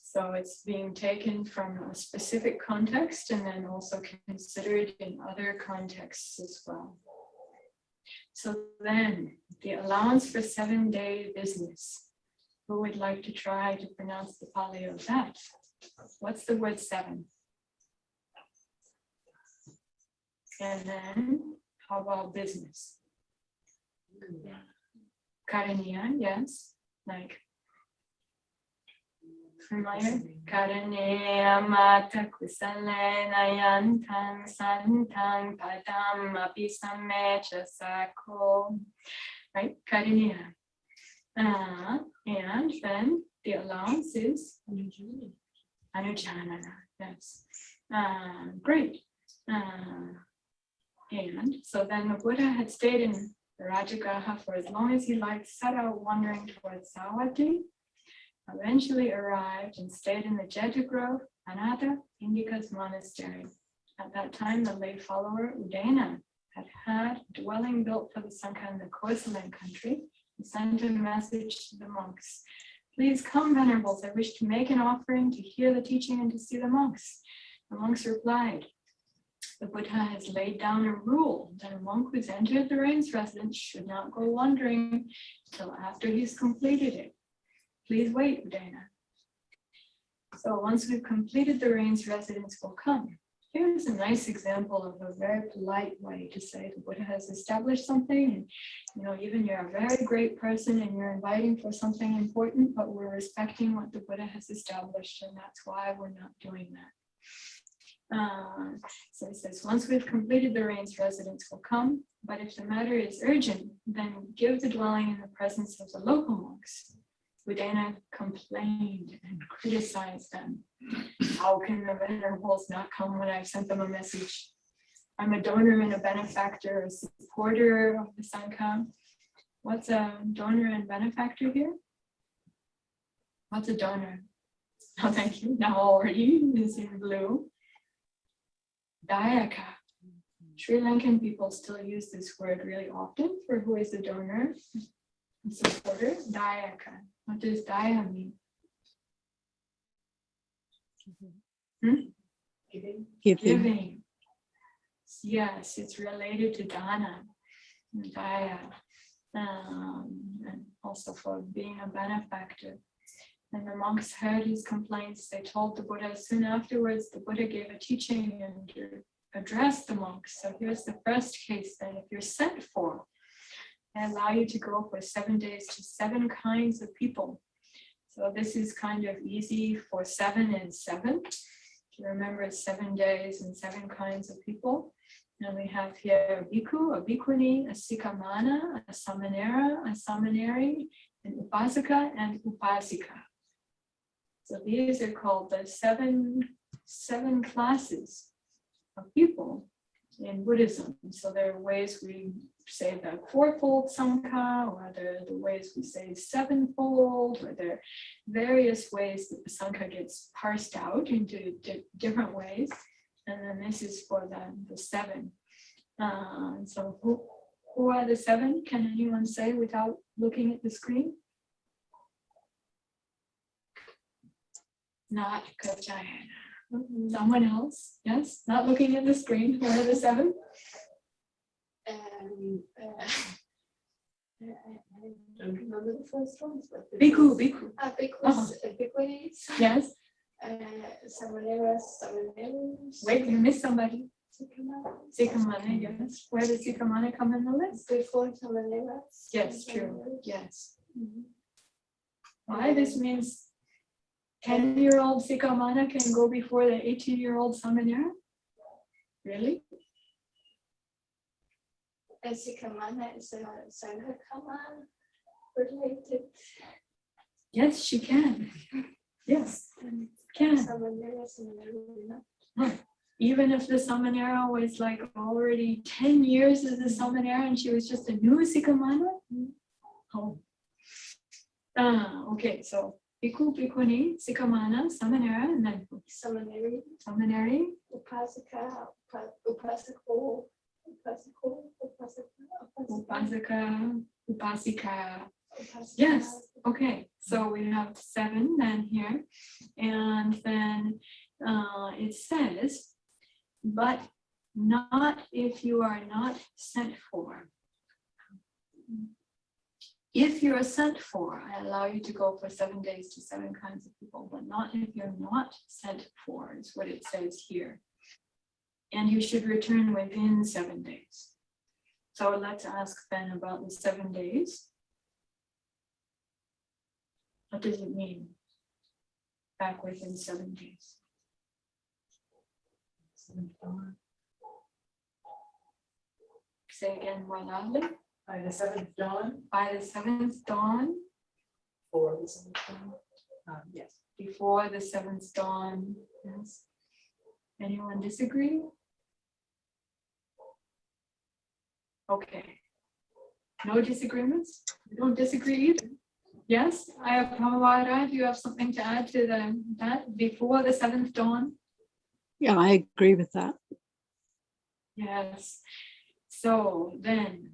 So it's being taken from a specific context and then also considered in other contexts as well. So then, the allowance for 7-day business. Who would like to try to pronounce the Pali of that? What's the word 7? And then, how about business? Karaniya, yes. Like, familiar? Karaniya mata kusalena yantan santang padam apisamecha sako. Right? Karaniya. And then the allowance is anujanana. Yes. Great. And so then the Buddha had stayed in Rajagaha for as long as he liked, set out wandering towards Savatthi, eventually arrived and stayed in the Jeta Grove, Ananda, Indika's monastery. At that time, the lay follower Udena had a dwelling built for the Sangha in the Kosalan country. He sent a message to the monks. Please come, venerables, I wish to make an offering to hear the teaching and to see the monks. The monks replied, the Buddha has laid down a rule that a monk who's entered the rain's residence should not go wandering until after he's completed it. Please wait, Udena. So once we've completed the rain's residence, we'll come. Here's a nice example of a very polite way to say the Buddha has established something, and even you're a very great person and you're inviting for something important, but we're respecting what the Buddha has established, and that's why we're not doing that. So it says, once we've completed the rains, residents will come, but if the matter is urgent, then give the dwelling in the presence of the local monks. Vinaya complained and criticized them. How can the venerables not come when I've sent them a message? I'm a donor and a benefactor, a supporter of the Sangha. What's a donor and benefactor here? What's a donor? Oh, thank you. Now already is in blue. Dayaka. Sri Lankan people still use this word really often for who is a donor, a supporter. Dayaka. What does daya mean? Giving. Yes, it's related to dana, daya, and also for being a benefactor. And the monks heard his complaints. They told the Buddha. Soon afterwards, the Buddha gave a teaching and addressed the monks. So here's the first case then. If you're sent for, they allow you to go for 7 days to 7 kinds of people. So this is kind of easy for 7 and 7. You remember it's 7 days and 7 kinds of people. And we have here a bhikkhu, a bhikkhuni, a sikamana, a samanera, a samaneri, an upasaka, and upasika. So these are called the seven classes of people in Buddhism. So there are ways we say the 4-fold Sangha, or there are the ways we say 7-fold, or there are various ways that the Sangha gets parsed out into different ways. And then this is for the 7. So who are the 7? Can anyone say without looking at the screen? Not Kachayana. Someone else? Yes, not looking at the screen. Who are the 7? I don't remember the first ones, but Bhikkhu. bhikkhunis. Yes. Samaneras, samaneras. Wait, you missed somebody. Sikamana. Sikamana, yes. Where does Sikamana come in the list? Before samaneras. Yes, true. Yes. Mhm. Why? This means 10-year-old Sikamana can go before the 18-year-old Samanera? Really? And Sikamana is a Sangha Kama related. Yes, she can. Yes, can. Samaneras and not. Even if the Samanera was like already 10 years as a Samanera and she was just a new Sikamana? Oh. Okay, so Bhikkhu, Bhikkhuni, Sikamana, Samanera, and then Samaneri, Upasika, Upasako, Upasika. Yes, okay, so we have 7 then here, and then it says, but not if you are not sent for. If you're sent for, I allow you to go for 7 days to 7 kinds of people, but not if you're not sent for, is what it says here. And you should return within 7 days. So let's ask then about the 7 days. What does it mean? Back within 7 days. Say again more loudly. By the 7th dawn. By the 7th dawn. For the 7th dawn. Yes. Before the 7th dawn. Yes. Anyone disagree? Okay. No disagreements? You don't disagree either? Yes, Ayapamavara, do you have something to add to that before the 7th dawn? Yeah, I agree with that. Yes. So then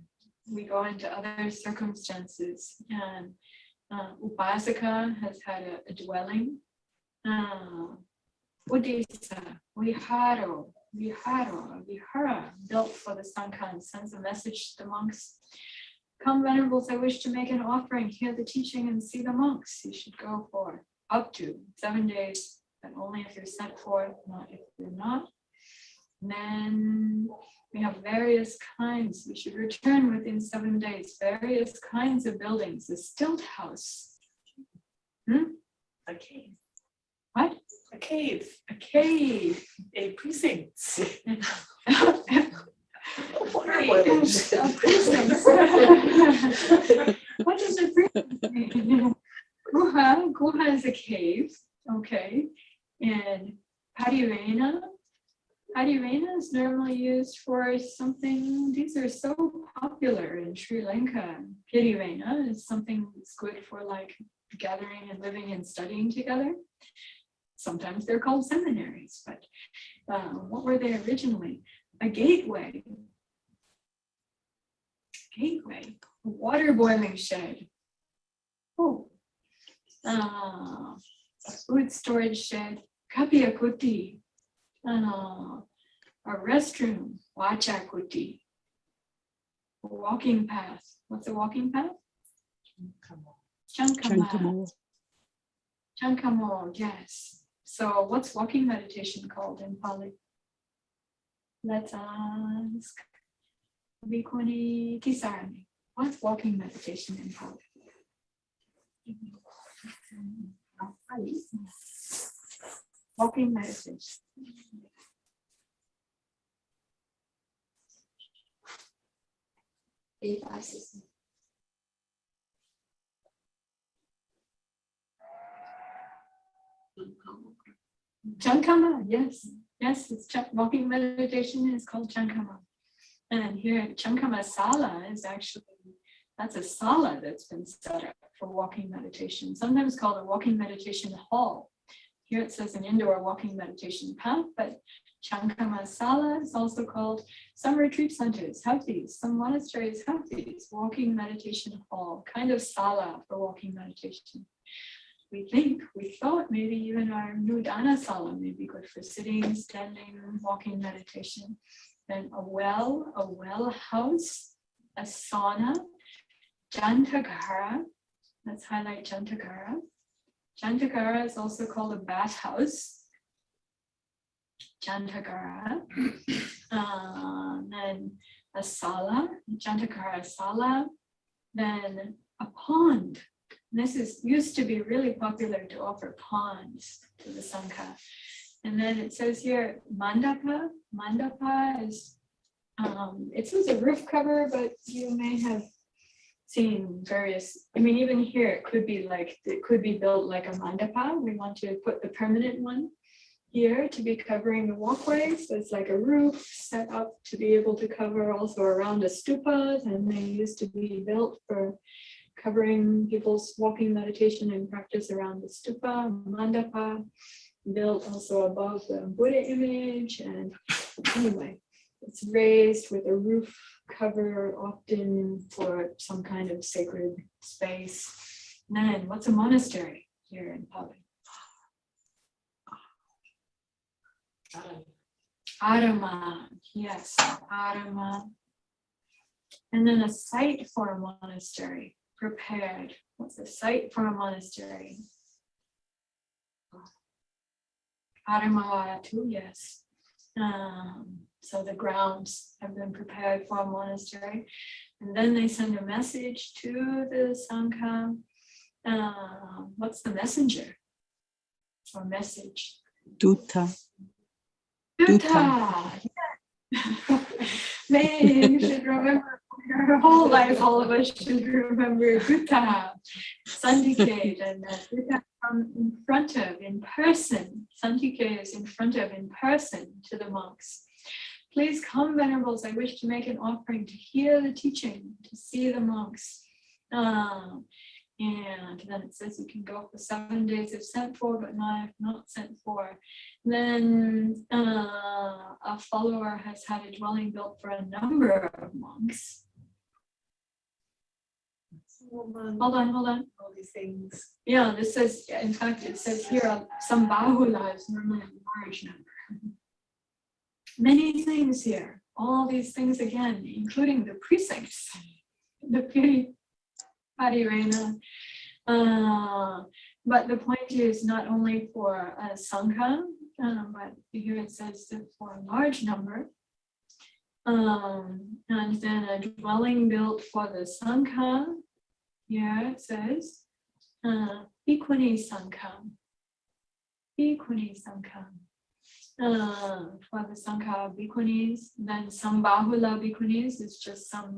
we go into other circumstances, and Upasaka has had a dwelling. Udisa, Vihara, built for the Sangha, and sends a message to the monks. Come, venerables, I wish to make an offering, hear the teaching, and see the monks. You should go for up to 7 days, but only if you're sent for, not if you're not. And then we have various kinds. We should return within 7 days. Various kinds of buildings. The stilt house. A cave. What? A cave, a cave. a precinct. Right, a precinct. What is a precinct? Guha is a cave, okay. And parirena is normally used for something, these are so popular in Sri Lanka. Pirirena is something that's good for like gathering and living and studying together. Sometimes they're called seminaries, but what were they originally? A gateway. Gateway, a water boiling shed. Oh. A food storage shed, kapiakuti. A restroom, wachakuti. A walking path. What's a walking path? Chankama. Chankamo, yes. So what's walking meditation called in Pali? Let's ask Bhikkhuni Kisarani. What's walking meditation in Pali? Walking meditation. Chankama, yes. Yes, it's walking meditation is called Chankama. And here Chankama Sala is actually, that's a sala that's been set up for walking meditation, sometimes called a walking meditation hall. Here it says an indoor walking meditation path, but Chankama Sala is also called, some retreat centers have these, some monasteries have these, walking meditation hall, kind of sala for walking meditation. We thought maybe even our Nudana Sala may be good for sitting, standing, walking meditation. Then a well house, a sauna, Jantagara, let's highlight Jantagara. Jantagara is also called a bathhouse. Jantagara. Then a sala, Jantagara sala. Then a pond. This used to be really popular to offer ponds to the Sangha. And then it says here, mandapa. Mandapa is, it says a roof cover, but you may have seen various, I mean, even here, it could be built like a mandapa. We want to put the permanent one here to be covering the walkway. So it's like a roof set up to be able to cover also around a stupa. And they used to be built for covering people's walking meditation and practice around the stupa, mandapa, built also above the Buddha image. And anyway, it's raised with a roof cover, often for some kind of sacred space. And then what's a monastery here in Pali? Arama, yes, Arama. And then a site for a monastery, prepared. What's a site for a monastery? Aramavatu, yes. So the grounds have been prepared for a monastery. And then they send a message to the Sangha. What's the messenger? Or message? Dutta. Dutta. Man, you should remember your whole life, all of us should remember Dutta. Sandike, and Dutta from in front of, in person. Sandike is in front of, in person to the monks. Please come, venerables, I wish to make an offering to hear the teaching, to see the monks. And then it says you can go for 7 days if sent for, but not sent for. Then a follower has had a dwelling built for a number of monks. Hold on. All these things. Yeah, this says, in fact, it says here, some bahulas, normally a large number. Many things here, all these things again, including the precincts, the Parirena. But the point is not only for a Sangha, but here it says that for a large number. And then a dwelling built for the Sangha. Here it says, Bhikkhuni Sangha. Bhikkhuni Sangha. For the Sangha of Bhikkhunis, then Sambahula Bhikkhunis is just some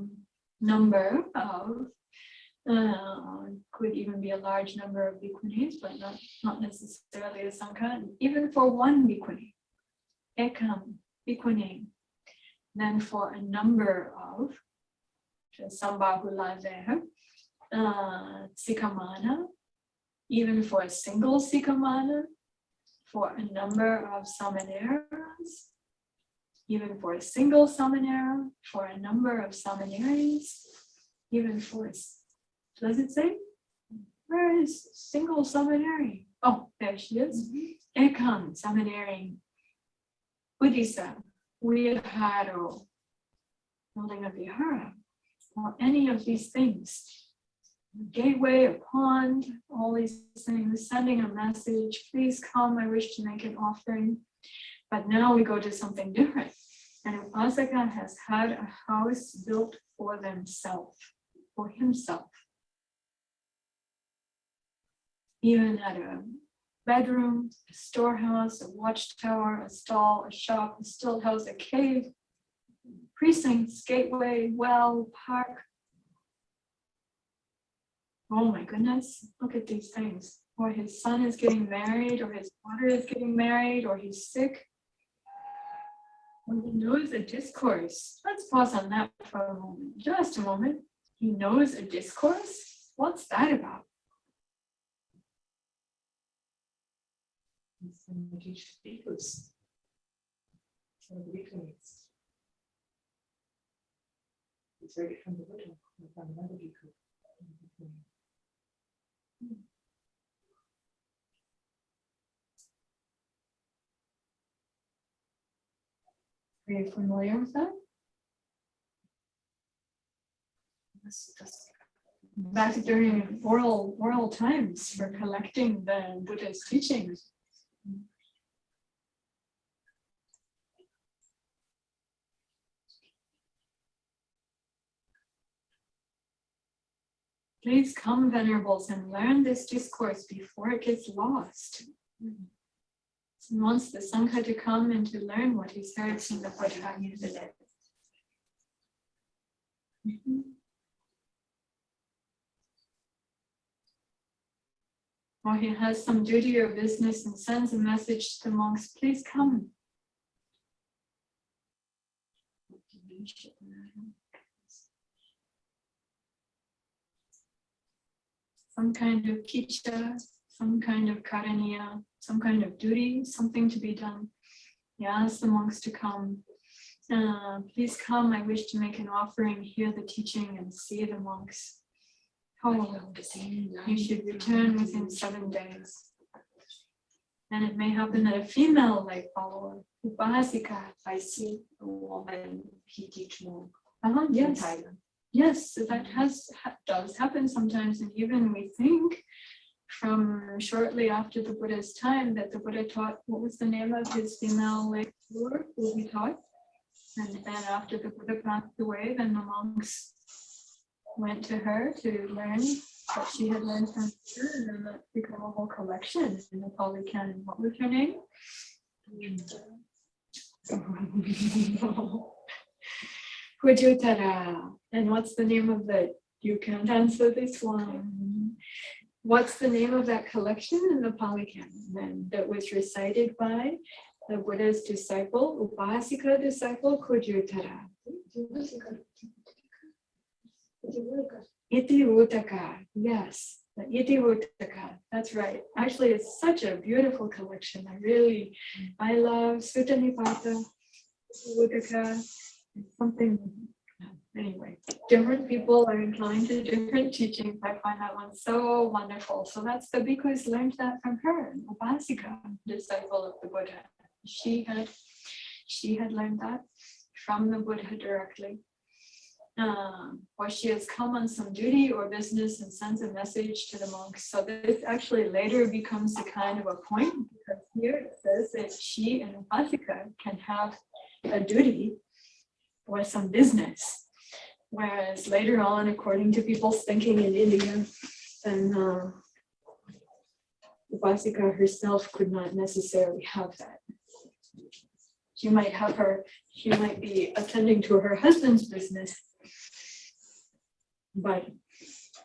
number of, could even be a large number of Bhikkhunis, but not necessarily a Sangha. Even for one Bhikkhuni, Ekam Bhikkhuni, then for a number of, Sambahula there, Sikamana, even for a single Sikamana, for a number of samaneras, even for a single samanera, for a number of samaneries, even for, does it say? Where is single samaneri? Oh, there she is. Ekam samaneri, Udisa, Viharo, building a vihara, or any of these things. A gateway, a pond, all these things, sending a message, please come, I wish to make an offering. But now we go to something different. And Upasaka has had a house built for themselves, for himself. Even had a bedroom, a storehouse, a watchtower, a stall, a shop, a still house, a cave, precincts, gateway, well, park. Oh my goodness, look at these things. Or his son is getting married, or his daughter is getting married, or he's sick. Or he knows a discourse. Let's pause on that for a moment, just a moment. He knows a discourse? What's that about? He's going to teach bhikkhus. So the bhikkhus. It's ready from the Buddha, from another bhikkhu. Are you familiar with that? Back during oral times for collecting the Buddha's teachings. Please come, Venerables, and learn this discourse before it gets lost. He wants the Sangha to come and to learn what he's heard from the Buddha. Or he has some duty or business and sends a message to the monks, please come. Some kind of kicha, some kind of karaniya, some kind of duty, something to be done. He asks the monks to come. Please come, I wish to make an offering, hear the teaching, and see the monks. Oh, you should return within 7 days. And it may happen that a female lay follower, Upasika, I see a woman, he teach more. Yes. Yes, that does happen sometimes, and even we think from shortly after the Buddha's time that the Buddha taught, what was the name of his female lecturer who he taught? And then after the Buddha passed away, then the monks went to her to learn what she had learned from her, and then that became a whole collection in the Pali Canon. What was her name? Kujutara. And what's the name of the, you can't answer this one. What's the name of that collection in the Pali Canon then that was recited by the Buddha's disciple, Upasika disciple Kujutara? Iti Utaka, yes, the Iti Utaka, that's right. Actually, it's such a beautiful collection. I love Sutta Nipata, Utaka, something. Anyway, different people are inclined to different teachings. I find that one so wonderful. So that's the bhikkhus learned that from her, Upasika, disciple of the Buddha. She had learned that from the Buddha directly. Or she has come on some duty or business and sends a message to the monks. So this actually later becomes a kind of a point, because here it says that she and Upasika can have a duty or some business. Whereas later on, according to people's thinking in India, then Upasika herself could not necessarily have that. She might be attending to her husband's business, but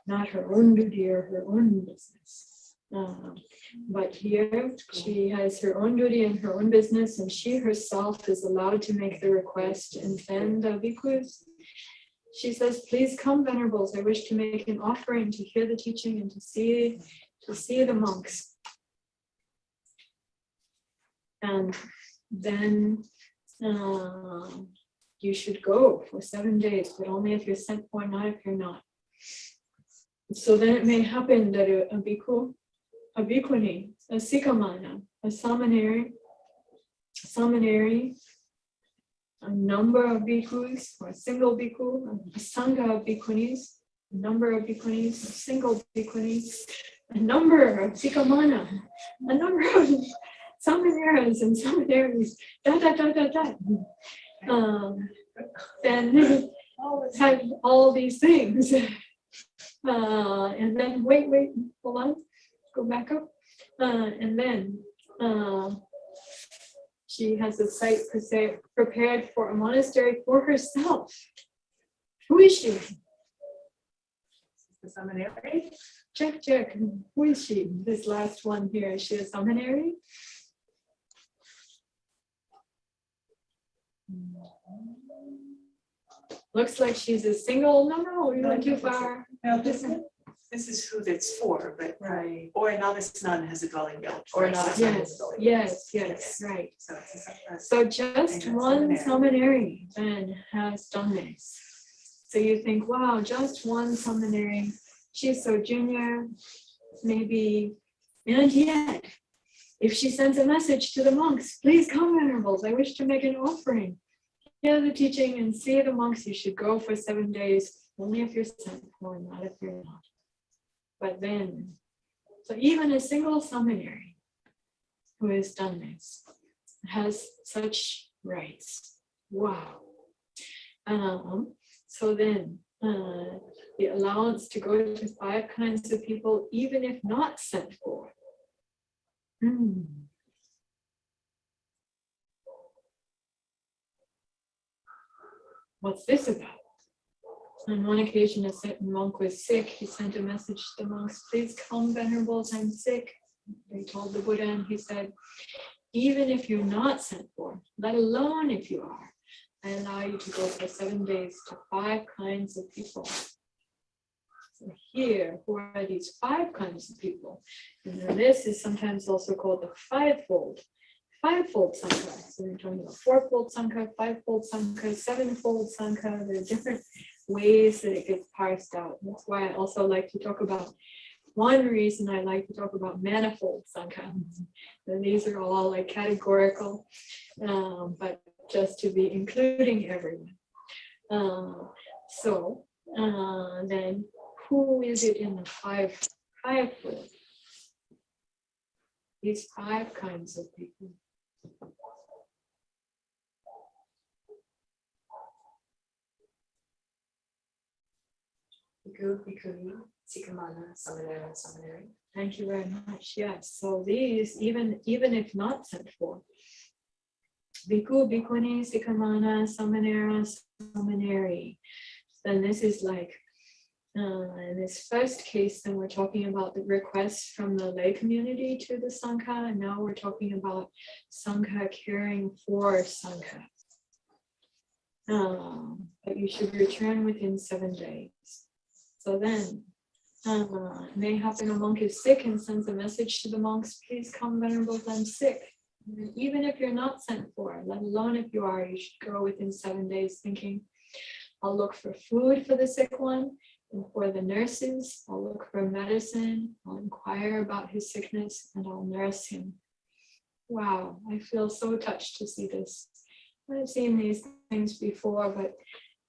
not her own duty or her own business. But here she has her own duty and her own business, and she herself is allowed to make the request. And then the bhikkhus, she says, please come, venerables. I wish to make an offering to hear the teaching and to see the monks. And then you should go for 7 days, but only if you're sent for, not if you're not. So then it may happen that a bhikkhu, a bhikkhuni, a sikamana, a samaneri, a number of bhikkhus, or a single bhikkhu, a sangha of bhikkhunis, a number of bhikkhunis, a single bhikkhunis, a number of sikamana, a number of samaneras and samaneris, then have all these things. And then wait, hold on, go back up. And then she has a site prepared for a monastery for herself. Who is she? The seminary. Check. Who is she? This last one here. Is she a seminary? Looks like she's a single number. Or we went too far. No, this is who that's for, but Right. or a novice nun has a dwelling built. Or a novice nun has a dwelling. Yes, right. So it's So just And one seminary. seminary then has done this. So you think, wow, just one seminary. She's so junior, maybe, and yet, if she sends a message to the monks, please come, venerables, I wish to make an offering. Hear the teaching and see the monks. You should go for 7 days, only if you're sent for, not if you're not. But then, so even a single seminary who has done this has such rights. Wow. So then, the allowance to go to 5 kinds of people, even if not sent for. What's this about? On one occasion, a certain monk was sick. He sent a message to the monks, please come, venerables, I'm sick. They told the Buddha, and he said, even if you're not sent for, let alone if you are, I allow you to go for 7 days to 5 kinds of people. So here, who are these 5 kinds of people? And this is sometimes also called the fivefold Sangha. So we're talking about 4-fold Sangha, 5-fold Sangha, 7-fold Sangha. There are different ways that it gets parsed out. That's why I also like to talk about, one reason I like to talk about manifold Sangha. And these are all like categorical, but just to be including everyone. Then who is it in the fivefold? These 5 kinds of people. Bhikkhu, bhikkhuni, sikamana, samanera, samaneri. Thank you very much. Yes. So these, even if not sent for, bhikkhu, bhikkhuni, sikamana, samanera, samaneri. Then this is like, in this first case, then we're talking about the requests from the lay community to the Sangha, and now we're talking about Sangha caring for Sangha. But you should return within 7 days. So then, it may happen a monk is sick and sends a message to the monks, please come, venerables, I'm sick. Even if you're not sent for, let alone if you are, you should go within 7 days thinking, I'll look for food for the sick one, and for the nurses, I'll look for medicine, I'll inquire about his sickness, and I'll nurse him. Wow, I feel so touched to see this. I've seen these things before, but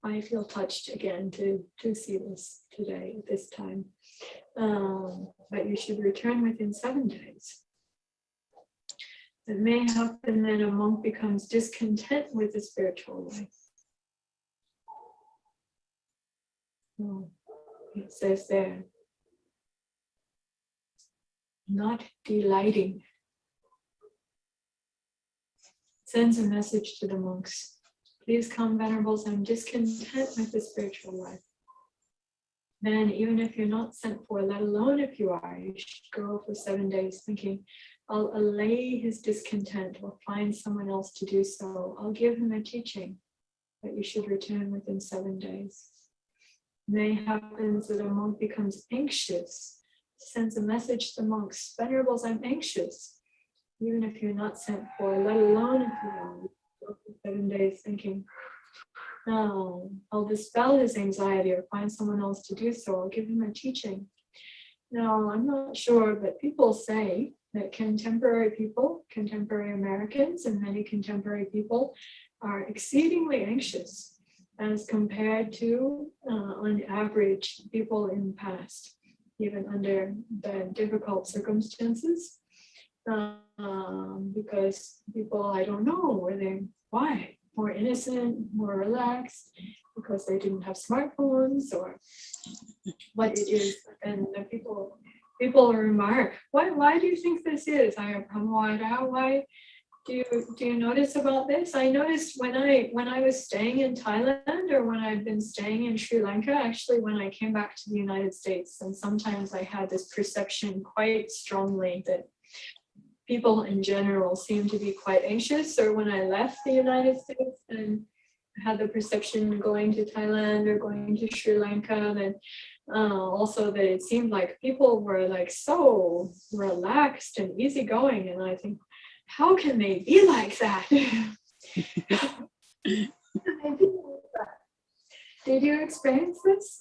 I feel touched again to see this today at this time. But you should return within 7 days. It may happen that a monk becomes discontent with the spiritual life. It says there, not delighting. Sends a message to the monks. Please come, venerables, I'm discontent with the spiritual life. Then even if you're not sent for, let alone if you are, you should go for 7 days thinking, I'll allay his discontent or find someone else to do so. I'll give him a teaching that you should return within 7 days. Then it happens that a monk becomes anxious, sends a message to the monks, venerables, I'm anxious. Even if you're not sent for, let alone if you are, go for 7 days thinking, no, I'll dispel his anxiety or find someone else to do so. I'll give him a teaching. Now, I'm not sure, but people say that contemporary people, contemporary Americans, and many contemporary people are exceedingly anxious as compared to, on average, people in the past, even under the difficult circumstances. Because people, I don't know, were they, why? More innocent, more relaxed, because they didn't have smartphones or what it is. And the people remark, why do you think this is? Why do you notice about this? I noticed when I was staying in Thailand or when I've been staying in Sri Lanka, actually when I came back to the United States, and sometimes I had this perception quite strongly that people in general seem to be quite anxious, or when I left the United States and had the perception going to Thailand or going to Sri Lanka, that also that it seemed like people were like so relaxed and easygoing, and I think, how can they be like that? Did you experience this,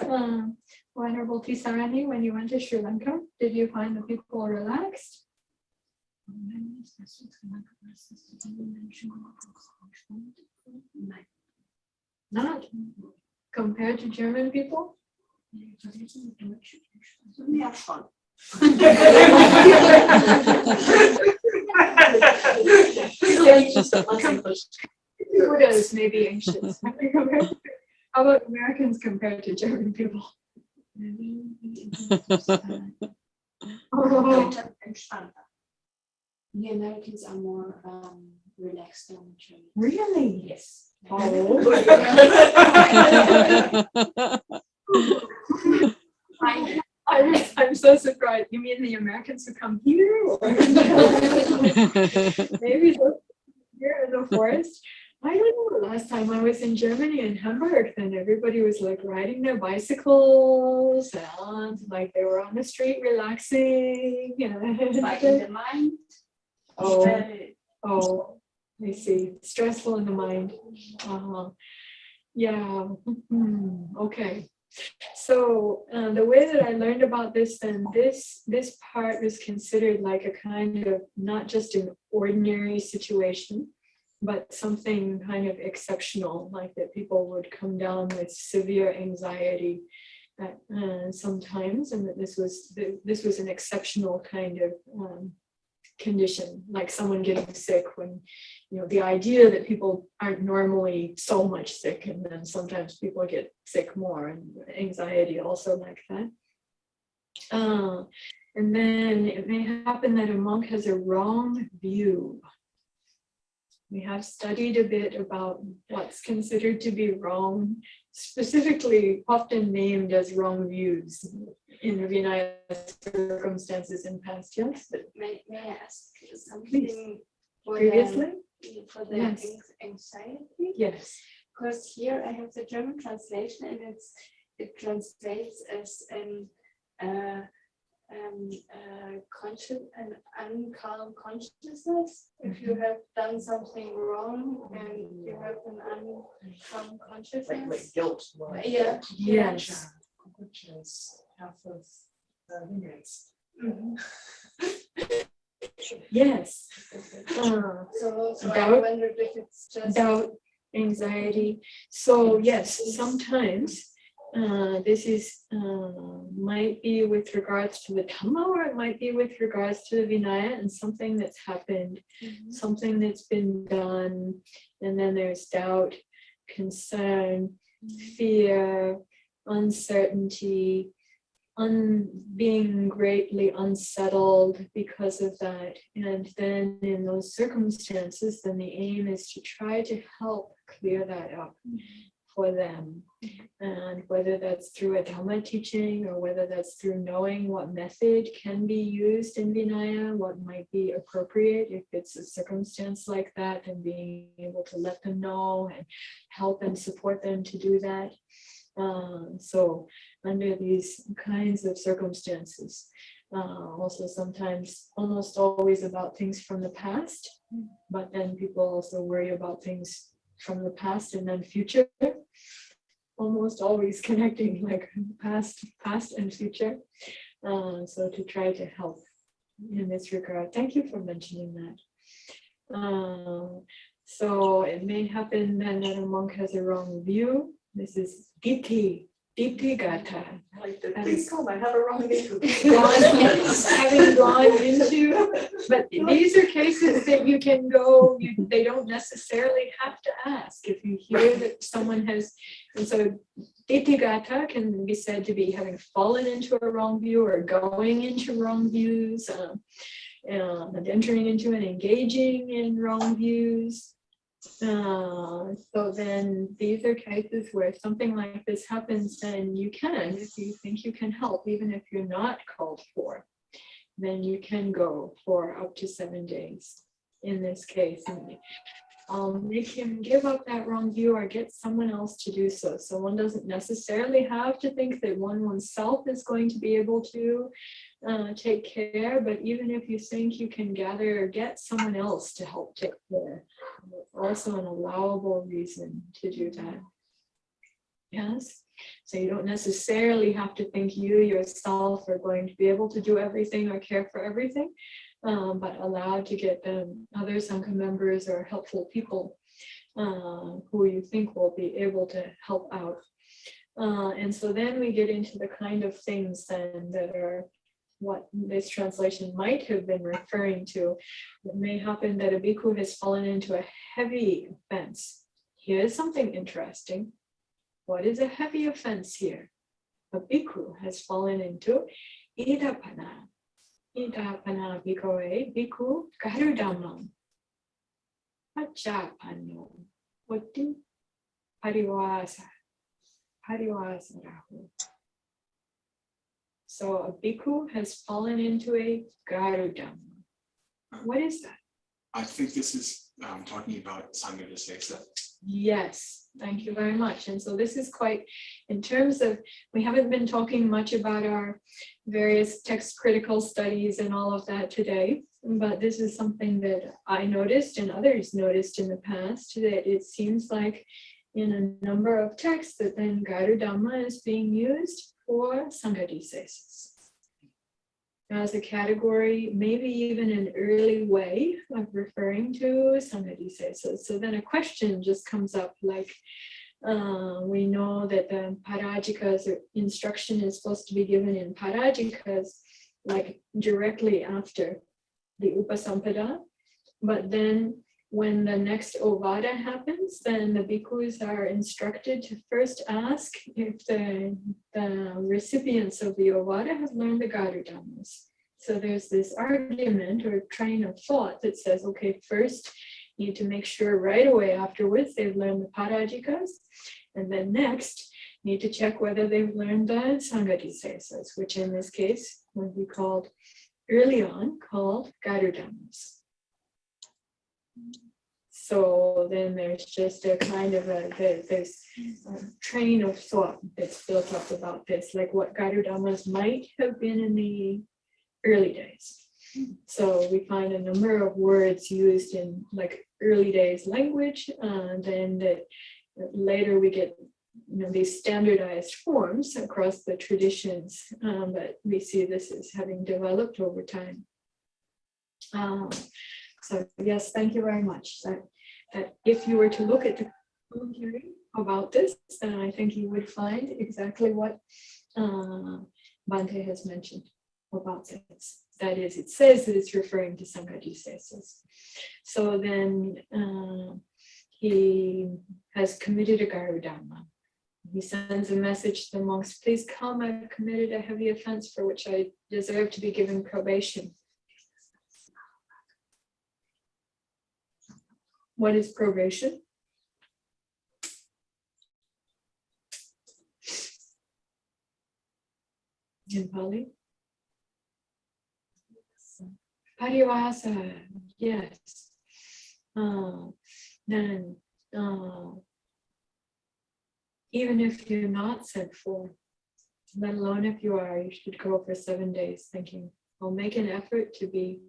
Venerable Tisarani, when you went to Sri Lanka? Did you find the people relaxed? Not compared to German people? Yeah, fun. Buddhas may be anxious. How about Americans compared to German people? Oh. The Americans are more relaxed than Germans. Really? Yes. Oh. I'm so surprised. You mean the Americans who come here? Or maybe here in the forest? I don't know. Last time I was in Germany, in Hamburg, then everybody was like riding their bicycles and like they were on the street relaxing. Like in the mind. Oh, I see. Stressful in the mind. Yeah. Okay. So the way that I learned about this, then this part was considered like a kind of not just an ordinary situation, but something kind of exceptional, like that people would come down with severe anxiety sometimes, and that this was an exceptional kind of condition, like someone getting sick, when the idea that people aren't normally so much sick, and then sometimes people get sick more, and anxiety also like that. And then it may happen that a monk has a wrong view. We have studied a bit about what's considered to be wrong, specifically often named as wrong views in Vinaya circumstances in past, yes? May I ask something Previously? For the Yes. anxiety? Yes. Because here I have the German translation, and it translates as an uncalm consciousness. If you have done something wrong and you have an uncalm consciousness. Like guilt. Yeah. Yes. Which is half of the ignorance. Yes. So I Doubt. wondered if it's just Doubt, anxiety. So yes, sometimes this is might be with regards to the Dhamma, or it might be with regards to the Vinaya and something that's happened, something that's been done, and then there's doubt, concern, fear, uncertainty, being greatly unsettled because of that. And then in those circumstances, then the aim is to try to help clear that up for them. And whether that's through a Dhamma teaching or whether that's through knowing what method can be used in Vinaya, what might be appropriate if it's a circumstance like that, and being able to let them know and help and support them to do that. So under these kinds of circumstances, also sometimes almost always about things from the past, but then people also worry about things from the past and then future, almost always connecting like past and future. So to try to help in this regard. Thank you for mentioning that. So it may happen then that a monk has a wrong view. This is Ditti Gata. Like the, please come, I have a wrong view. Having gone into, but these are cases that you can go, they don't necessarily have to ask. If you hear that someone has, and so Ditti-gata can be said to be having fallen into a wrong view or going into wrong views, and entering into and engaging in wrong views. So then these are cases where if something like this happens, then you can, if you think you can help, even if you're not called for, then you can go for up to 7 days in this case. And make him give up that wrong view or get someone else to do so. So one doesn't necessarily have to think that oneself is going to be able to take care, but even if you think you can gather or get someone else to help take care, also an allowable reason to do that. Yes, so you don't necessarily have to think you yourself are going to be able to do everything or care for everything, but allowed to get other Sangha members or helpful people who you think will be able to help out. And so then we get into the kind of things then that are what this translation might have been referring to. It may happen that a bhikkhu has fallen into a heavy offense. Here's something interesting. What is a heavy offense here? A bhikkhu has fallen into idapana. Idapana bhikkhave bhikkhu garudamam pachapano vati parivasa rahu. So a bhikkhu has fallen into a garudamma. What is that? I think this is talking about Sanghadisesa. Yes, thank you very much. And so this is quite, in terms of, we haven't been talking much about our various text critical studies and all of that today, but this is something that I noticed and others noticed in the past, that it seems like in a number of texts that then Garudamma is being used for Sanghadisesas as a category, maybe even an early way of referring to Sanghadisesas. So then a question just comes up like, we know that the Parajikas or instruction is supposed to be given in Parajikas, like directly after the Upasampada, but then when the next Ovada happens, then the bhikkhus are instructed to first ask if the recipients of the Ovada have learned the Garudammas. So there's this argument or train of thought that says, okay, first you need to make sure right away afterwards they've learned the Parajikas, and then next you need to check whether they've learned the Sanghadisesas, which in this case would be called, early on, called Garudammas. So then there's just a kind of this train of thought that's built up about this, like what Garudammas might have been in the early days. So we find a number of words used in like early days language, and then that later we get these standardized forms across the traditions, but we see this as having developed over time. So yes, thank you very much. That if you were to look at the commentary about this, then I think you would find exactly what Bhante has mentioned about this. That is, it says that it's referring to Sanghadisesas. So then he has committed a Garudamma. He sends a message to the monks, please come, I've committed a heavy offense for which I deserve to be given probation. What is probation? In Pali? Parivasa, yes. Then even if you're not sent for, let alone if you are, you should go for 7 days thinking, I'll make an effort to be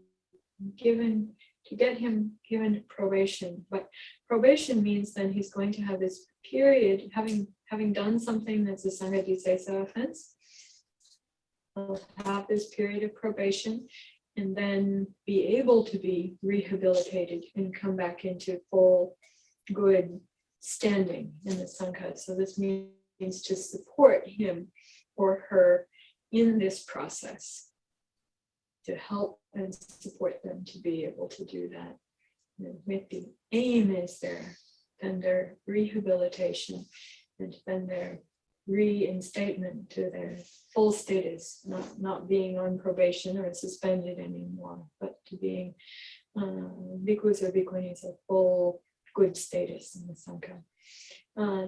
given, to get him given probation. But probation means then he's going to have this period, having done something that's a Sanghadisesa offense, he'll have this period of probation and then be able to be rehabilitated and come back into full good standing in the Sangha. So this means to support him or her in this process, to help and support them to be able to do that. And with the aim is then their rehabilitation and then their reinstatement to their full status, not being on probation or suspended anymore, but to being bhikkhus or bhikkhunis of full good status in the Sangha.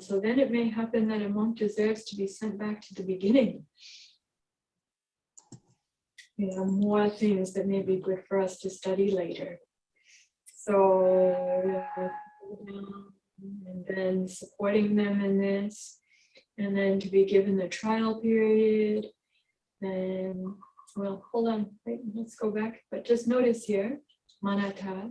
So then it may happen that a monk deserves to be sent back to the beginning. More things that may be good for us to study later. So, and then supporting them in this, and then to be given the trial period. Then, well, hold on, wait, let's go back. But just notice here, manata,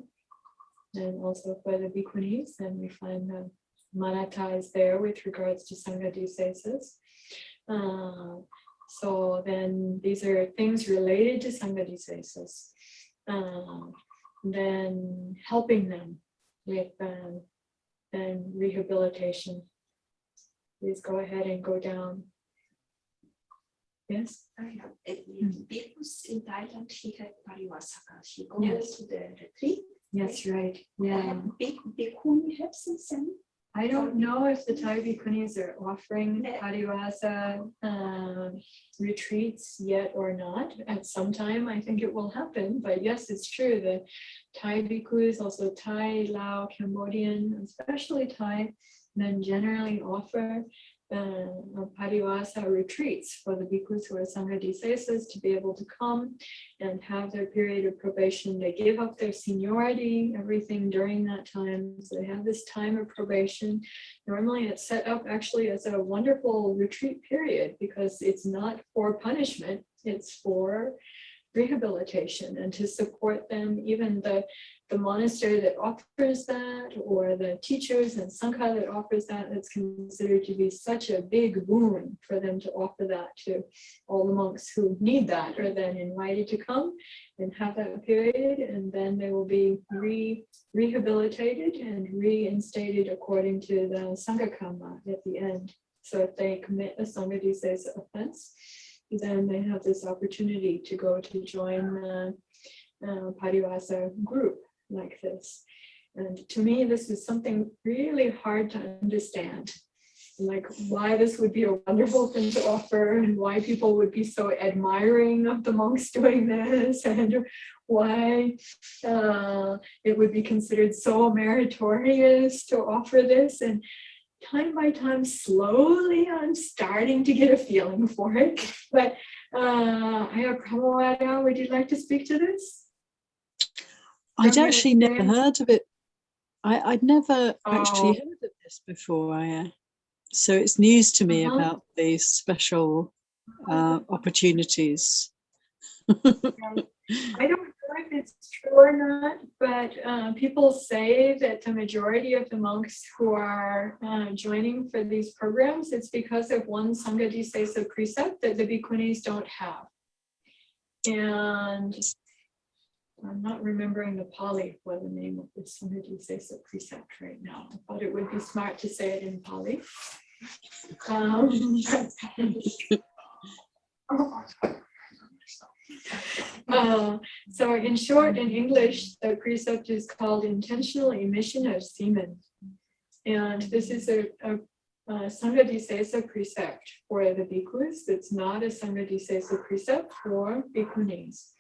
and also for the bhikkhunis, and we find the manata is there with regards to Sanghadisesas. So then these are things related to Sanghadisesas. Then helping them with then rehabilitation. Please go ahead and go down. Yes? Bhikkhus in Thailand, he had parivasaka. He goes Yes. to the retreat. Yes, right. Yeah. Bhikkhuni have some. I don't know if the Thai bhikkhunis are offering parivasa retreats yet or not. At some time, I think it will happen. But yes, it's true. The Thai bhikkhus, also Thai, Lao, Cambodian, especially Thai, then generally offer parivasa retreats for the bhikkhus who are Sanghadisesas to be able to come and have their period of probation. They give up their seniority, everything during that time. So they have this time of probation. Normally it's set up actually as a wonderful retreat period because it's not for punishment, it's for rehabilitation and to support them. Even the monastery that offers that, or the teachers and Sangha that offers that, that's considered to be such a big boon for them to offer that to all the monks who need that, are then invited to come and have that period, and then they will be rehabilitated and reinstated according to the Sangha Karma at the end. So if they commit a Sanghadisesa offense, then they have this opportunity to go to join the parivasa group like this. And to me, this is something really hard to understand, like why this would be a wonderful thing to offer and why people would be so admiring of the monks doing this, and why it would be considered so meritorious to offer this. And time by time, slowly, I'm starting to get a feeling for it. But Aya Pramawada, would you like to speak to this? I'd actually never heard of it. I'd never actually heard of this before. So it's news to me about these special opportunities. I don't know if it's true or not, but people say that the majority of the monks who are joining for these programs, it's because of one Sanghadisesa precept that the bhikkhunis don't have. And I'm not remembering the Pali for the name of the Sanghadisesa precept right now. I thought it would be smart to say it in Pali. So in short, in English, the precept is called intentional emission of semen. And this is a Sanghadisesa precept for the bhikkhus. It's not a Sanghadisesa precept for bhikkhunis.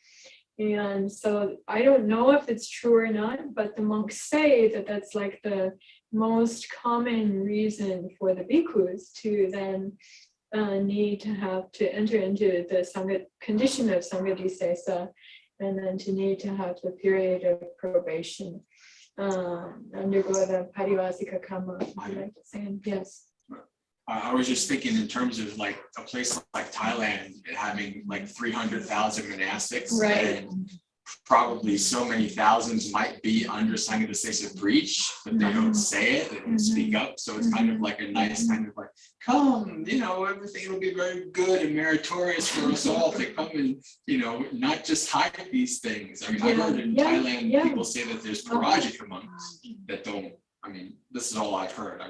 And so I don't know if it's true or not, but the monks say that that's like the most common reason for the bhikkhus to then need to have to enter into the Sangha condition of Sanghadisesa, and then to need to have the period of probation, undergo the parivasika karma. Like saying, yes. I was just thinking in terms of like a place like Thailand having like 300,000 monastics, Right. and probably so many thousands might be under Sanghadisesa breach, but they don't say it, they don't speak up. So it's kind of like a nice kind of like, come, everything will be very good and meritorious for us all to come and, not just hide these things. I mean, I've heard in Thailand, people say that there's Parajika monks that don't, this is all I've heard.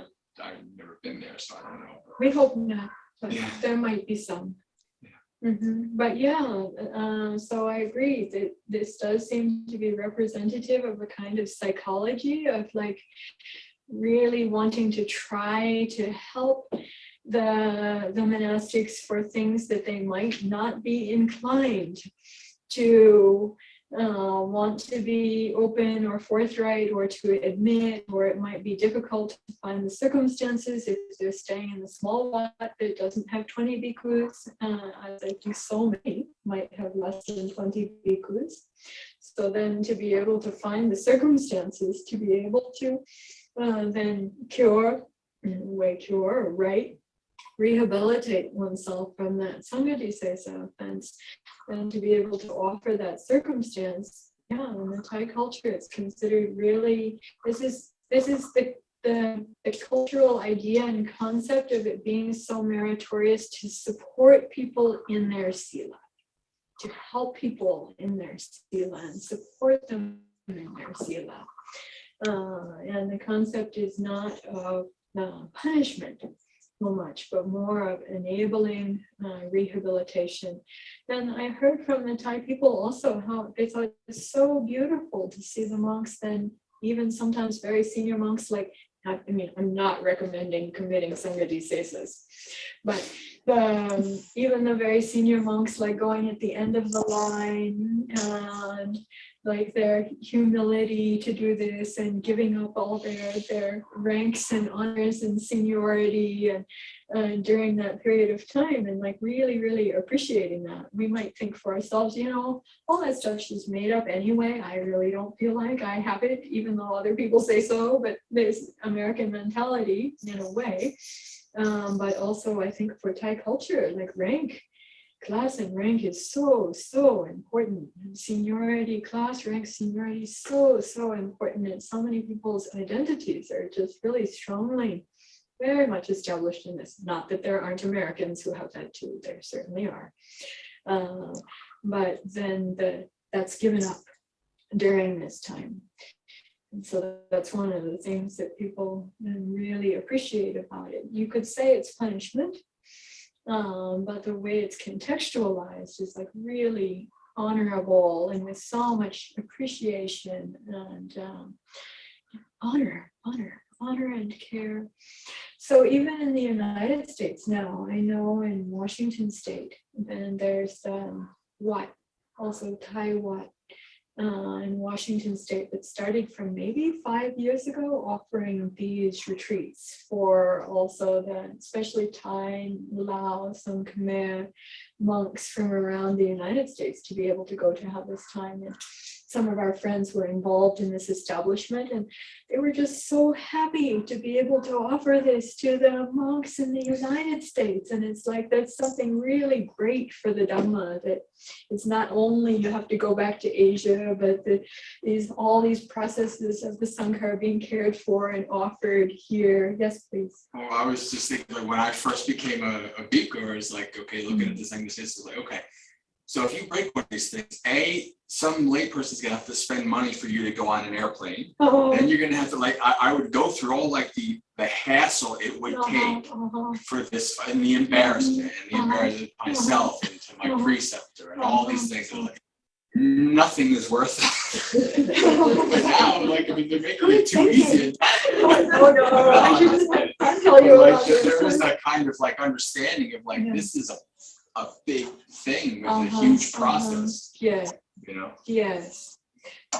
I've never been there, so I don't know. We hope not, but Yeah. there might be some. Yeah. But so I agree that this does seem to be representative of a kind of psychology of like really wanting to try to help the monastics for things that they might not be inclined to want to be open or forthright or to admit, or it might be difficult to find the circumstances if they're staying in a small lot that doesn't have 20 bhikkhus, as I think so many might have less than 20 bhikkhus. So then to be able to find the circumstances to be able to then cure or rehabilitate oneself from that Sanghadisesa offense, and to be able to offer that circumstance. In the Thai culture, it's considered really, this is the cultural idea and concept of it being so meritorious to support people in their sila, to help people in their sila and support them in their sila. And the concept is not of punishment so much, but more of enabling rehabilitation. And I heard from the Thai people also how they thought it was so beautiful to see the monks then, even sometimes very senior monks, like, I'm not recommending committing Sanghadisesas, but even the very senior monks, like going at the end of the line and like their humility to do this and giving up all their ranks and honors and seniority and during that period of time, and like really, really appreciating that. We might think for ourselves, all that stuff is made up anyway. I really don't feel like I have it, even though other people say so, but there's American mentality in a way. But also I think for Thai culture, like class and rank is so important. Seniority, class, rank, seniority is so important. And so many people's identities are just really strongly, very much established in this. Not that there aren't Americans who have that too, there certainly are. But then that's given up during this time. And so that's one of the things that people really appreciate about it. You could say it's punishment, but the way it's contextualized is like really honorable and with so much appreciation and honor and care. So even in the United States now, I know in Washington State, then there's Wat, also Thai Wat, in Washington State that started from maybe 5 years ago, offering these retreats for also especially Thai, Laos, and Khmer monks from around the United States to be able to go to have this time. And some of our friends were involved in this establishment, and they were just so happy to be able to offer this to the monks in the United States. And it's like, that's something really great for the Dhamma, that it's not only you have to go back to Asia, but all these processes of the Sangha are being cared for and offered here. Yes, please. Well, I was just thinking, like, when I first became a bhikkhu, I was like, okay, looking at the Sangha system, like, okay, so if you break one of these things, some layperson's gonna have to spend money for you to go on an airplane. Then you're gonna have to, like, I would go through all like the hassle it would take for this, and the embarrassment of myself and to my preceptor and all these things. Like, nothing is worth it. But now, like, they're making it too easy. No, I should just tell you like, about there was this. that kind of like understanding of like, Yeah. this is a big thing with a huge process, Yeah, you know? yes.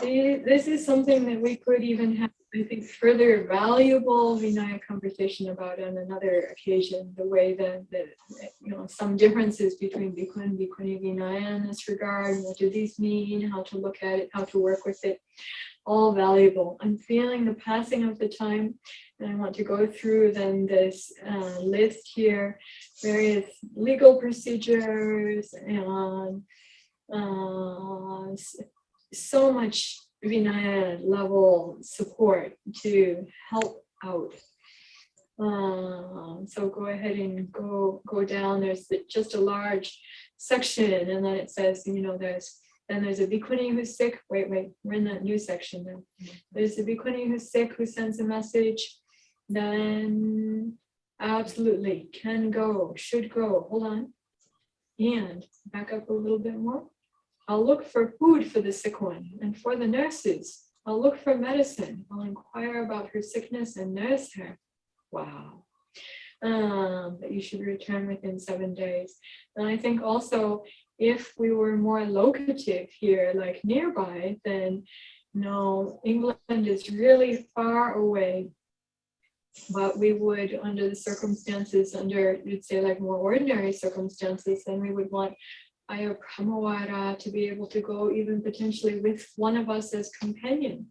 This is something that we could even have, I think, further valuable Vinaya conversation about on another occasion, the way that, some differences between Bhikkhu and Bhikkhuni Vinaya in this regard, what do these mean, how to look at it, how to work with it, all valuable. I'm feeling the passing of the time, and I want to go through then this list here, various legal procedures and so much Vinaya level support to help out. So go ahead and go down. There's just a large section, and then it says, there's a bhikkhuni who's sick. Wait, we're in that new section now. There's a bhikkhuni who's sick who sends a message. Then absolutely can go, should go. Hold on. And back up a little bit more. I'll look for food for the sick one, and for the nurses, I'll look for medicine. I'll inquire about her sickness and nurse her. Wow. But you should return within 7 days. And I think also, if we were more locative here, like nearby, then no, England is really far away. But we would, under the circumstances, you'd say like more ordinary circumstances, then we would want Aya Pramawara to be able to go even potentially with one of us as companion,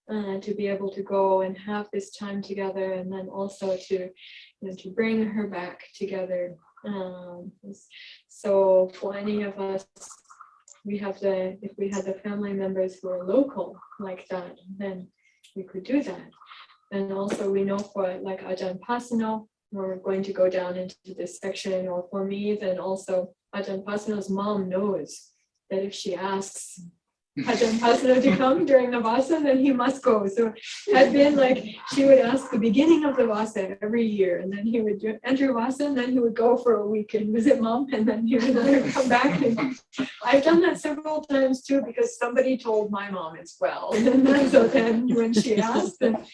to be able to go and have this time together, and then also to bring her back together. So for any of us, if we had the family members who are local like that, then we could do that. And also we know for like Ajahn Pasano, we're going to go down into this section, or for me, then also Ajahn Pasano's mom knows that if she asks Ajahn Pasano to come during the Vasa, then he must go. So it had been like, she would ask the beginning of the Vasa every year, and then he would enter Vasa, and then he would go for a week and visit mom, and then he would come back. And I've done that several times too, because somebody told my mom as well. And so then when she asked, then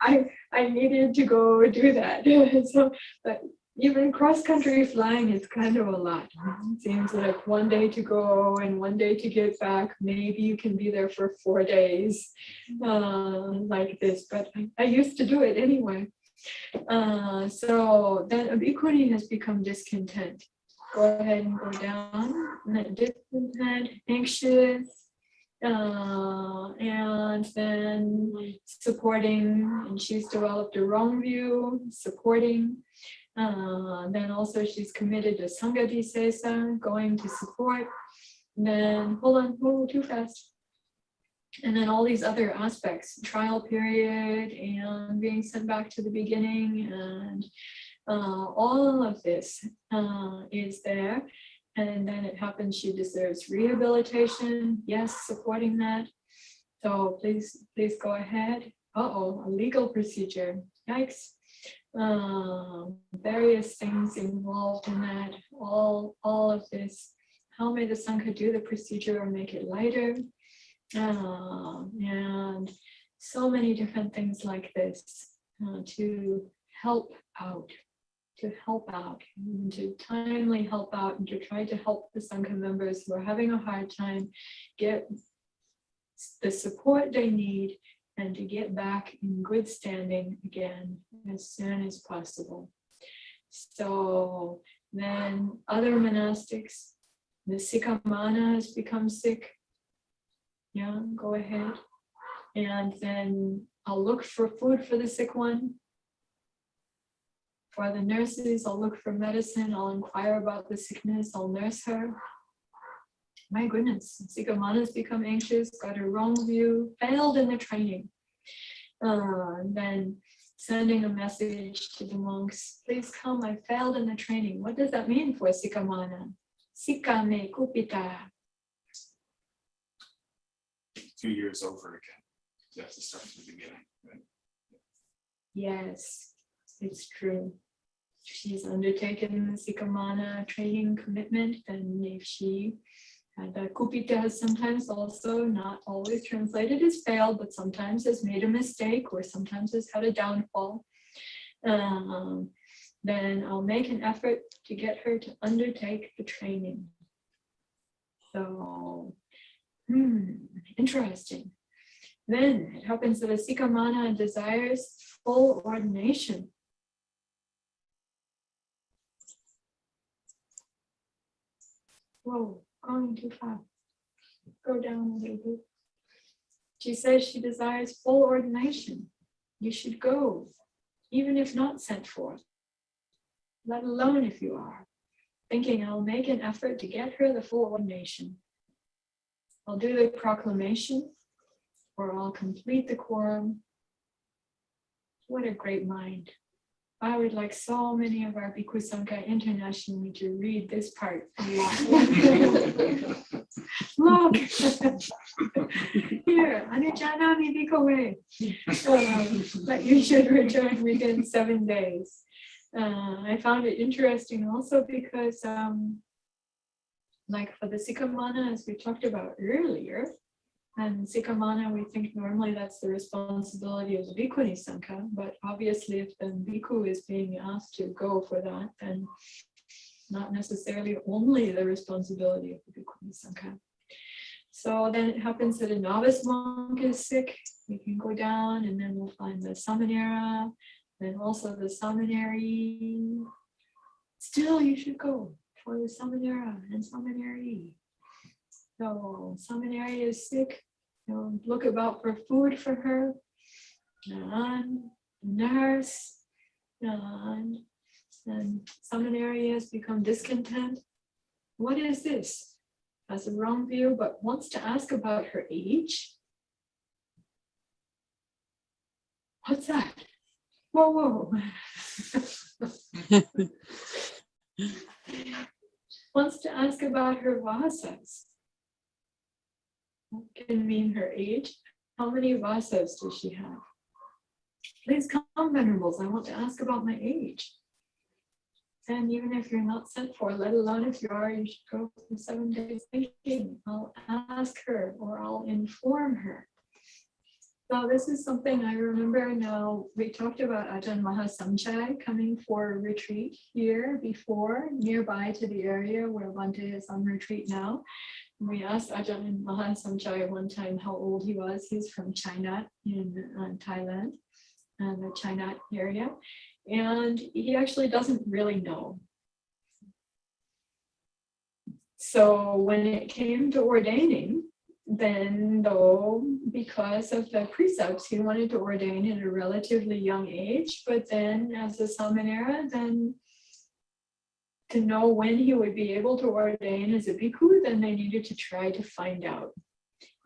I needed to go do that. So, but even cross-country flying is kind of a lot. It seems like 1 day to go and 1 day to get back. Maybe you can be there for 4 days like this, but I used to do it anyway. So then a bhikkhuni has become discontent. Go ahead and go down. Discontent, anxious, and then supporting, and she's developed a wrong view, supporting. Then also she's committed to Sangha Disesa, going to support. Then, hold on, too fast. And then all these other aspects, trial period and being sent back to the beginning, and all of this is there. And then it happens she deserves rehabilitation. Yes, supporting that. So please go ahead. A legal procedure. Yikes. Various things involved in that, all of this. How may the Sangha do the procedure or make it lighter? And so many different things like this to help out, and to timely help out, and to try to help the Sangha members who are having a hard time get the support they need, and to get back in good standing again as soon as possible. So then other monastics, the Sikamana has become sick. Yeah, go ahead. And then I'll look for food for the sick one. For the nurses, I'll look for medicine. I'll inquire about the sickness. I'll nurse her. My goodness, Sikamana's become anxious, got a wrong view, failed in the training. Then sending a message to the monks, please come, I failed in the training. What does that mean for Sikamana? Sika me kupita. 2 years over again. You have to start from the beginning. Right? Yes, it's true. She's undertaken the Sikamana training commitment, and if she had the kupita has sometimes also not always translated as failed, but sometimes has made a mistake, or sometimes has had a downfall. then I'll make an effort to get her to undertake the training. So, interesting. Then it happens that a Sikamana desires full ordination. Whoa, going too fast. Go down a little bit. She says she desires full ordination. You should go, even if not sent for, let alone if you are. Thinking I'll make an effort to get her the full ordination. I'll do the proclamation, or I'll complete the quorum. What a great mind. I would like so many of our Bhikkhu Sangha internationally to read this part. Look, here, Aniccanami Bhikkhave. But you should return within 7 days. I found it interesting also because, like for the Sikamana, as we talked about earlier, and Sikamana, we think normally that's the responsibility of the Bhikkhuni Sangha, but obviously if the Bhikkhu is being asked to go for that, then not necessarily only the responsibility of the Bhikkhuni Sangha. So then it happens that a novice monk is sick, we can go down and then we'll find the Samanera, then also the Samaneri. Still, you should go for the Samanera and Samaneri. So Samaneri is sick, look about for food for her, and nurse, and Samaneri has become discontent. What is this? Has a wrong view, but wants to ask about her age. What's that? Whoa. Wants to ask about her vasas. That can mean her age. How many vasas does she have? Please come, venerables. I want to ask about my age. And even if you're not sent for, let alone if you are, you should go for 7 days thinking. I'll ask her or I'll inform her. So this is something I remember now. We talked about Ajahn Mahasamchai coming for a retreat here before, nearby to the area where Bhante is on retreat now. We asked Ajahn Mahasamchai one time how old he was. He's from China in Thailand, the China area. And he actually doesn't really know. So when it came to ordaining, then though, because of the precepts, he wanted to ordain at a relatively young age, but then as a Samanera, then to know when he would be able to ordain as a bhikkhu, then they needed to try to find out.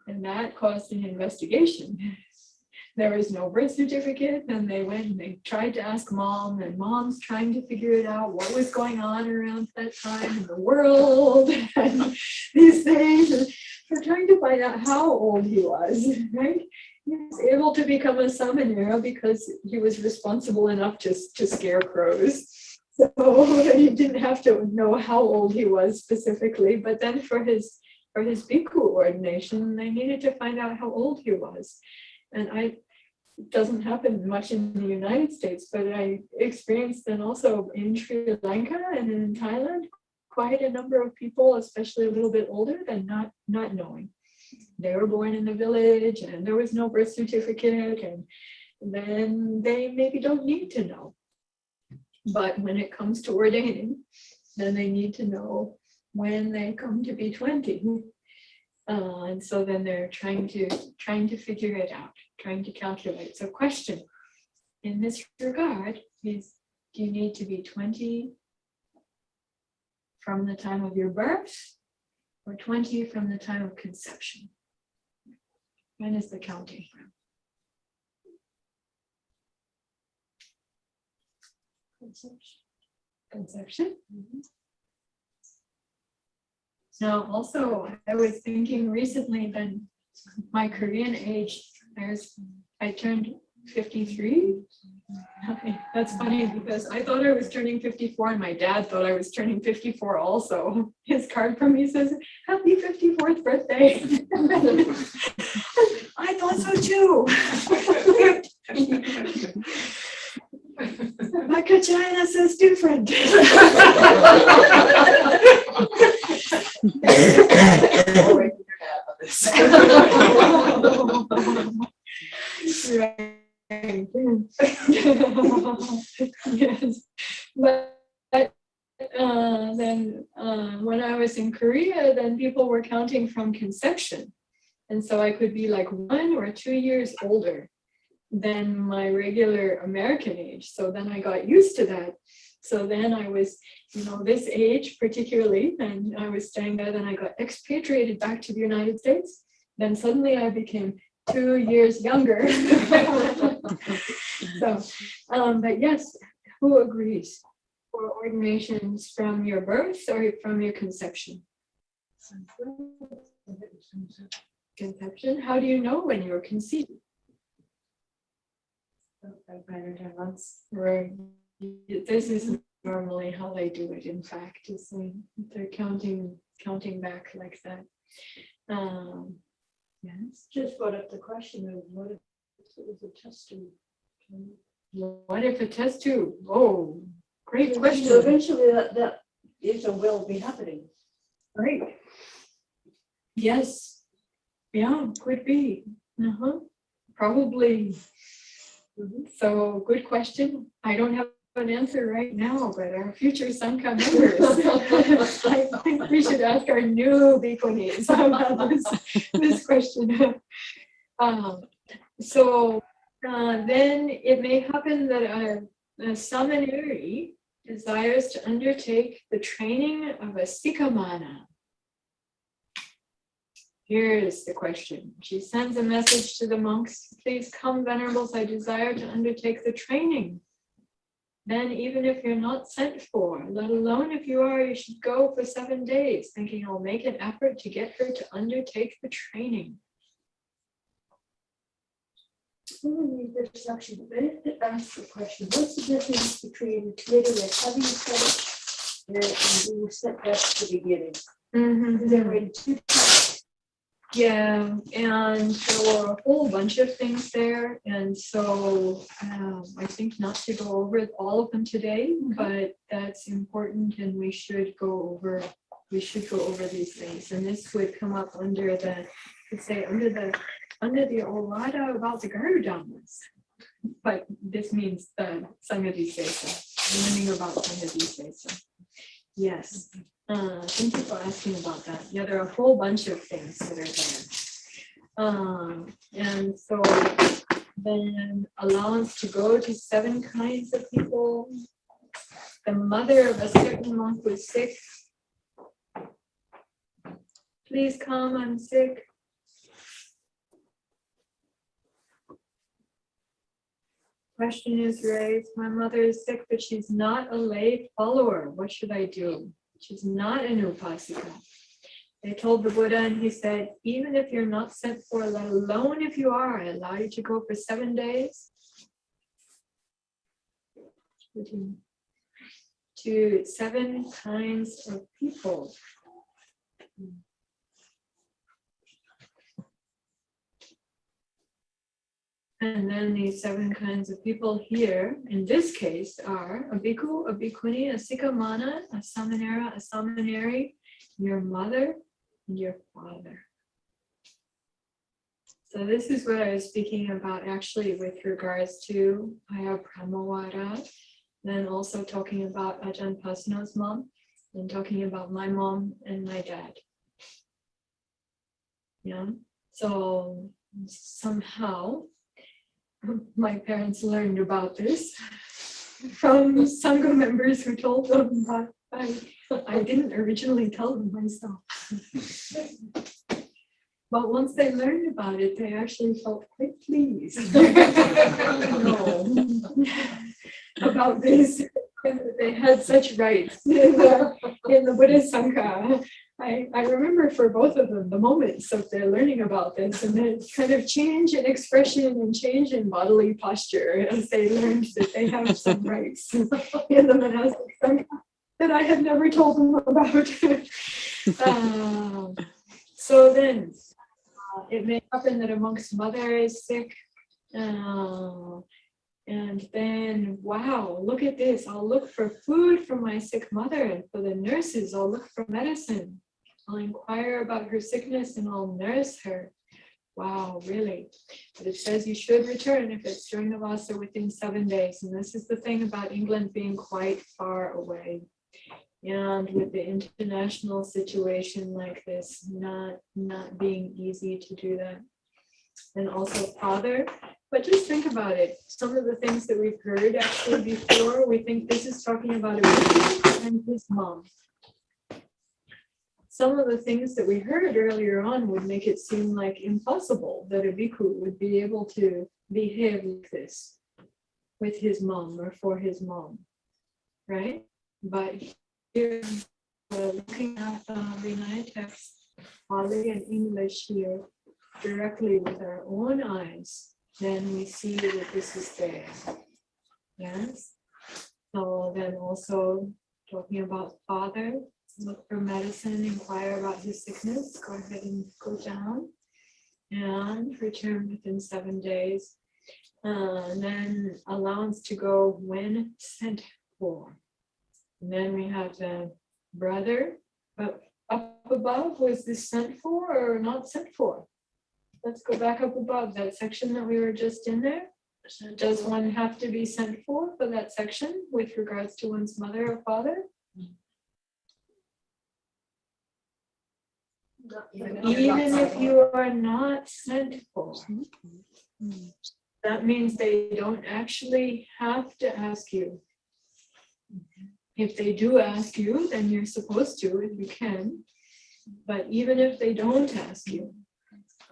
And that caused an investigation. There was no birth certificate, and they went and they tried to ask mom, and mom's trying to figure it out, what was going on around that time in the world, and these things. We're trying to find out how old he was, right? He was able to become a Samanera because he was responsible enough to scare crows. So he didn't have to know how old he was specifically, but then for his bhikkhu ordination, they needed to find out how old he was. And it doesn't happen much in the United States, but I experienced then also in Sri Lanka and in Thailand, quite a number of people, especially a little bit older, than not knowing. They were born in the village and there was no birth certificate, and then they maybe don't need to know. But when it comes to ordaining, then they need to know when they come to be 20. And so then they're trying to figure it out, trying to calculate. So question in this regard is, do you need to be 20 from the time of your birth or 20 from the time of conception? When is the counting from? Conception. Mm-hmm. Now, also, I was thinking recently that my Korean age, I turned 53. That's funny because I thought I was turning 54 and my dad thought I was turning 54 also. His card from me says, happy 54th birthday. I thought so too. China says different. Right. Yes, but then when I was in Korea, then people were counting from conception, and so I could be like 1 or 2 years older than my regular American age. So then I got used to that. So then I was, this age particularly, and I was staying there. Then I got expatriated back to the United States. Then suddenly I became 2 years younger. So, but yes, who agrees for ordinations from your birth or from your conception? Conception. How do you know when you're conceived? Right. This is normally how they do it. In fact, is they're counting back like that. Yes. Just brought up the question of what if it was a test tube? What if a test tube? Oh, great question. So eventually that is or will be happening. Right. Yes. Yeah, could be. Probably. So good question. I don't have an answer right now, but our future Sangha members, I think we should ask our new bhikkhunis about this question. So then it may happen that a samaneri desires to undertake the training of a sikamana. Here's the question. She sends a message to the monks, please come, venerables, I desire to undertake the training. Then even if you're not sent for, let alone if you are, you should go for 7 days, thinking I'll make an effort to get her to undertake the training. This section, they ask the question, what's the difference between committing a heavy stretch and being set back to the beginning? Is there really two types? Yeah, and there were a whole bunch of things there, and so I think not to go over all of them today, but that's important, and we should go over these things, and this would come up under the Olada about the Garudhammas, but this means the Sangha-Visesa, learning about Sangha-Visesa. Yes. Thank you for asking about that. Yeah, there are a whole bunch of things that are there. And so then allowance to go to 7 kinds of people. The mother of a certain monk was sick. Please come, I'm sick. Question is raised, my mother is sick, but she's not a lay follower. What should I do? She's not an upasika. They told the Buddha, and he said, even if you're not sent for, let alone if you are, I allow you to go for 7 days to 7 kinds of people. And then these 7 kinds of people here, in this case, are a bhikkhu, a bhikkhuni, a sikamana, a samanera, a samaneri, your mother, and your father. So this is what I was speaking about actually with regards to Aya Pramawara, then also talking about Ajahn Pasno's mom, and talking about my mom and my dad. Yeah, so somehow, my parents learned about this from Sangha members who told them, but I didn't originally tell them myself. But once they learned about it, they actually felt quite pleased about this. They had such rights in the Buddhist Sangha. I remember for both of them the moments of their learning about this, and then kind of change in expression and change in bodily posture as they learned that they have some rights in the monastic Sangha that I had never told them about. So then it may happen that a monk's mother is sick. And then, wow, look at this. I'll look for food for my sick mother, and for the nurses, I'll look for medicine. I'll inquire about her sickness and I'll nurse her. Wow, really? But it says you should return if it's during the Vasa within 7 days. And this is the thing about England being quite far away. And with the international situation like this, not being easy to do that. And also father, but just think about it. Some of the things that we've heard actually before, we think this is talking about a baby and his mom. Some of the things that we heard earlier on would make it seem like impossible that a bhikkhu would be able to behave like this with his mom or for his mom, right? But here, looking at the Vinaya text, Pali and English here, directly with our own eyes, then we see that this is there. Yes. So then also talking about father, look for medicine, inquire about his sickness, go ahead and go down and return within 7 days. And then allowance to go when sent for. And then we have the brother, but up above, was this sent for or not sent for? Let's go back up above that section that we were just in there. Does one have to be sent for that section with regards to one's mother or father? Even if you are not sent for, that means they don't actually have to ask you. If they do ask you, then you're supposed to, if you can. But even if they don't ask you,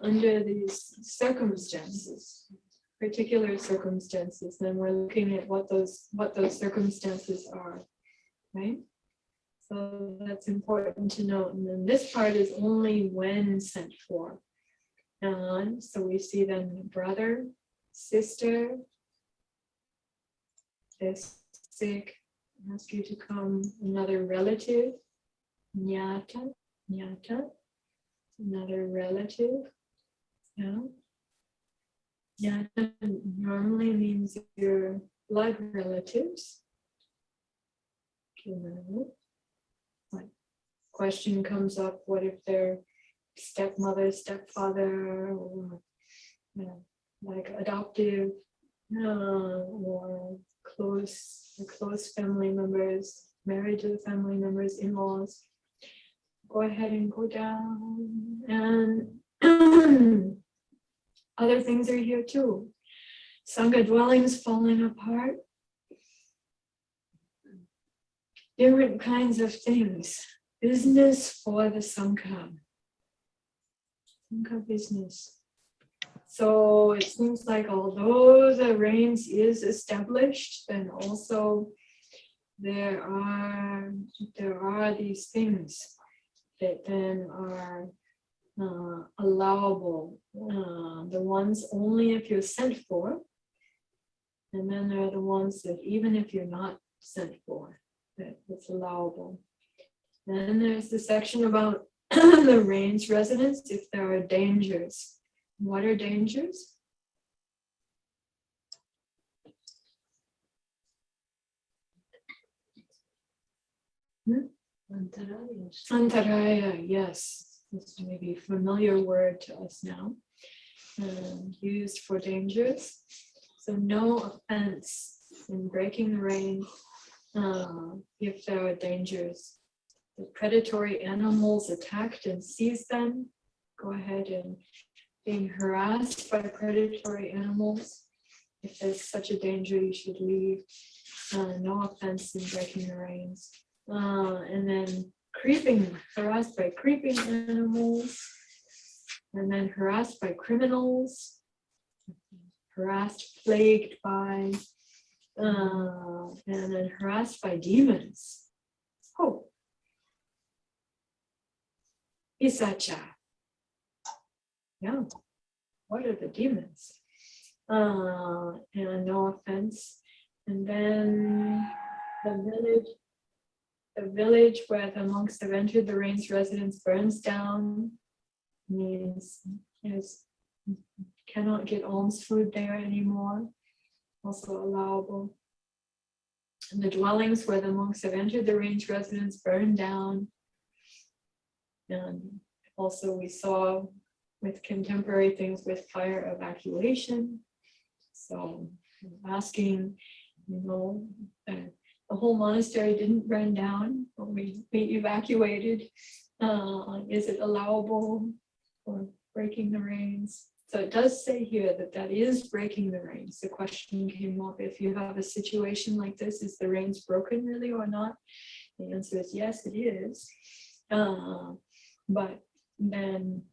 under these circumstances, particular circumstances, then we're looking at what those circumstances are, right? So that's important to note. And then this part is only when sent for. And so we see then brother, sister, is sick, ask you to come, another relative, nyata, another relative. Yeah. Nyata normally means your blood relatives. Like, question comes up, what if they're stepmother, stepfather, or like adoptive, or close family members, married to the family members, in-laws. Go ahead and go down, and other things are here too. Sangha dwellings falling apart. Different kinds of things. Business for the Sangha. Sangha business. So it seems like although the reigns is established, then also there are these things that then are allowable. The ones only if you're sent for, and then there are the ones that even if you're not sent for, that it's allowable. Then there's the section about the range residents if there are dangers. What are dangers? Antaraya, yes. This may be a familiar word to us now. Used for dangers. So no offense in breaking the rein if there are dangers. The predatory animals attacked and seized them. Go ahead and being harassed by predatory animals. If there's such a danger, you should leave. No offense in breaking the reins. And then harassed by creeping animals. And then harassed by criminals. Harassed, plagued by, and then harassed by demons. Oh. Isacha. Yeah. What are the demons? And no offense. And then the village where the monks have entered the rain's residence burns down, means cannot get alms food there anymore. also allowable. And the dwellings where the monks have entered the range residence burned down. And also we saw with contemporary things with fire evacuation. So asking, the whole monastery didn't burn down, but we evacuated. Is it allowable for breaking the reins? So it does say here that that is breaking the reins. The question came up, if you have a situation like this, is the reins broken really or not? The answer is yes, it is. But then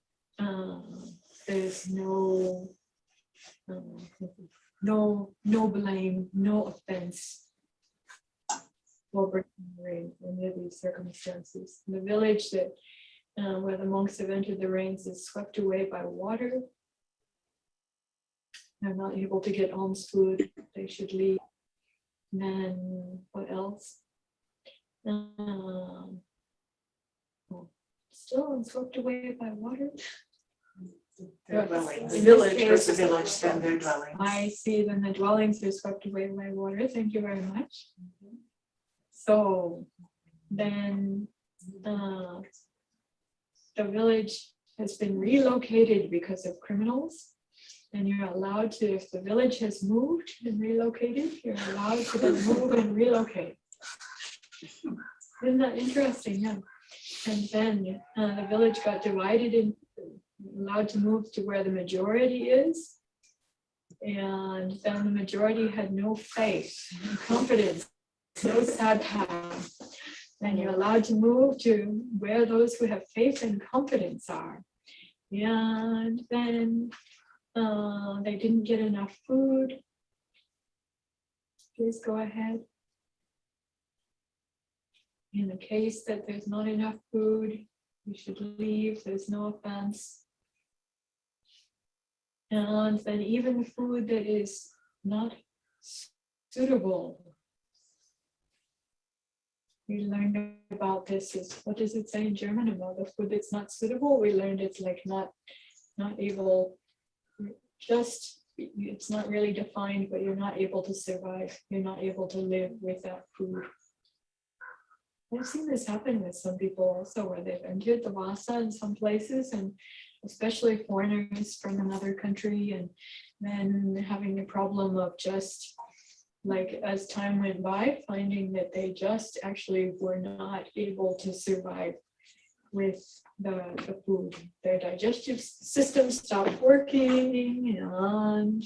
there's no blame, no offense for breaking the reins under these circumstances. The village that where the monks have entered the reins is swept away by water. They're not able to get alms food. They should leave. And then what else? Still swept away by water. Their dwellings. The village was the village, then their dwellings. I see, then the dwellings are swept away by water. Thank you very much. So then the village has been relocated because of criminals. And you're allowed to, if the village has moved and relocated, you're allowed to move and relocate. Isn't that interesting? Yeah. And then the village got divided and allowed to move to where the majority is. And then the majority had no faith, no confidence, no sadhana. And you're allowed to move to where those who have faith and confidence are. And then they didn't get enough food. Please go ahead. In the case that there's not enough food, you should leave. There's no offense. And then even food that is not suitable. We learned about this is, what does it say in German about the food that's not suitable? We learned it's like not able, just, it's not really defined, but you're not able to survive. You're not able to live with that food. I've seen this happen with some people also, where they've entered the Vasa in some places, and especially foreigners from another country, and then having the problem of just like as time went by, finding that they just actually were not able to survive with the food. Their digestive system stopped working, and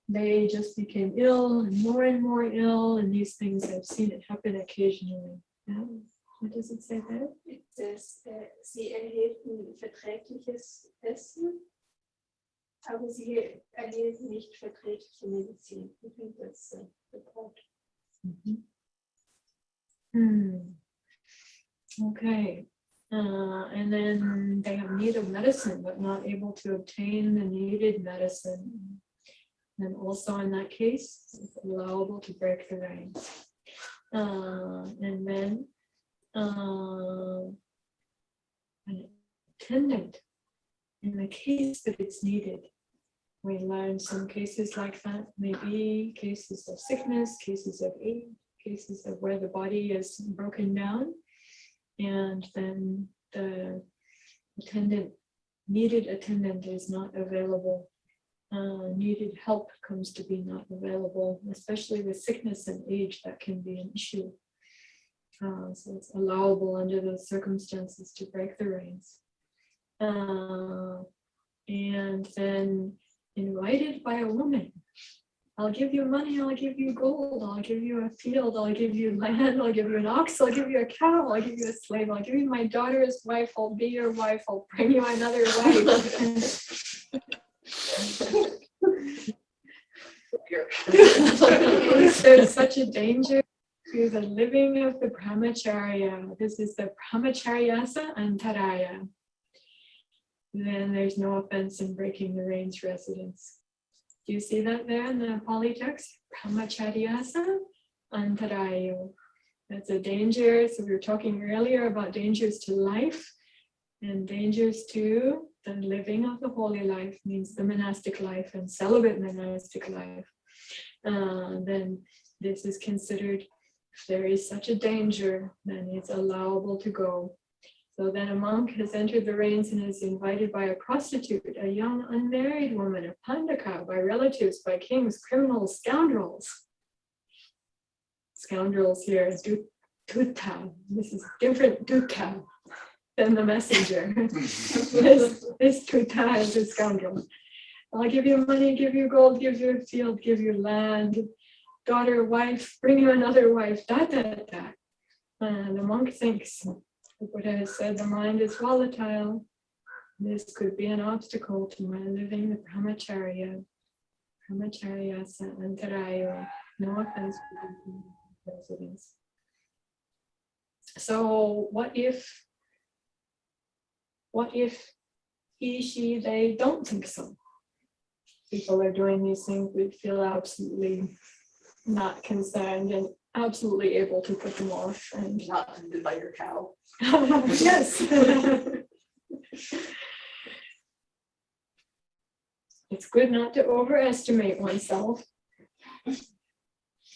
they just became ill and more ill, and these things, I've seen it happen occasionally. Yeah. What does it say there? It says, sie erhielten verträgliches Essen, aber sie erhielten nicht verträgliche Medizin. I think that's the point. Okay. And then they have need of medicine, but not able to obtain the needed medicine. And also in that case, it's allowable to break the reins. And then an attendant, in the case that it's needed. We learned some cases like that, maybe cases of sickness, cases of age, cases of where the body is broken down, and then the needed attendant is not available. Needed help comes to be not available, especially with sickness and age, that can be an issue. So it's allowable under those circumstances to break the reins. And then invited by a woman. I'll give you money, I'll give you gold, I'll give you a field, I'll give you land, I'll give you an ox, I'll give you a cow, I'll give you a slave, I'll give you my daughter's wife, I'll be your wife, I'll bring you another wife. There's such a danger to the living of the brahmacharya. This is the brahmacharyasa antaraya. Then there's no offense in breaking the reins residence. Do you see that there in the Pali text? Brahmacharyasa antarayo. That's a danger. So we were talking earlier about dangers to life and dangers to the living of the holy life, means the monastic life and celibate monastic life. then this is considered, if there is such a danger, then it's allowable to go. So then a monk has entered the reins and is invited by a prostitute, a young unmarried woman, a pandaka, by relatives, by kings, criminals, scoundrels. Scoundrels here is tuta. This is different dukkha than the messenger. this tuta is a scoundrel. I'll give you money, give you gold, give you a field, give you land, daughter, wife, bring you another wife, da. And the monk thinks, the Buddha has said the mind is volatile. This could be an obstacle to my living the brahmacharya. Brahmacharya antaraya. No offense to residents. So what if he, she, they don't think so? People are doing these things, we feel absolutely not concerned and absolutely able to put them off and Not funded by your cow. yes. It's good not to overestimate oneself,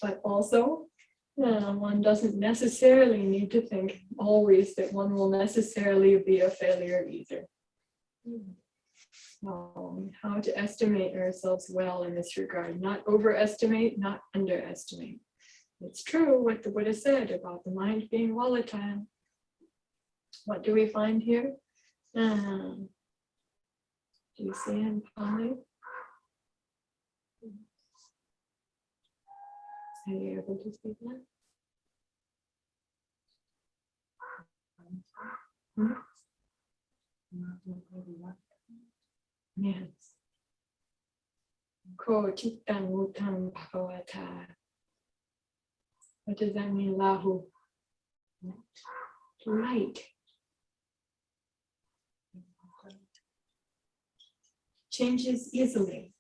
but also one doesn't necessarily need to think always that one will necessarily be a failure either. How to estimate ourselves well in this regard, not overestimate, not underestimate. It's true what the Buddha said about the mind being volatile. What do we find here? Do you see in Pali? Are you able to speak that? Yes. Ko chittang utang bhagavata. What does that mean, Lahu? Light. Changes easily.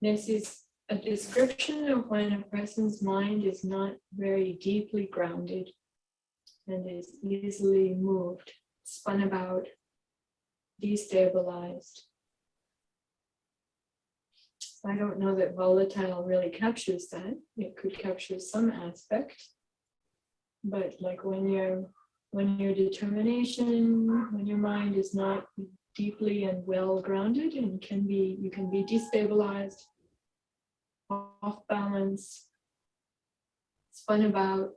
This is a description of when a person's mind is not very deeply grounded and is easily moved, spun about, destabilized. I don't know that volatile really captures that. It could capture some aspect, but like when your determination, when your mind is not deeply and well grounded, and you can be destabilized, off balance, spun about.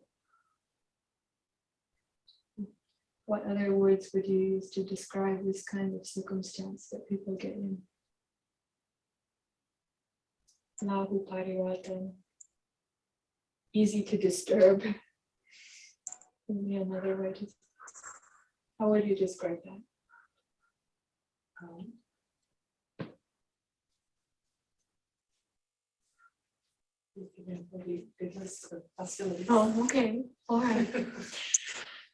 What other words would you use to describe this kind of circumstance that people get in? Lahu Parivartan. Easy to disturb. Maybe another way to. How would you describe that? Oh, okay. All right.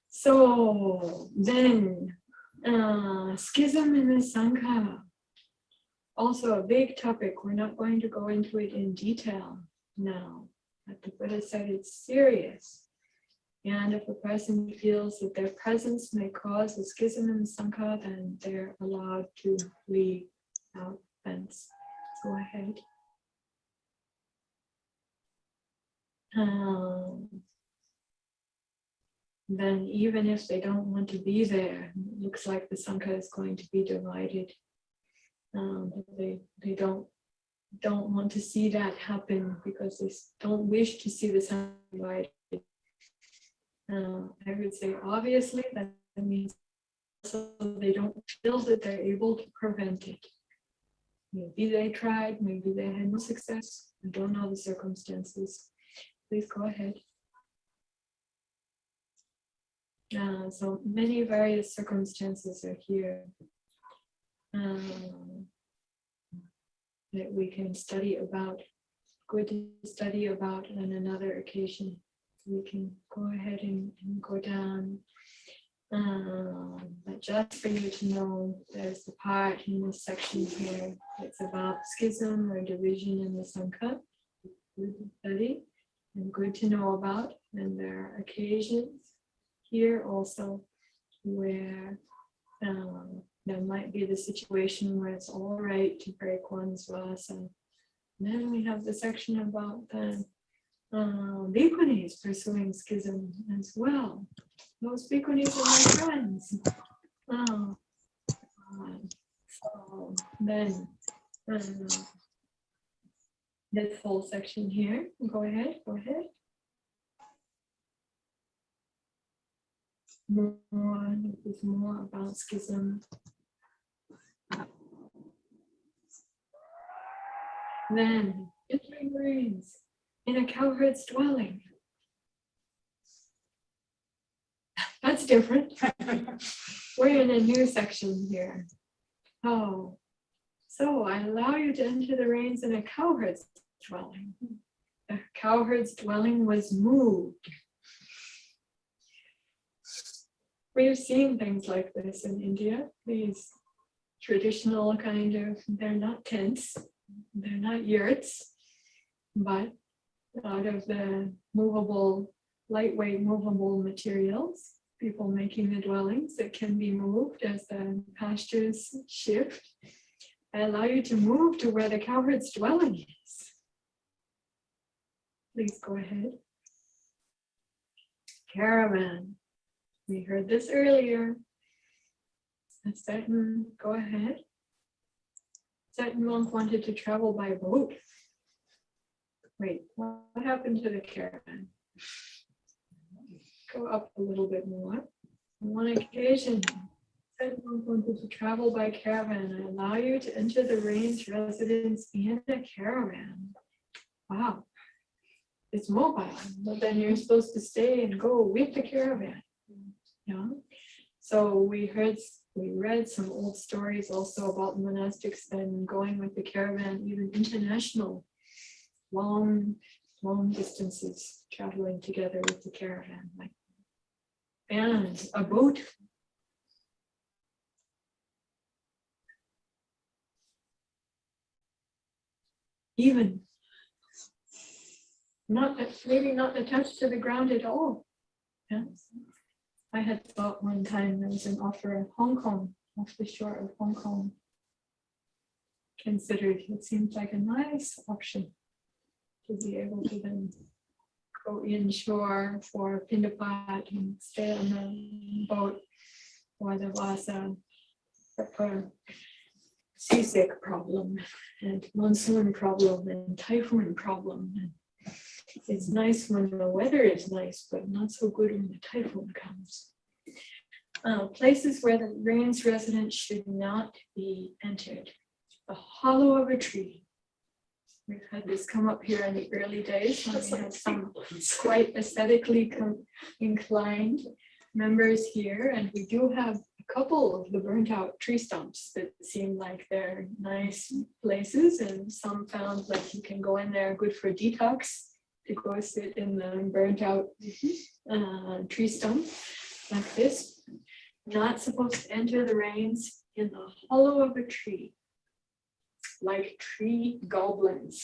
So then, schism in the Sangha. Also a big topic. We're not going to go into it in detail now. But the Buddha said it's serious. And if a person feels that their presence may cause a schism in the Sangha, then they're allowed to leave out fence. Go ahead. Then even if they don't want to be there, it looks like the Sangha is going to be divided. They don't want to see that happen because they don't wish to see the Sangha divided. I would say obviously that means also they don't feel that they're able to prevent it. Maybe they tried, maybe they had no success. I don't know the circumstances. Please go ahead. So many various circumstances are here that we can study about, good to study about on another occasion. We can go ahead and go down. But just for you to know, there's the part in this section here that's about schism or division in the Sangha. Good to study and good to know about. And there are occasions here also where There might be the situation where it's all right to break one's vasa. Then we have the section about the bhikkhunis pursuing schism as well. Those bhikkhunis are my friends. So then this whole section here, go ahead. This is more about schism. Then entering rains in a cowherd's dwelling. That's different. We're in a new section here. Oh, so I allow you to enter the rains in a cowherd's dwelling. The cowherd's dwelling was moved. We've seen things like this in India, these traditional kind of, they're not tents, they're not yurts, but out of the movable, lightweight movable materials, people making the dwellings that can be moved as the pastures shift. I allow you to move to where the cowherd's dwelling is. Please go ahead. Caravan. We heard this earlier. Go ahead. Certain monk wanted to travel by boat. Wait, what happened to the caravan? Go up a little bit more. On one occasion, certain monk wanted to travel by caravan. I allow you to enter the rain's residence in a caravan. Wow. It's mobile, but then you're supposed to stay and go with the caravan. Yeah. So we read some old stories also about monastics then going with the caravan, even international, long distances, traveling together with the caravan. And a boat. Even maybe not attached to the ground at all. Yes. I had thought one time there was an offer of Hong Kong, off the shore of Hong Kong. Considered, it seemed like a nice option to be able to then go inshore for Pindapat and stay on the boat for the Vasa, for seasick problem and monsoon problem and typhoon problem. And it's nice when the weather is nice, but not so good when the typhoon comes. Places where the rain's residence should not be entered. The hollow of a tree. We've had this come up here in the early days when we had some quite aesthetically inclined members here, and we do have a couple of the burnt out tree stumps that seem like they're nice places, and some found like you can go in there good for detox, to go sit in the burnt out tree stump like this. Not supposed to enter the rains in the hollow of a tree, like tree goblins.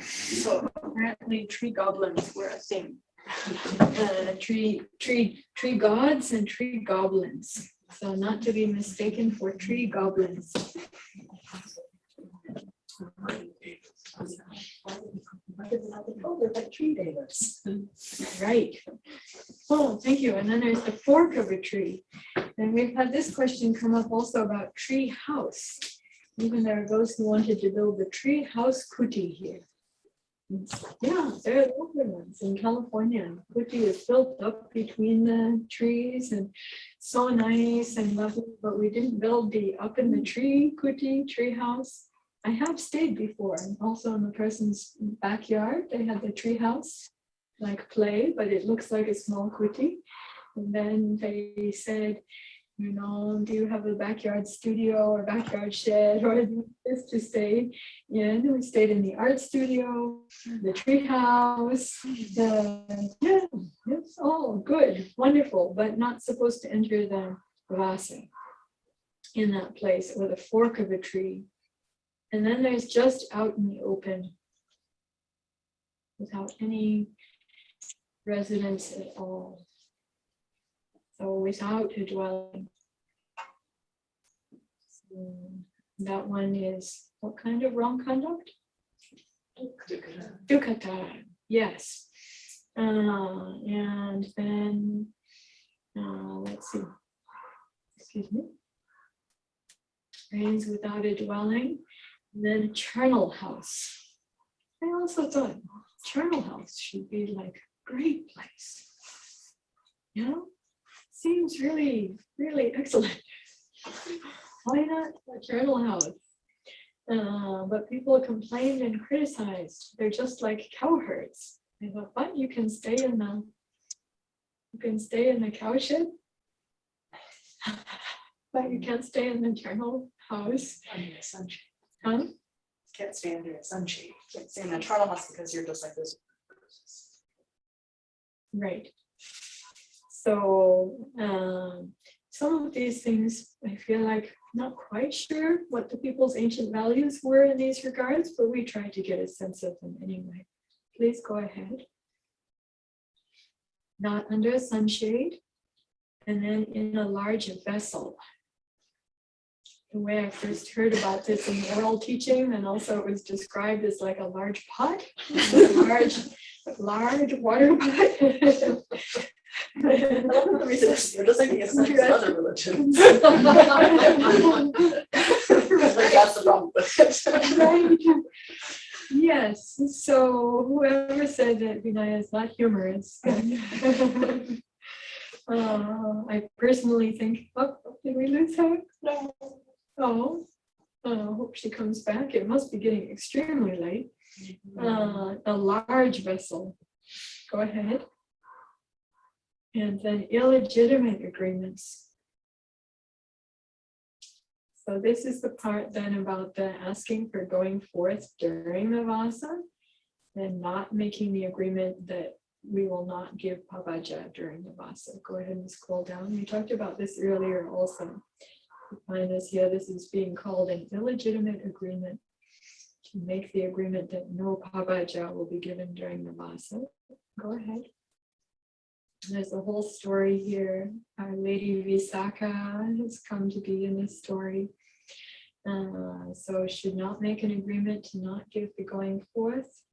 So apparently tree goblins were a thing. Tree gods and tree goblins. So not to be mistaken for tree goblins. Right. Oh, thank you. And then there's the fork of a tree. And we've had this question come up also about tree house. Even there are those who wanted to build the tree house kuti here. Yeah, there are lovely ones in California. Kuti is built up between the trees and so nice and lovely, but we didn't build the up in the tree kuti tree house. I have stayed before, and also in the person's backyard, they had the tree house, like play, but it looks like a small kuti. And then they said, you know, do you have a backyard studio or backyard shed or this to stay in? We stayed in the art studio, the tree house, yeah, it's all good, wonderful, but not supposed to enter the vasa in that place, or the fork of a tree. And then there's just out in the open, without any residence at all. So without a dwelling. That one is what kind of wrong conduct? Dukkata, yes. And then, let's see. Excuse me. Reigns without a dwelling. And then charnel house. I also thought charnel house should be like a great place. You know, seems really, really excellent. Why not a charnel house? But people complained and criticized. They're just like cow herds. I thought, but you can stay in the cow shed, but you can't stay in the charnel house. Under a sunshade. Huh? Can't stay under a sunshade. Can't stay in the charnel house because you're just like this. Right. So some of these things, I feel like not quite sure what the people's ancient values were in these regards, but we tried to get a sense of them anyway. Please go ahead. Not under a sunshade, and then in a large vessel. The way I first heard about this in oral teaching, and also it was described as like a large pot, large water pot. I love the research. You're just thinking it's like other religions. Like that's the problem with it. Right. Yes. So whoever said that Vinaya is not humorous. I personally think, oh, did we lose her? No. Oh, hope she comes back. It must be getting extremely late. A large vessel. Go ahead. And then illegitimate agreements. So this is the part then about the asking for going forth during the Vasa and not making the agreement that we will not give Pavaja during the Vasa. Go ahead and scroll down. We talked about this earlier also. You find this here, this is being called an illegitimate agreement to make the agreement that no Pavaja will be given during the Vasa. Go ahead. There's a whole story here. Our Lady Visakha has come to be in this story. So should not make an agreement to not give the going forth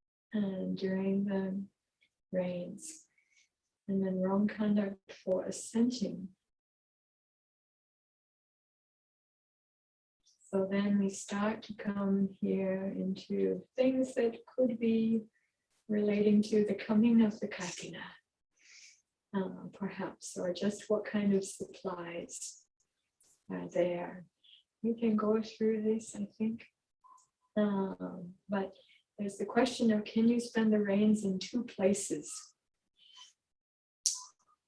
during the rains. And then wrong conduct for assenting. So then we start to come here into things that could be relating to the coming of the Kakina. Perhaps, or just what kind of supplies are there. We can go through this, I think. But there's the question of, can you spend the rains in two places?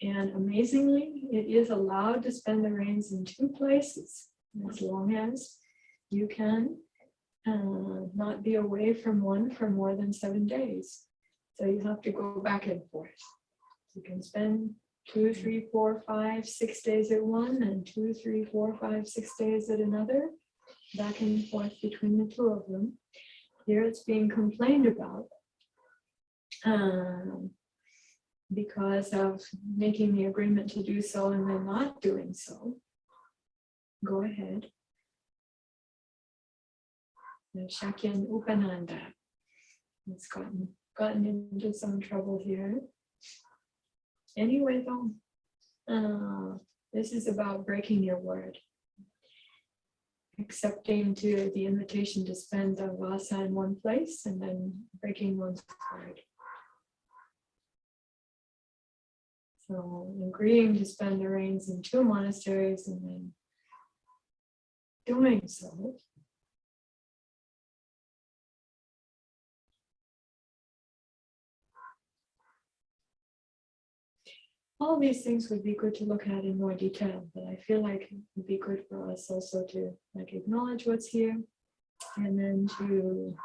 And amazingly, it is allowed to spend the rains in two places, as long as you can not be away from one for more than 7 days. So you have to go back and forth. You can spend 2, 3, 4, 5, 6 days at one and 2, 3, 4, 5, 6 days at another, back and forth between the two of them. Here it's being complained about because of making the agreement to do so and then not doing so. Go ahead. The Shakyan Upananda has gotten into some trouble here. Anyway, though, this is about breaking your word, accepting the invitation to spend the Vasa in one place and then breaking one's word. So agreeing to spend the rains in 2 monasteries and then doing so. All these things would be good to look at in more detail, but I feel like it would be good for us also to acknowledge what's here and then to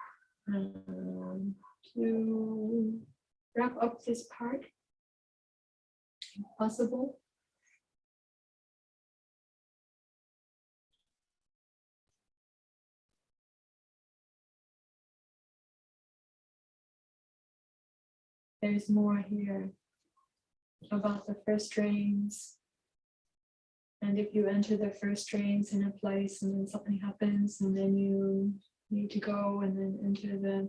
wrap up this part, if possible. There's more here about the first rains And if you enter the first trains in a place and then something happens and then you need to go and then enter the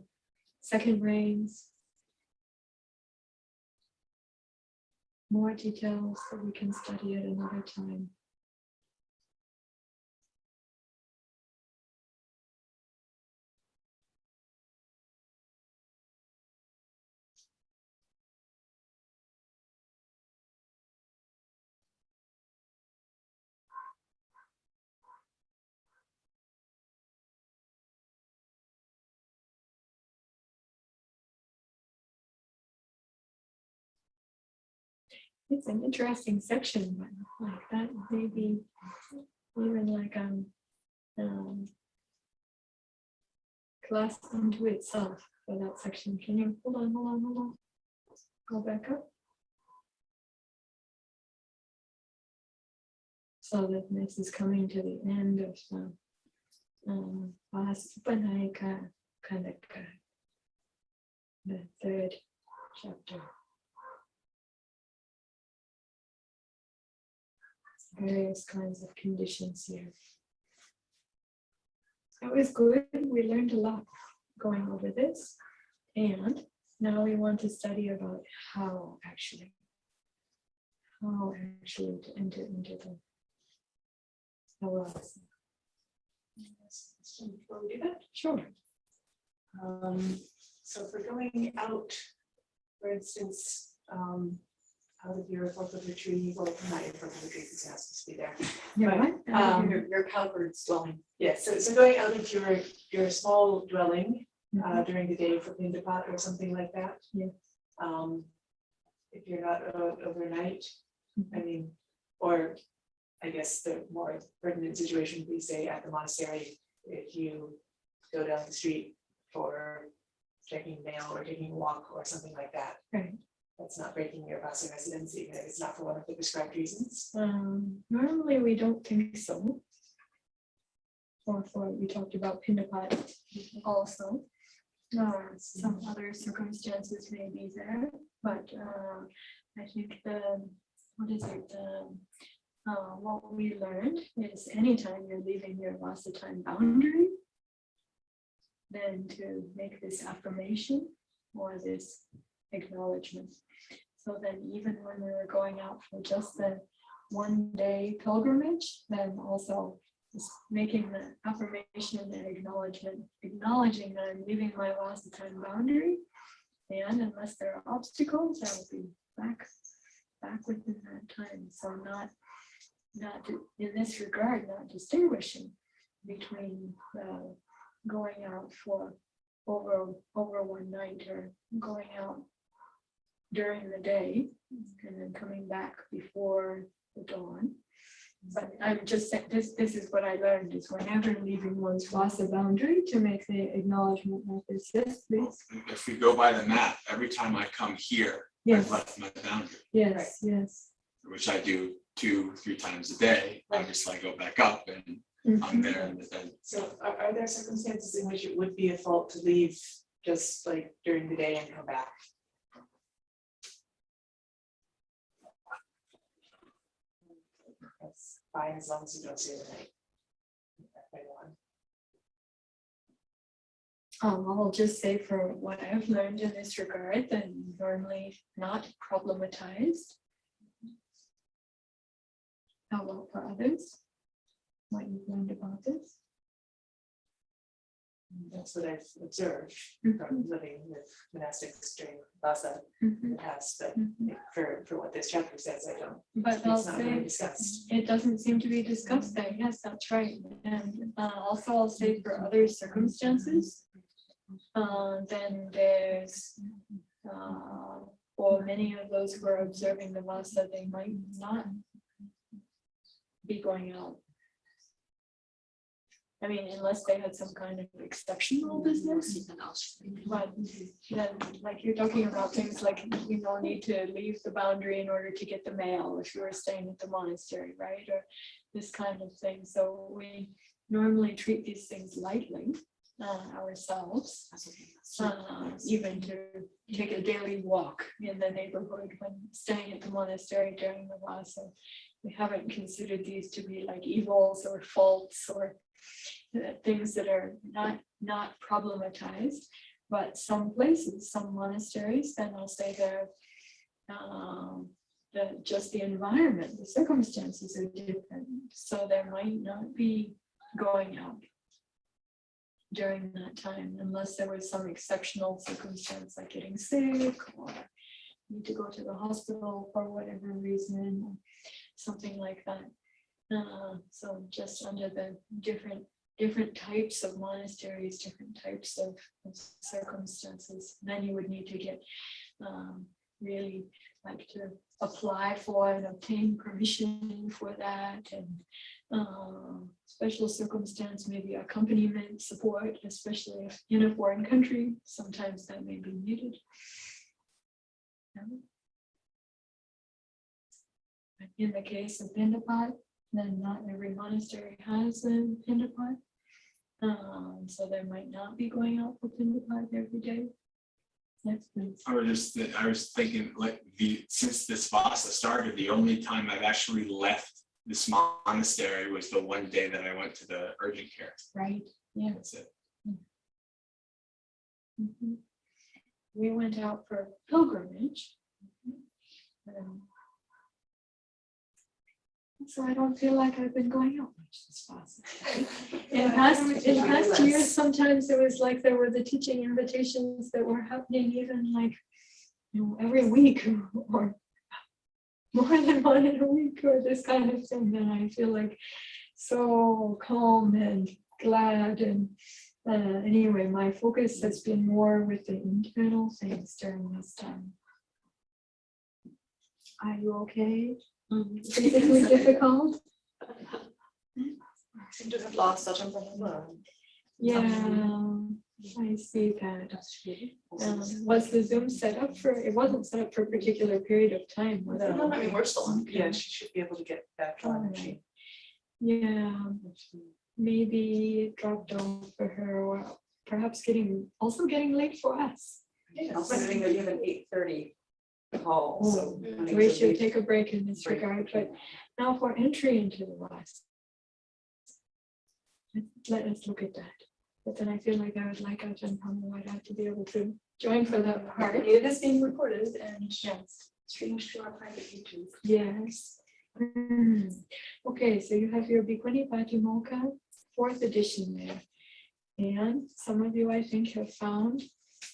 second trains. More details that we can study at another time. It's an interesting section, but like that maybe even like class unto itself for that section. Can you hold on. Go back up. So that this is coming to the end of Vinaya, the third chapter. Various kinds of conditions here. It was good. We learned a lot going over this. And now we want to study about how actually to enter into the Vasa. Before we do that, sure. So for going out, for instance, out of your 4th of retreat, well, not your 4th of retreat, because it has to be there. But, Your cowbird's dwelling. yes, so going out of your small dwelling during the day for Pindapat or something like that. Yeah. If you're not overnight, I mean, or I guess the more pertinent situation, we say at the monastery, if you go down the street for checking mail or taking a walk or something like that. Right. That's not breaking your Vasa residency, even if it's not for one of the prescribed reasons. Normally we don't think so. Or for we talked about Pindapat also. Some other circumstances may be there, but I think what we learned is anytime you're leaving your Vasa time boundary, then to make this affirmation or this acknowledgement. So then even when we were going out for just the 1-day pilgrimage, then also just making the affirmation and the acknowledgement, acknowledging that I'm leaving my Vasa time boundary, and unless there are obstacles, I will be back within that time. So not in this regard, not distinguishing between going out for over one night or going out during the day and then coming back before the dawn. But I'm just saying, this is what I learned is whenever leaving one's Vasa boundary to make the acknowledgement like this. Yes, please. If we go by the map, every time I come here, Yes. I've left my boundary, Yes, yes. which I do 2-3 times a day. Obviously, I go back up and I'm there. And then So are there circumstances in which it would be a fault to leave just like during the day and come back? That's fine as long as you don't stay the night. I'll just say for what I've learned in this regard, then normally not problematized. How about for others? What you've learned about this? That's what I've observed from living with monastics during Vasa in the past, but for what this chapter says, I don't. But I'll It's not really say discussed. it doesn't seem to be discussed there. Yes, that's right. And also I'll say for other circumstances, then there's for many of those who are observing the Vasa, they might not be going out. I mean, unless they had some kind of exceptional business. But then, like you're talking about things like you don't need to leave the boundary in order to get the mail if you were staying at the monastery, right? Or this kind of thing. So we normally treat these things lightly ourselves, even to take a daily walk in the neighborhood when staying at the monastery during the Vasa we haven't considered these to be like evils or faults or things that are not problematized. But some places, some monasteries, then I'll say they're just the environment, the circumstances are different. So there might not be going out during that time unless there was some exceptional circumstance like getting sick or need to go to the hospital for whatever reason, or something like that. So just under the different types of monasteries, different types of circumstances, then you would need to get really like to apply for and obtain permission for that, and special circumstance, maybe accompaniment support, especially if in a foreign country, sometimes that may be needed. In the case of Pindapat, then not every monastery has a Pindapat. So there might not be going out for Pindapat every day. That's nice. I was thinking, like, since this Vasa started, the only time I've actually left this monastery was the one day that I went to the urgent care. Right, yeah. That's it. Mhm. We went out for pilgrimage. So I don't feel like I've been going out much this Vasa. In past years, sometimes it was like there were the teaching invitations that were happening even like, every week or more than one in a week or this kind of thing. And I feel like so calm and glad. And anyway, my focus has been more with the internal things during this time. Are you okay? Physically difficult? I seem to have lost such a Yeah, I see that. Was the Zoom set up for, it wasn't set up for a particular period of time, was it? No, I mean, we're still on. Yeah, she should be able to get back on. Alright. Yeah, maybe it dropped off for her, or perhaps also getting late for us. Also, I think that you have an 8:30 call, so. We should take a break in this regard, but now for entry into the West. Let us look at that. But then I feel like I would like Ajahn Pamawada to be able to join for that part. It is being recorded and streamed to our private YouTube. Yes. Okay, so you have your Bhikkhuni Patimokkha 4th edition there. And some of you, I think, have found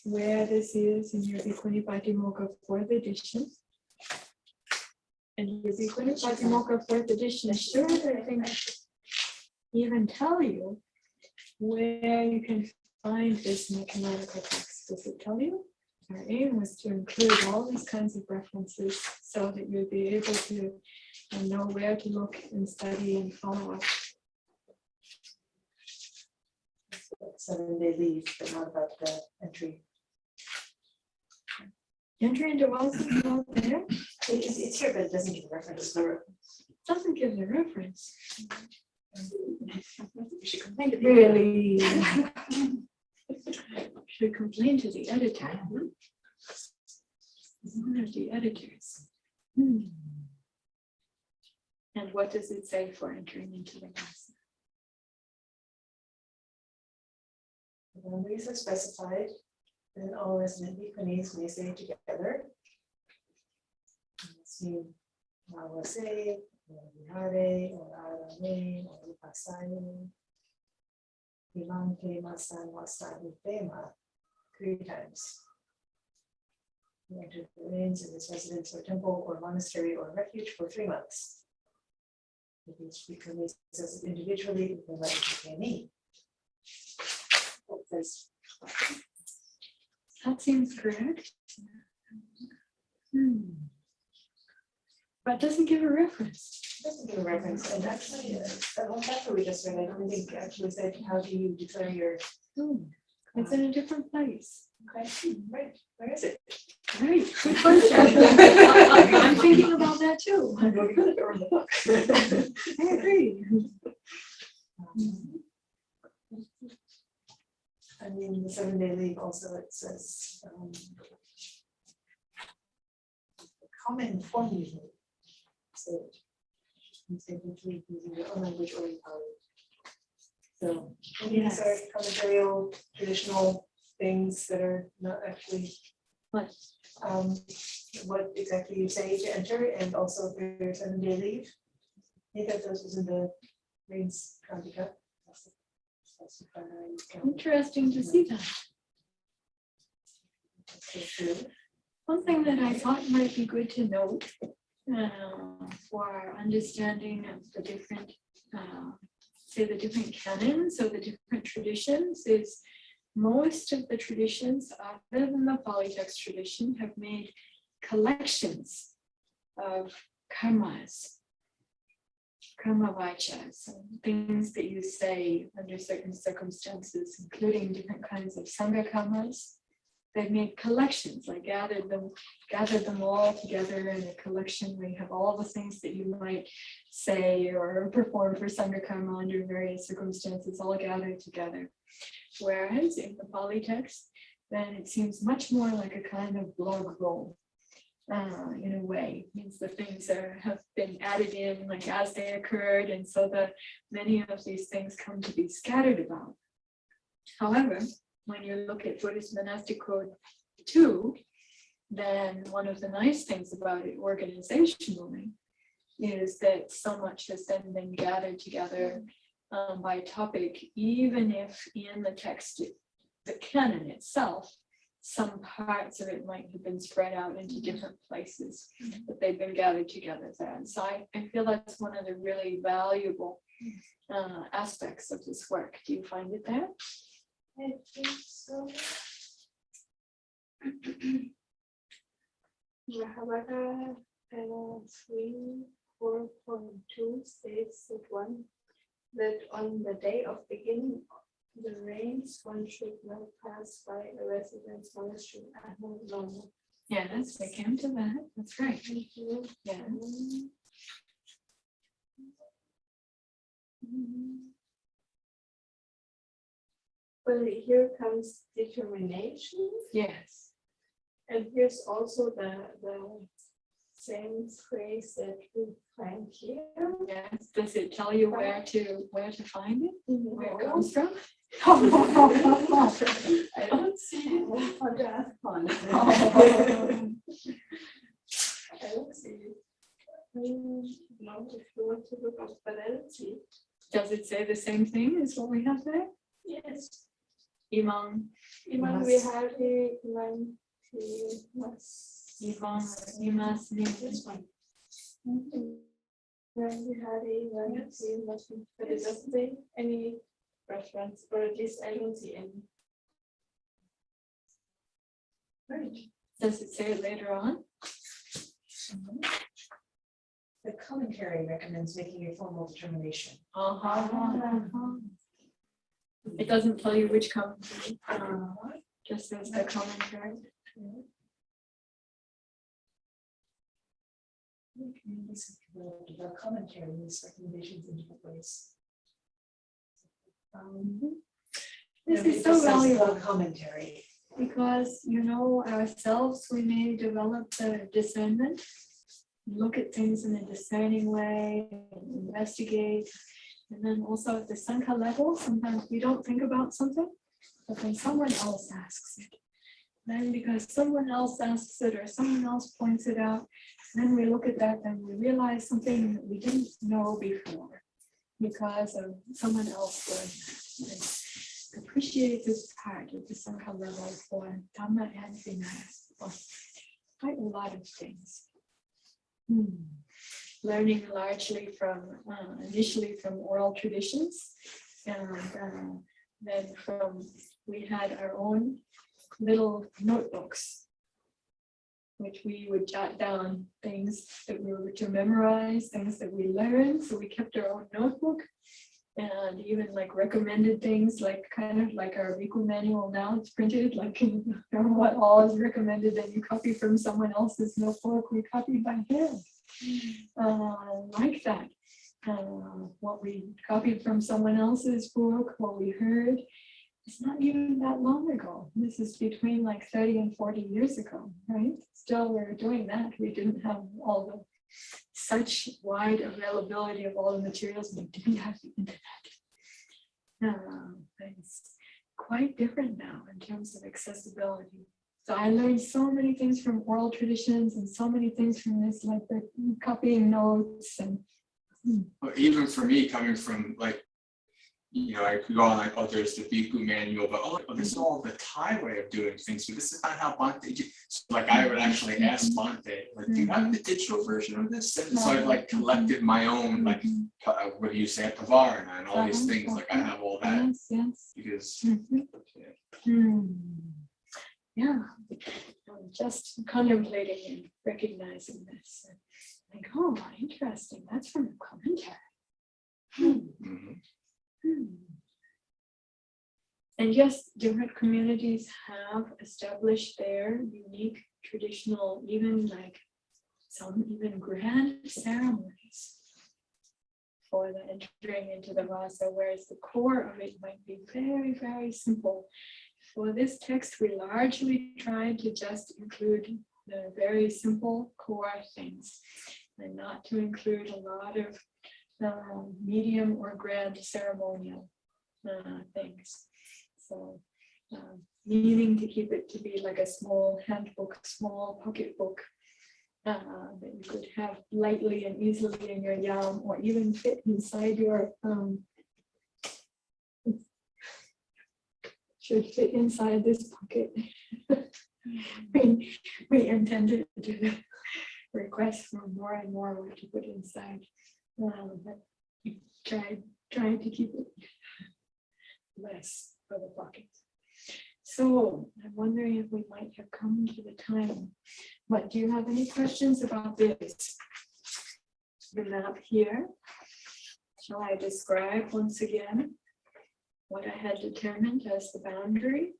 where this is in your Bhikkhuni Patimokkha 4th edition. And your Bhikkhuni Patimokkha 4th edition should, I think, even tell you where you can find this in the canonical text. Does it tell you? Our aim was to include all these kinds of references so that you'd be able to know where to look and study and follow up. 7-day leave, but not about the entry. Entry into Vasa is not there. It's here, but it doesn't give a reference. Doesn't give the reference. You should complain to the Really? Should complain to the editor. One of the editors. And what does it say for entering into the Vasa? The boundaries are specified, then all resident bhikkhunis may say together. Let's see, Nawase, or Vihare, or Arame, or Upasani, Vimante, Masan, Wasani, Tema, 3 times. He entered the remains in his residence or temple or monastery or refuge for 3 months. If each bhikkhuni says it individually, then let it be. That seems correct. But doesn't give a reference. Doesn't give a reference, and actually, that whole chapter we just read, I don't think actually said, how do you declare your. It's in a different place. Okay, right, where is it? Right, good question. I'm thinking about that too. I agree. I mean, the 7-day leave also, it says, common formula. So using their own language or empowered. So these are commentarial, traditional things that are not actually what exactly you say to enter, and also their 7-day leave. I think that those was in the Reigns Grammatica. That's the primary. Interesting to see that. One thing that I thought might be good to note for our understanding of the different, say the different canons or the different traditions is most of the traditions other than the polytext tradition have made collections of karmas, karma vachas, things that you say under certain circumstances, including different kinds of sangha karmas. They've made collections, like gathered them all together in a collection where you have all the things that you might say or perform for sangha karma under various circumstances all gathered together. Whereas in the Pali text, then it seems much more like a kind of blog roll. In a way, it means the things have been added in like as they occurred, and so that many of these things come to be scattered about. However, when you look at Buddhist Monastic Code 2, then one of the nice things about it organizationally is that so much has then been gathered together by topic, even if in the text, the canon itself, some parts of it might have been spread out into different places, but they've been gathered together there. And so I feel that's one of the really valuable aspects of this work. Do you find it there? I think so. Mahabharata 3:4.2 states that on the day of beginning the rains, one should not pass by a residence monastery. No. Yes, I came to that. That's right. Yeah. Well, here comes determination. Yes. And here's also the same phrase that we find here. Yes. Does it tell you where to find it? Where it comes from? I don't see it. I don't see it. No, if you want to look up, but I don't see it. Does it say the same thing as what we have there? Yes. Imam Vihari, Imam Mas. Imas, This one. Imam Vihari, but it doesn't say any reference, or at least I don't see any. Right. Does it say it later on? The commentary recommends making a formal determination. It doesn't tell you which commentary, just says the commentary. The commentary makes recommendations in different ways. This is so valuable. Commentary. Because, ourselves, we may develop the discernment, look at things in a discerning way, investigate. And then also at the Sangha level, sometimes we don't think about something, but then someone else asks it. Then because someone else asks it or someone else points it out, then we look at that and we realize something that we didn't know before because of someone else doing that. And appreciate this part of the Sangha level for Dhamma and Vinaya. Well, quite a lot of things. Learning largely from, initially from oral traditions, and then we had our own little notebooks, which we would jot down things that we were to memorize, things that we learned. So we kept our own notebook, and even like recommended things, like kind of like our Riku manual now, it's printed like what all is recommended, and you copy from someone else's notebook, we copied by hand. Like that. What we copied from someone else's book, what we heard, it's not even that long ago. This is between like 30 and 40 years ago, right? Still, we're doing that. We didn't have all the such wide availability of all the materials, we didn't have the internet. But it's quite different now in terms of accessibility. So I learned so many things from oral traditions and so many things from this, like the copying notes and. Well, even for me, coming from like, you know, I could go on like, oh, there's the Bhikkhu manual, but oh, this is all the Thai way of doing things. So this is not how Bhante. So like I would actually ask Bhante, like, do you have the digital version of this? And so I've like collected my own, like, what do you say, Pavarana and all these things. Like I have all that. Yes, yes. Because Yeah, I'm just contemplating and recognizing this. Like, oh, interesting. That's from a commentary. And yes, different communities have established their unique traditional, even like some even grand ceremonies for the entering into the Vasa, whereas the core of it might be very, very simple. For this text, we largely tried to just include the very simple core things and not to include a lot of medium or grand ceremonial things. So meaning to keep it to be like a small handbook, small pocket book that you could have lightly and easily in your yam, or even fit inside your should fit inside this pocket. we intended to request for more and more what to put inside, but tried to keep it less for the pocket. So I'm wondering if we might have come to the time. But do you have any questions about this? The map here. Shall I describe once again what I had determined as the boundary?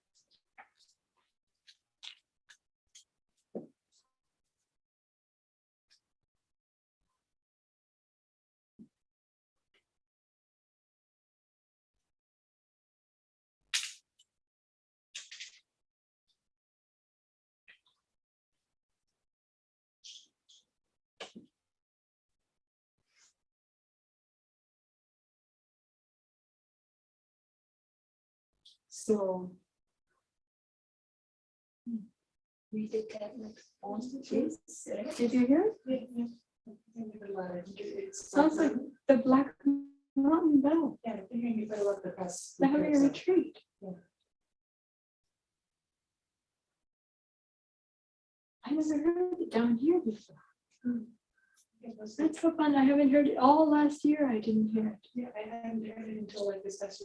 So we did that like on the face. Did you hear? It sounds like the Black Mountain Bell. Yeah, I think you better look the press. They're having a retreat. Yeah. I never heard it down here before. That's so fun. I haven't heard it all last year. I didn't hear it. Yeah, I hadn't heard it until like this past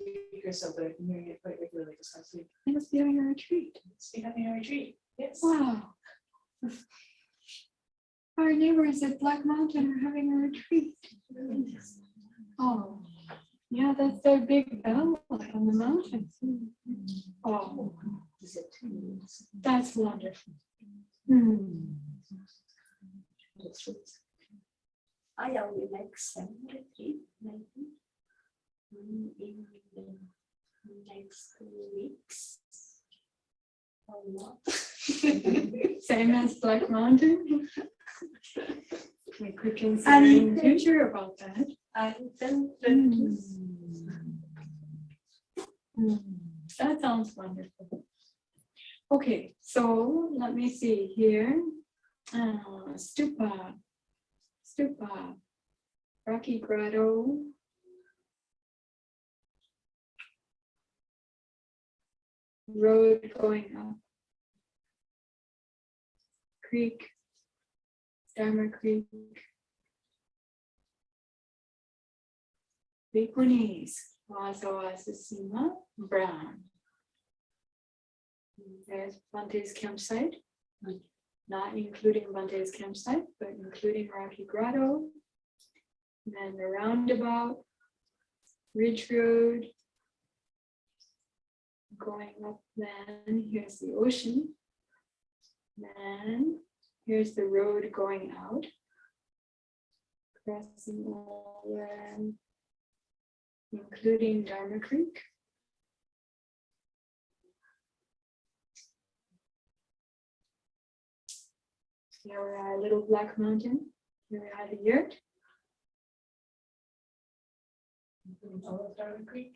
week or so, but I've been hearing it quite regularly this past week. They must be having a retreat. It's been having a retreat. Yes. Wow. Our neighbors at Black Mountain are having a retreat. Oh, yeah, that's their big bell on the mountain. Oh, that's wonderful. I only make 7 retreat, maybe in the next 2 weeks. Or not. Same as Black Mountain. We could consider in the future about that. That sounds wonderful. Okay, so let me see here. Stupa, Rocky Grotto. Road going up. Creek, Dharma Creek. Bhikkhunis, Vasavasasima, Brown. There's Bhante's campsite, not including Bhante's campsite, but including Rocky Grotto. And then the roundabout, Ridge Road. Going up, then here's the ocean. Then here's the road going out. Crossing over, including Dharma Creek. Here we are, Little Black Mountain. Here we had a year. All of Darwin Creek.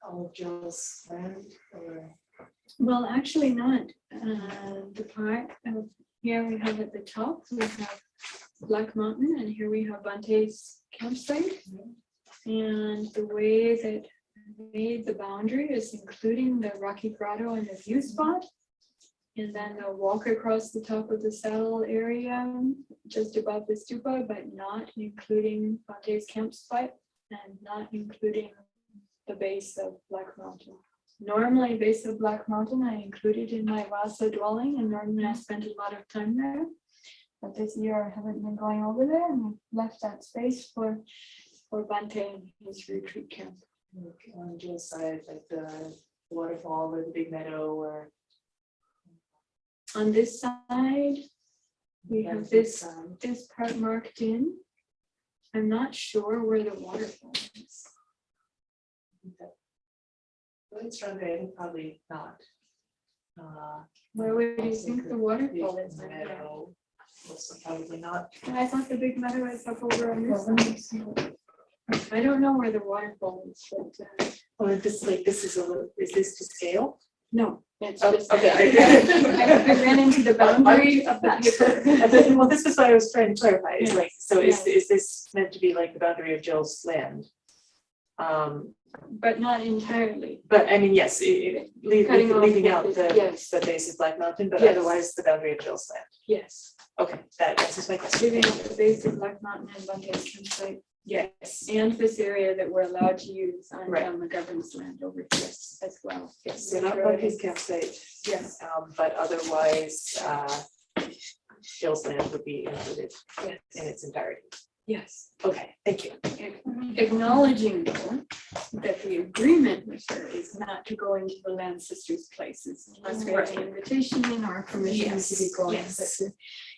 All of Jill's land, or Well, actually not. The part of here we have at the top, we have Black Mountain, and here we have Bante's campsite. And the way that I made the boundary is including the Rocky Grotto and the view spot. And then the walk across the top of the saddle area, just above the stupa, but not including Bante's campsite and not including the base of Black Mountain. Normally, base of Black Mountain, I included in my Vasa dwelling, and normally I spent a lot of time there. But this year I haven't been going over there, and left that space for Bante and his retreat camp. on Jill's side, like the waterfall or the big meadow, or On this side, we have this part marked in. I'm not sure where the waterfall is. well, it's around there, I think probably not. Where would you think the waterfall Big is? meadow, also probably not. I thought the big meadow is up over on this side. I don't know where the waterfall is, but Or this, like, this is a little, is this to scale? no, it's Oh, just. okay. I ran into the boundary of that. Well, this is what I was trying to clarify, is like, so Yeah. is this meant to be like the boundary of Jill's land? But not entirely. But I mean, yes, Cutting off leaving out the- the yes. base of Black Mountain, but Yes. otherwise the boundary of Jill's land. Yes, Okay, that answers my question. leaving out the base of Black Mountain and Bante's campsite. Yes, And this area that we're allowed to use on Right. McGovern's land over here as well. yes, so not about his campsite, Yes, but otherwise, Jill's land would be included yes, in its entirety. yes. Okay, thank you. Acknowledging though, that the agreement with her is not to go into the land sisters' places unless we have an invitation in or permission to be Yes, going. yes.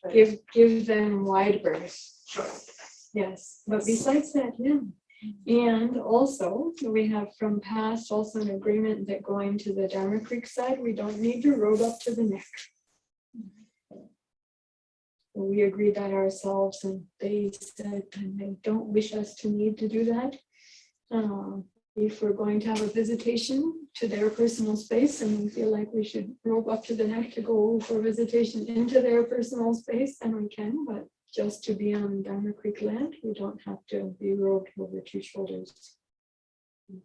but to Give them wide berth. Sure. Yes, but besides that, yeah. And also, we have from past also an agreement that going to the Dharma Creek side, we don't need to robe up to the neck. We agreed that ourselves, and they said, and they don't wish us to need to do that. If we're going to have a visitation to their personal space and we feel like we should robe up to the neck to go for visitation into their personal space, then we can, but just to be on Dharma Creek land, we don't have to be robed over 2 shoulders.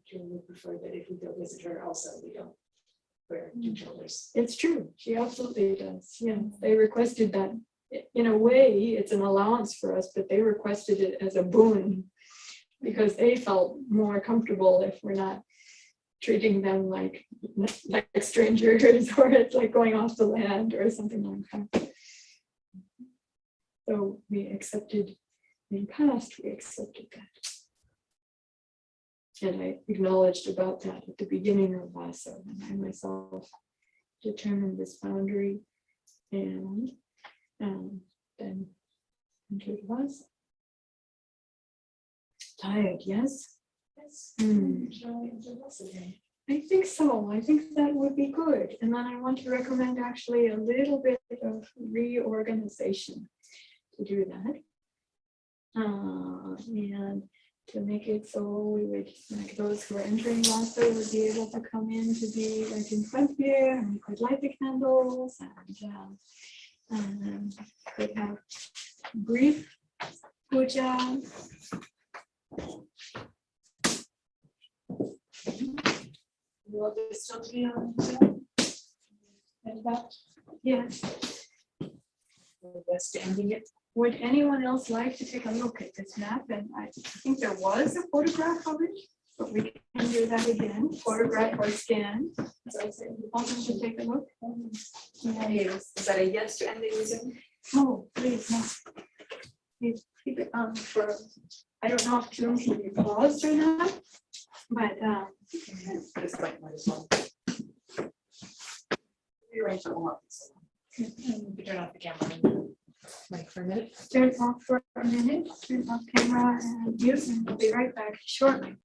Jill would prefer that if we go visit her also, we don't wear 2 shoulders. It's true, she absolutely does, yeah, they requested that. In a way, it's an allowance for us, but they requested it as a boon because they felt more comfortable if we're not treating them like strangers, or it's like going off the land or something like that. So we accepted, in past, we accepted that. And I acknowledged about that at the beginning of Vasa, when I myself determined this boundary and then entered Vasa. Tired, yes? Yes. I think so. I think that would be good. And then I want to recommend actually a little bit of reorganization to do that. And to make it so we would, like those who are entering Vasa would be able to come in to be like in front here, and we could light the candles and could have brief puja. You want this still to be on Zoom? And that, Yes. that's ending it. Would anyone else like to take a look at this map? And I think there was a photograph of it, but we can do that again, photograph or scan. So I say, you want them to take a look? Is that a yes to ending Zoom? Oh, please, no. Please keep it on for, I don't know if Zoom can be paused or not, but This might as well. Rearrange it all up. We turn off the camera. Like for a minute. turn off for a minute, turn off camera and mute, and we'll be right back shortly.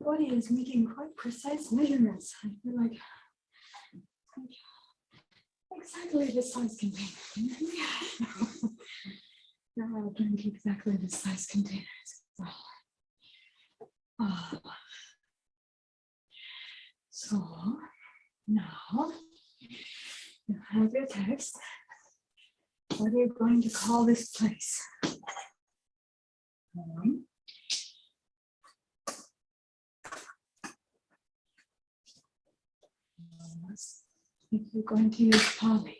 Body is making quite precise measurements. I feel like exactly the size container. Now I'll drink exactly the size containers. So now you have your text. What are you going to call this place? If you're going to use Pali,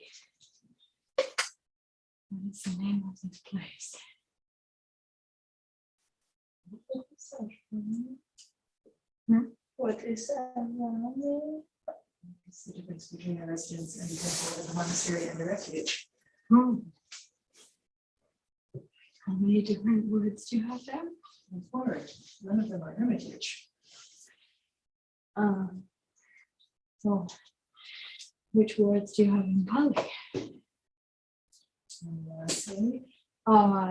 what is the name of this place? What is It's the difference between a residence and the monastery and the refuge. How many different words do you have there? Four. None of them are hermitage. So, which words do you have in Pali?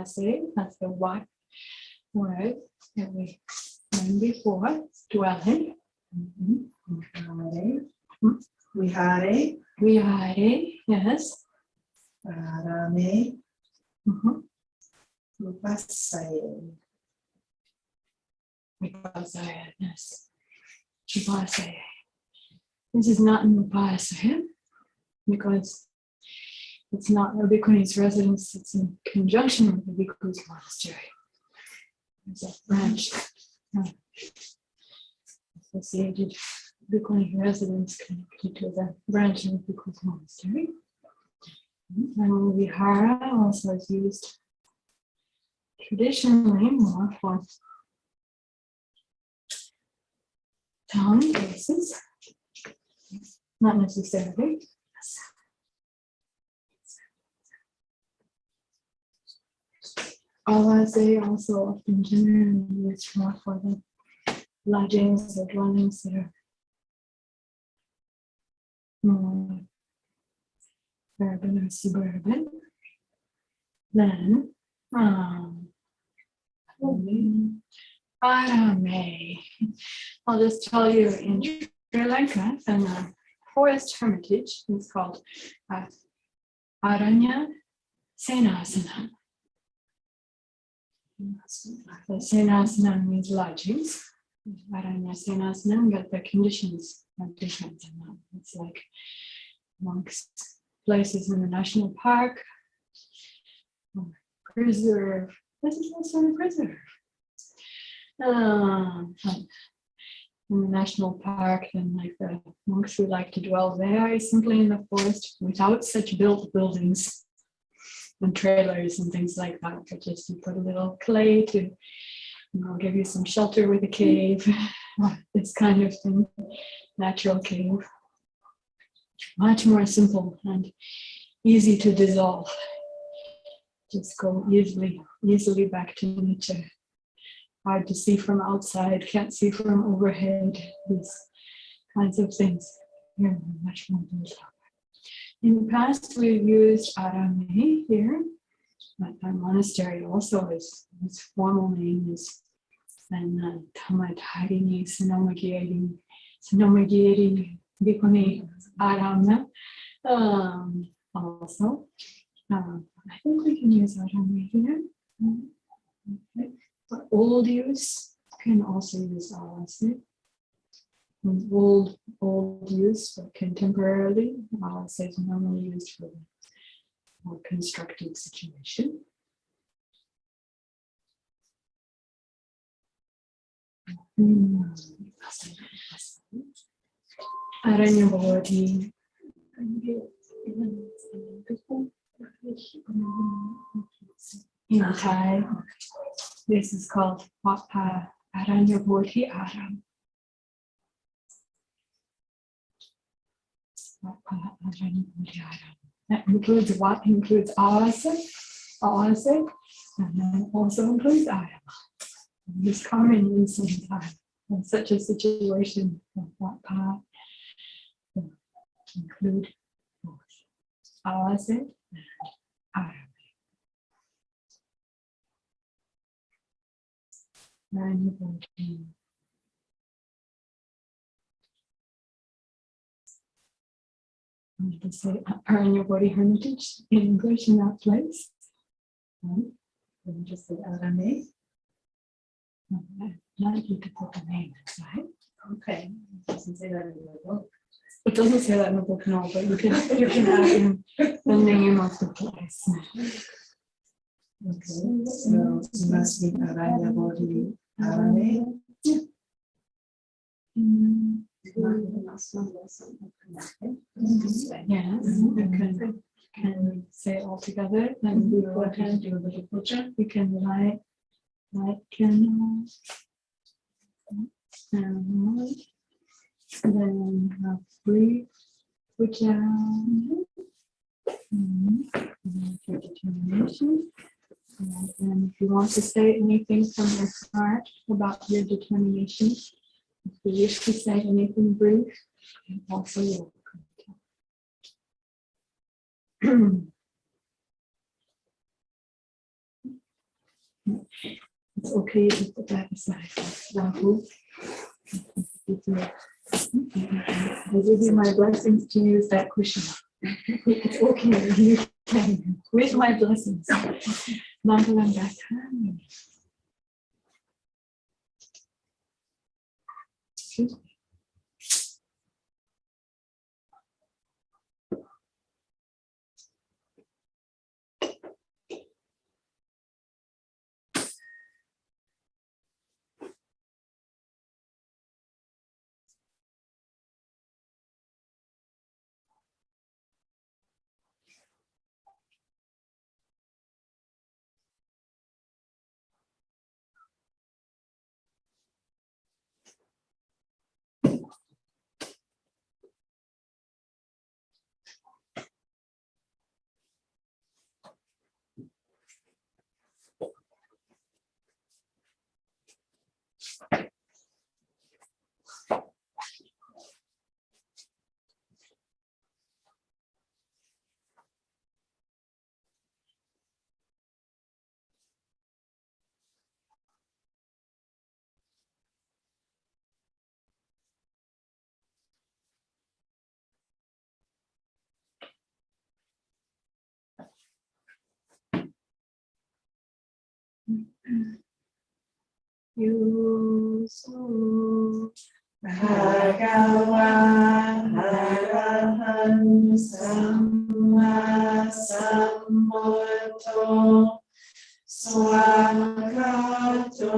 Say, that's the one word that we learned before, dwelling. Vihare, yes. Parame. Upasaya, yes. Upasaya. This is not an upasaya because it's not a bhikkhuni's residence, it's in conjunction with the bhikkhu's monastery. It's a branch, associated bhikkhuni residence connected to the branch of the bhikkhu's monastery. And vihara also is used traditionally more for town places, not necessarily. They also often generally used more for the lodgings or dwellings that are more urban or suburban. Then, Parame. I'll just tell you in Sri Lanka, the forest hermitage is called Aranya Senasana. The Senasana means lodgings. Aranya Senasana, but the conditions are different than that. It's like monks' places in the national park, preserve. This is also a preserve. In the national park, and like the monks who like to dwell very simply in the forest without such built buildings and trailers and things like that, but just you put a little clay to, give you some shelter with a cave, this kind of thing, natural cave. Much more simple and easy to dissolve. Just go easily back to nature. Hard to see from outside, can't see from overhead, these kinds of things. Here, much more built up. In the past, we've used Arame here, but our monastery also is, its formal name is Tamatharini Sanomagiri Bhikkhuni Arama. Also, I think we can use Arame here. Okay. For old use, can also use Alasi. Old use, but contemporarily, Alasi is normally used for the more constructed situation. Aranya Bodhi. In Thai, this is called Wapa Aranya Bodhi Aram. Wapa Aranya Bodhi Aram. That includes what includes Awase, and then also includes Aram. This common use in Thai. In such a situation, Wapa include both Awase and Aram. Aranyabodhi. I'm going to say Aranyabodhi Hermitage in English in that place. Let me just say Arame. Now you could put the name inside. Okay. It doesn't say that in the book. It doesn't say that in the book, no, but you can add in the name of the place. Okay, so it must be Aranyabodhi Arame. Yes, you can say it all together, and we go ahead and do a little puja. We can light candles. And then have brief puja. For determination. And if you want to say anything from your heart about your determination, if you wish to say anything brief, you're also welcome. It's okay to put that aside. Rahul. I give you my blessings to use that cushion. It's okay. You can. With my blessings. Mangalam Gatami. Yusu Bhagava Arahan Samma Sambuddho Swakato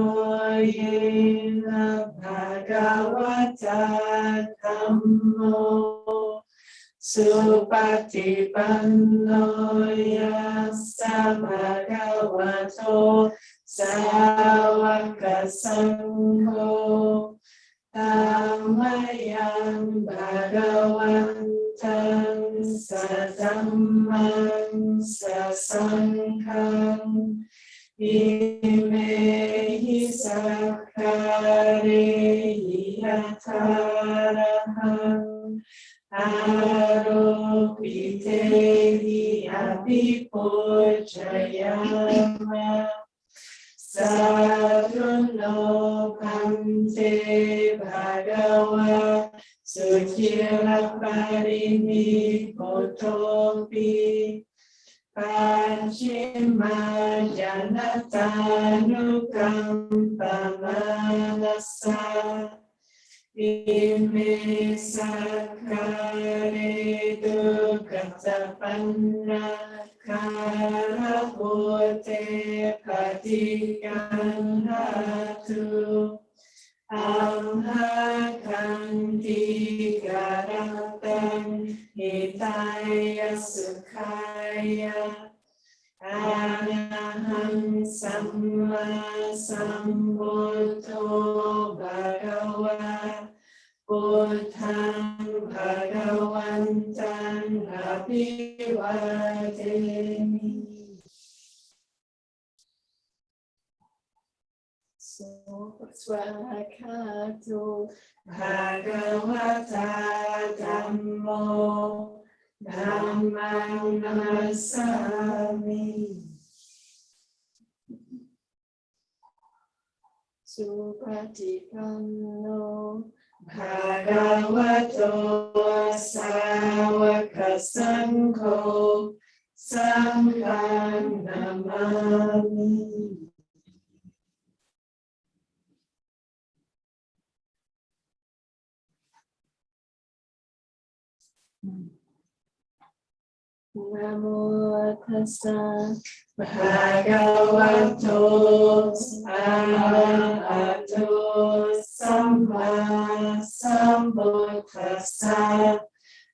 Yena Bhagavata Dhammo Supatipanno Yassa Bhagavato Sāvaka Sangho Dhammayam Bhagavantam Sadhammam Sasangham Imehi Sakharehi Yataraham Aropitehi Abhipujayama Sadhuno Bhante Bhagava Sukhira Parini Kotopi Pachima Janatanu Manasa Ime Sakkare Dukkatapanna Karabote Patikanhatu Amhakanti Garatam Hitaya Sukhaya Anaham Samma Sambuddho Bhagava Buddham Bhagavantam Abhivademi. Swakato Bhagavata Dhammo Dhammam Namasami. Supatipanno Bhagavato Sāvaka Saṅgho Sanghang Namami. Namo tassa bhagavato arahato samma sambuddhassa.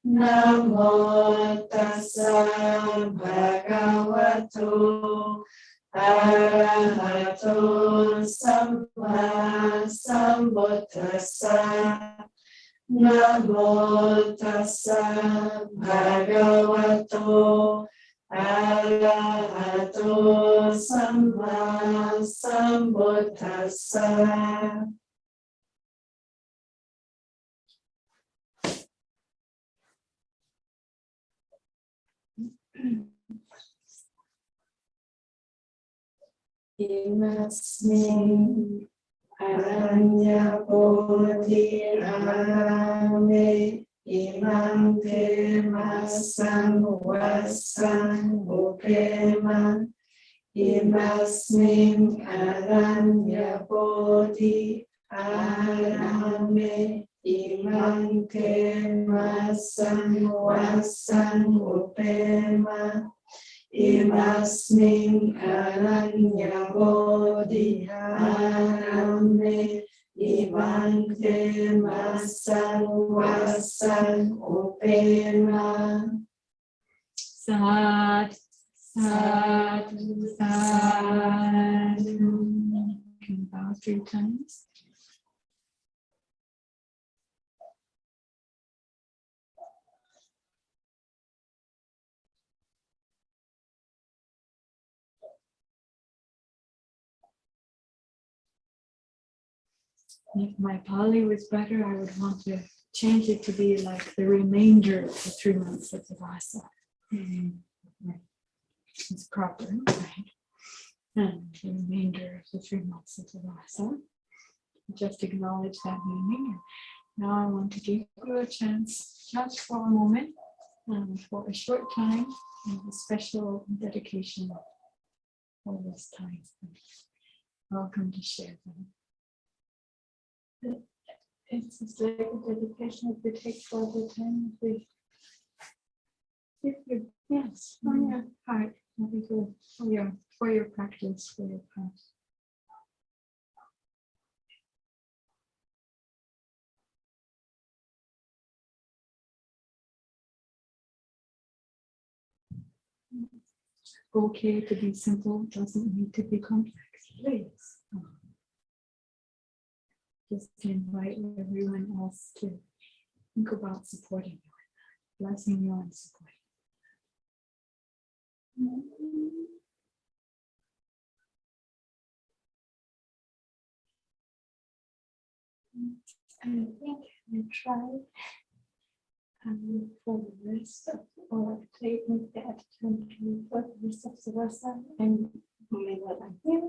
Namo tassa bhagavato arahato samma sambuddhassa. Namo tassa bhagavato arahato samma sambuddhassa. Imasmin Aranya bodhi arame imam te masang wasang upema. Imasmin aranya bodhi arame imam te masang wasang upema. Imasmin aranya bodhi arame imam te masang wasang upema. Sad, sad, sad. You can bow 3 times. If my Pali was better, I would want to change it to be like the remainder of the 3 months of the Vasa. It's proper, right? And the remainder of the 3 months of the Vasa. Just acknowledge that meaning. Now I want to give you a chance, just for a moment, for a short time, and a special dedication for this time. Welcome to share them. It's just like a dedication if we take for the time. Yes, for your heart, for your practice, for your path. Okay to be simple, doesn't need to be complex. Please. Just invite everyone else to think about supporting you, blessing you and supporting you. I think I try for the rest of or take the attitude for the rest of the lesson and doing what I'm here.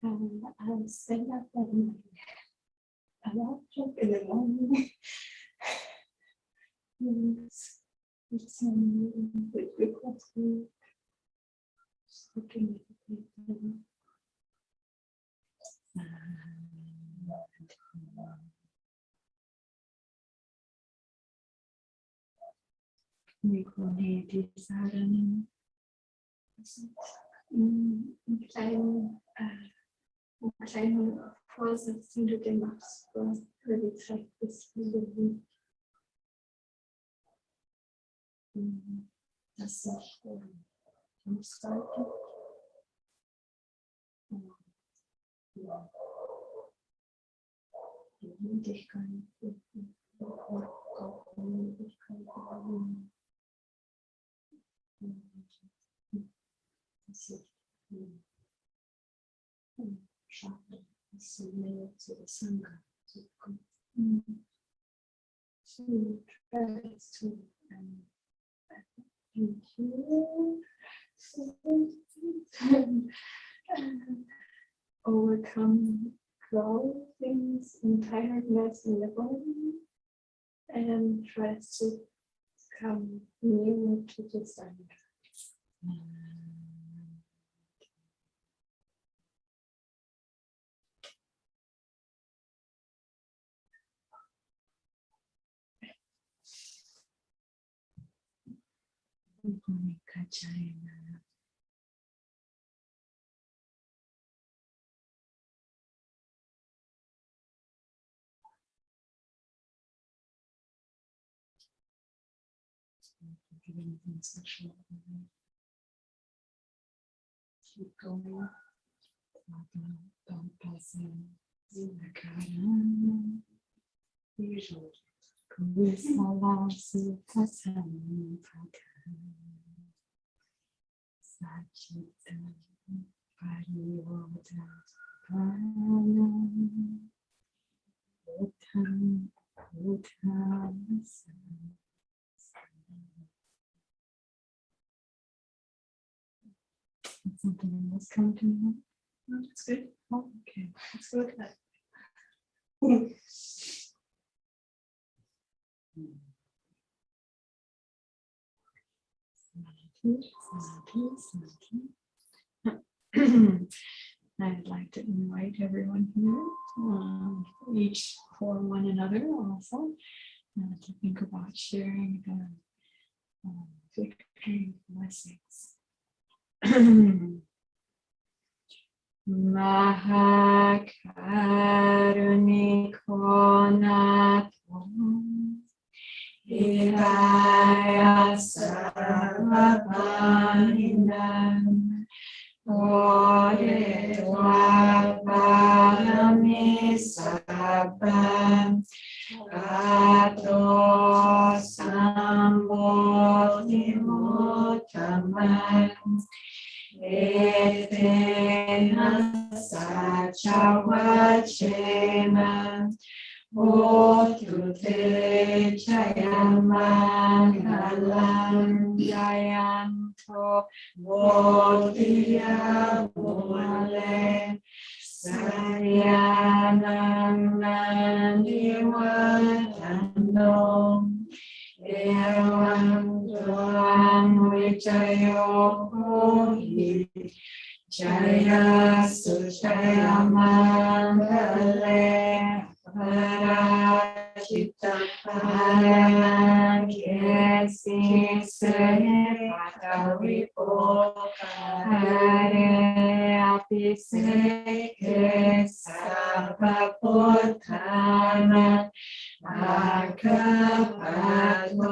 And I'll stand up and I'll jump in the morning. It's with requesting looking at the people. Kleine Vorsatz, den du dir machst, für die Zeit bis Leben. Dass sich umgestaltet. Die Müdigkeit, schaffen, dass sie näher zu der Sangha zu kommen. To try to overcome control things in tiredness in the body and tries to come nearer to the center. Keep going. Don't pass in. Usually. Kuisala Sukasam Prakam Sachita Parivoda Pranam Utam Utam something else come to me? No, that's good. Oh, okay, let's go with that. I'd like to invite everyone here, each for one another also, to think about sharing the victory blessings. Mahakarunikona Hidaya Sarvapaninam Ore Dvaparami Sabam Ato Sambodhi Mutamam Etena Sachawachena Otu te Jayamangalam Jayanto Bodhiya Mole Saryanam Nandivatano Evam Dvam Vijayo Hohi Jaya Sujaya Mangale Parajita Parangesi Se Pataripo Hare Apise Sarvapotana Akapato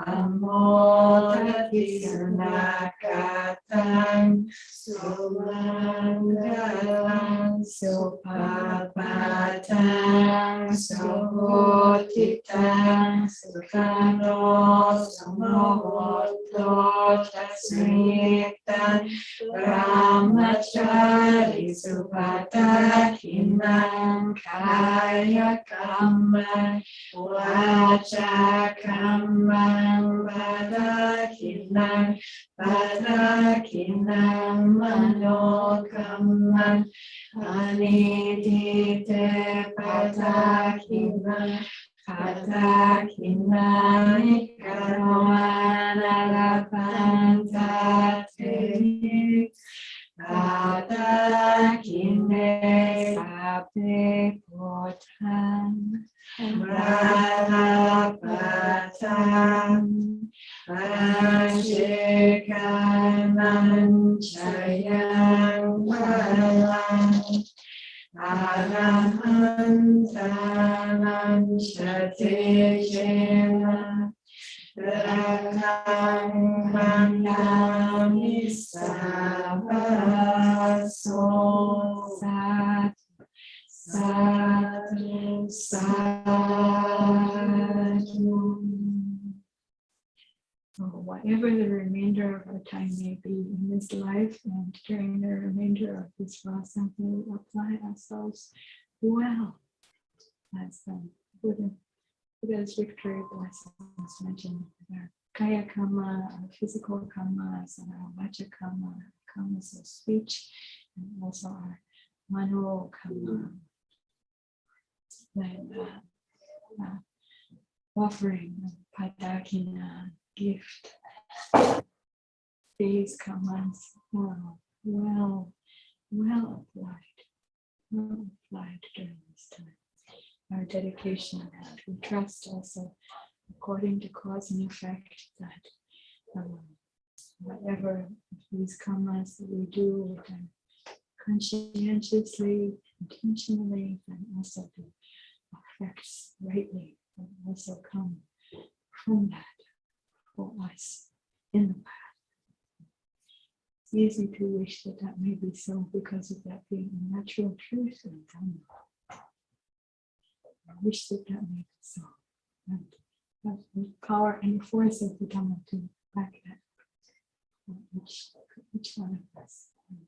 Amodatisnakatang Sumangalang Supapatang Suhotitang Sukano Sumohoto Tasritan Brahmachari Supatakinang Kaya Kamang Wacha Kamang Badakinang Badakinang Mano Kamang Anidite Patakinang Patakinang Ikaromanalapantate Patakine Sape Potan Brahmapatan Anshikanan Chayang Malang Arahantanan Shatejena Rakang Manami Sabaso Sat Satu Satu. Whatever the remainder of our time may be in this life and during the remainder of this rasa, we apply ourselves well as Buddha's victory blessings mentioned. Our kaya karma, our physical karmas, and our vacha karma, karmas of speech, and also our Mano Kama, offering Padakina gift. These commands are well applied during this time. Our dedication that we trust also according to cause and effect that whatever these commands that we do with them conscientiously, intentionally, and also the effects rightly will also come from that for us in the past. It's easy to wish that that may be so because of that being a natural truth and Dhamma. I wish that that may be so. And that's the power and the force of the Dhamma to back that for each one of us. And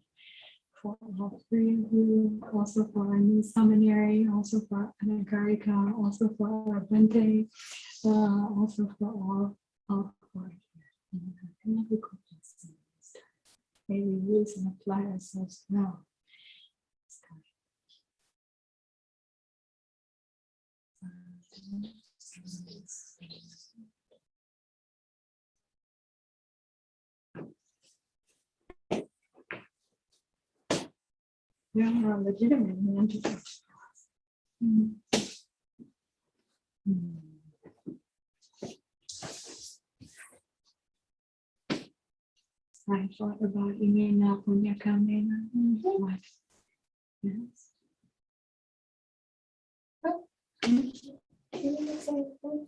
for all three of you, also for our new seminary, also for Anagarika, also for our Bente, also for all who are here. May we use and apply ourselves now. Yeah, we're legitimate entities. I thought about Imena Punyakamena. What? Yes.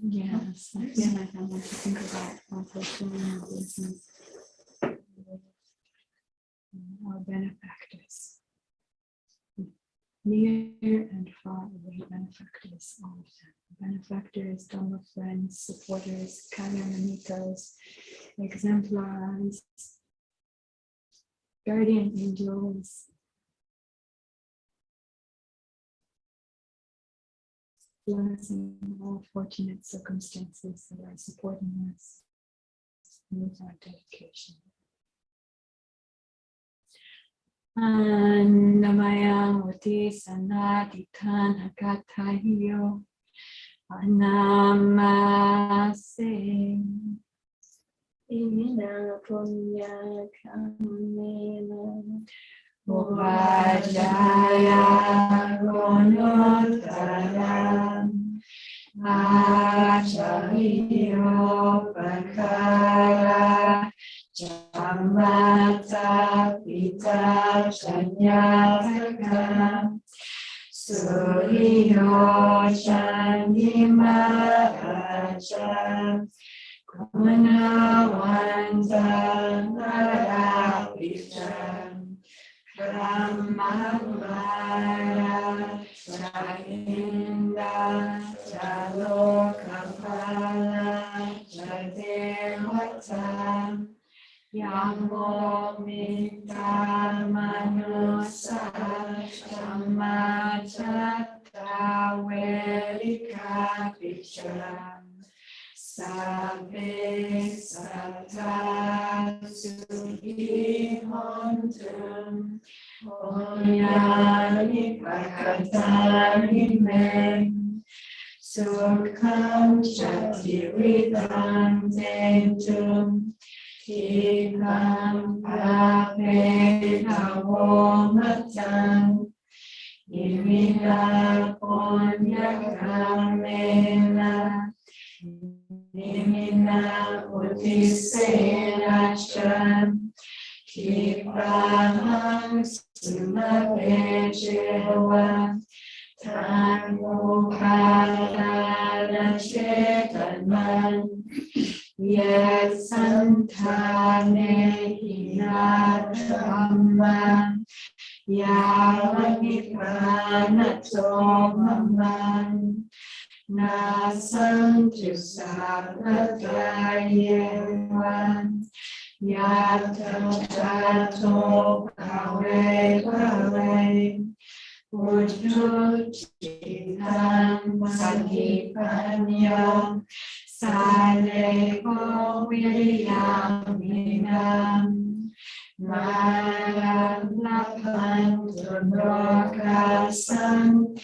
Yes, I feel like I want to think about also showing our business, our benefactors, near and far away benefactors, all of them. Benefactors, Dhamma friends, supporters, Kalyamanitas, exemplars, guardian angels, blessing all fortunate circumstances that are supporting us with our dedication. Annamaya Murti Sanaditana Gatahiyo Anamase Imina Punya Kamena Vajaya Gonotara Acharyo Pakara Chamata Pita Chanyataka Suryo Chandima Acha Kunawanta Narapita Brahmavara Chahinda Chalokapala Chadevata Yamo Mita Manusa Shamachata Velika Picha Sabe Sata Sukhi Hontum Onyani Pakatani Men Sukham Chatiridam Tentum Kikam Pape Navomatam Imina Punya Kamena Nimina Utisena Cham Kipaham Sumapechewa Tanmukhana Chetaman Yasantane Hinatramma Yavanipranato Maman Nasantu Sapradayevan Yatato Bhave Bhave Ujuchitam Sakipanyam Saleko Viryaminam Malapantunokasan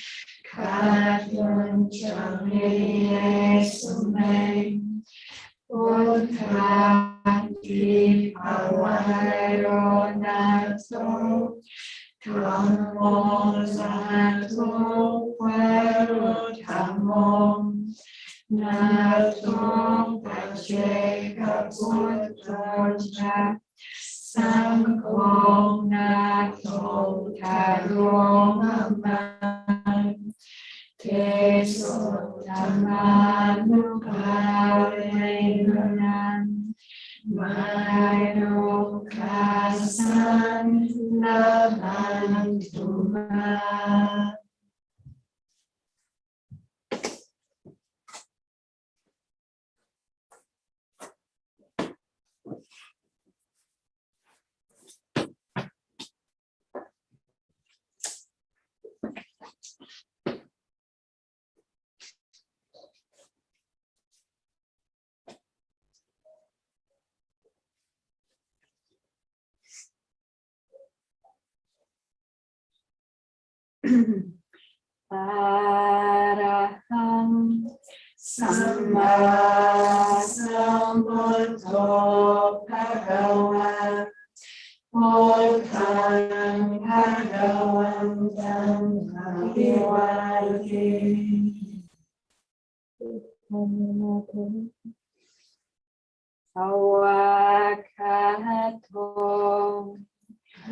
Katunjamiesumeng Uttati Pavayonato Dhammo Satu Dhammo Nato Pajeka Putra Sangho Nato Taromam Teso Dhammanukarenan Mano Kasan Lavantuma. Araham Samma Sambuddho Bhagava Buddhang Bhagavantam Abhivadami Sawakato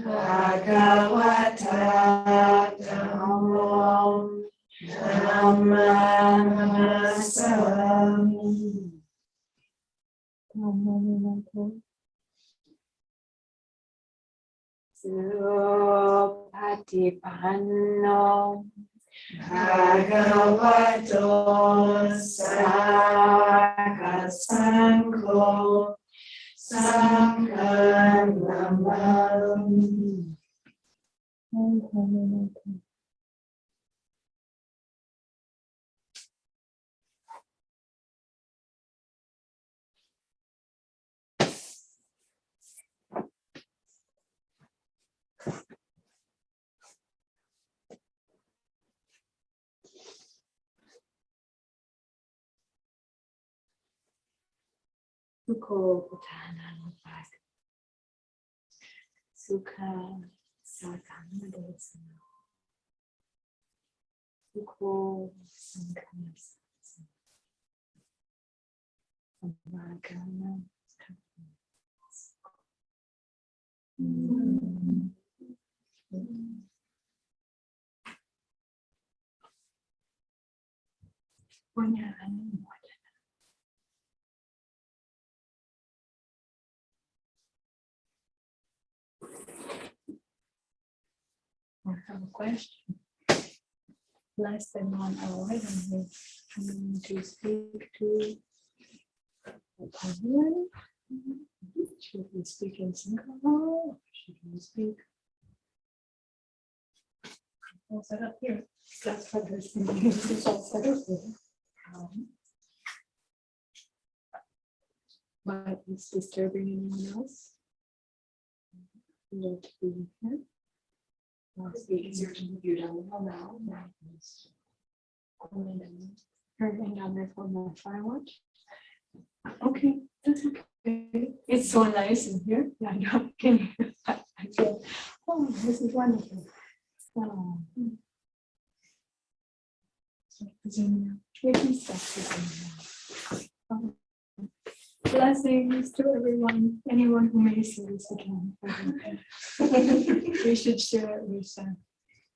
Bhagavata Dhammam Dhammamasami Supatipanno Bhagavato Sangho Sangham Namami. Sukho Bhutananapak Sukha Sakammadesana Sukho Sankamasana Samagana I have a question. Less than 1 hour, and we're going to speak to the public. Should we speak in Singapore? Should we speak? All set up here. That's what this thing is. It's all set up here. But it's disturbing anyone else? Not to be here. It's easier to move you down the hall now. Hang down there for my firewatch. Okay, that's okay. It's so nice in here. Yeah, I know. I feel, oh, this is wonderful. Oh. Blessings to everyone, anyone who may see this again. We should share it with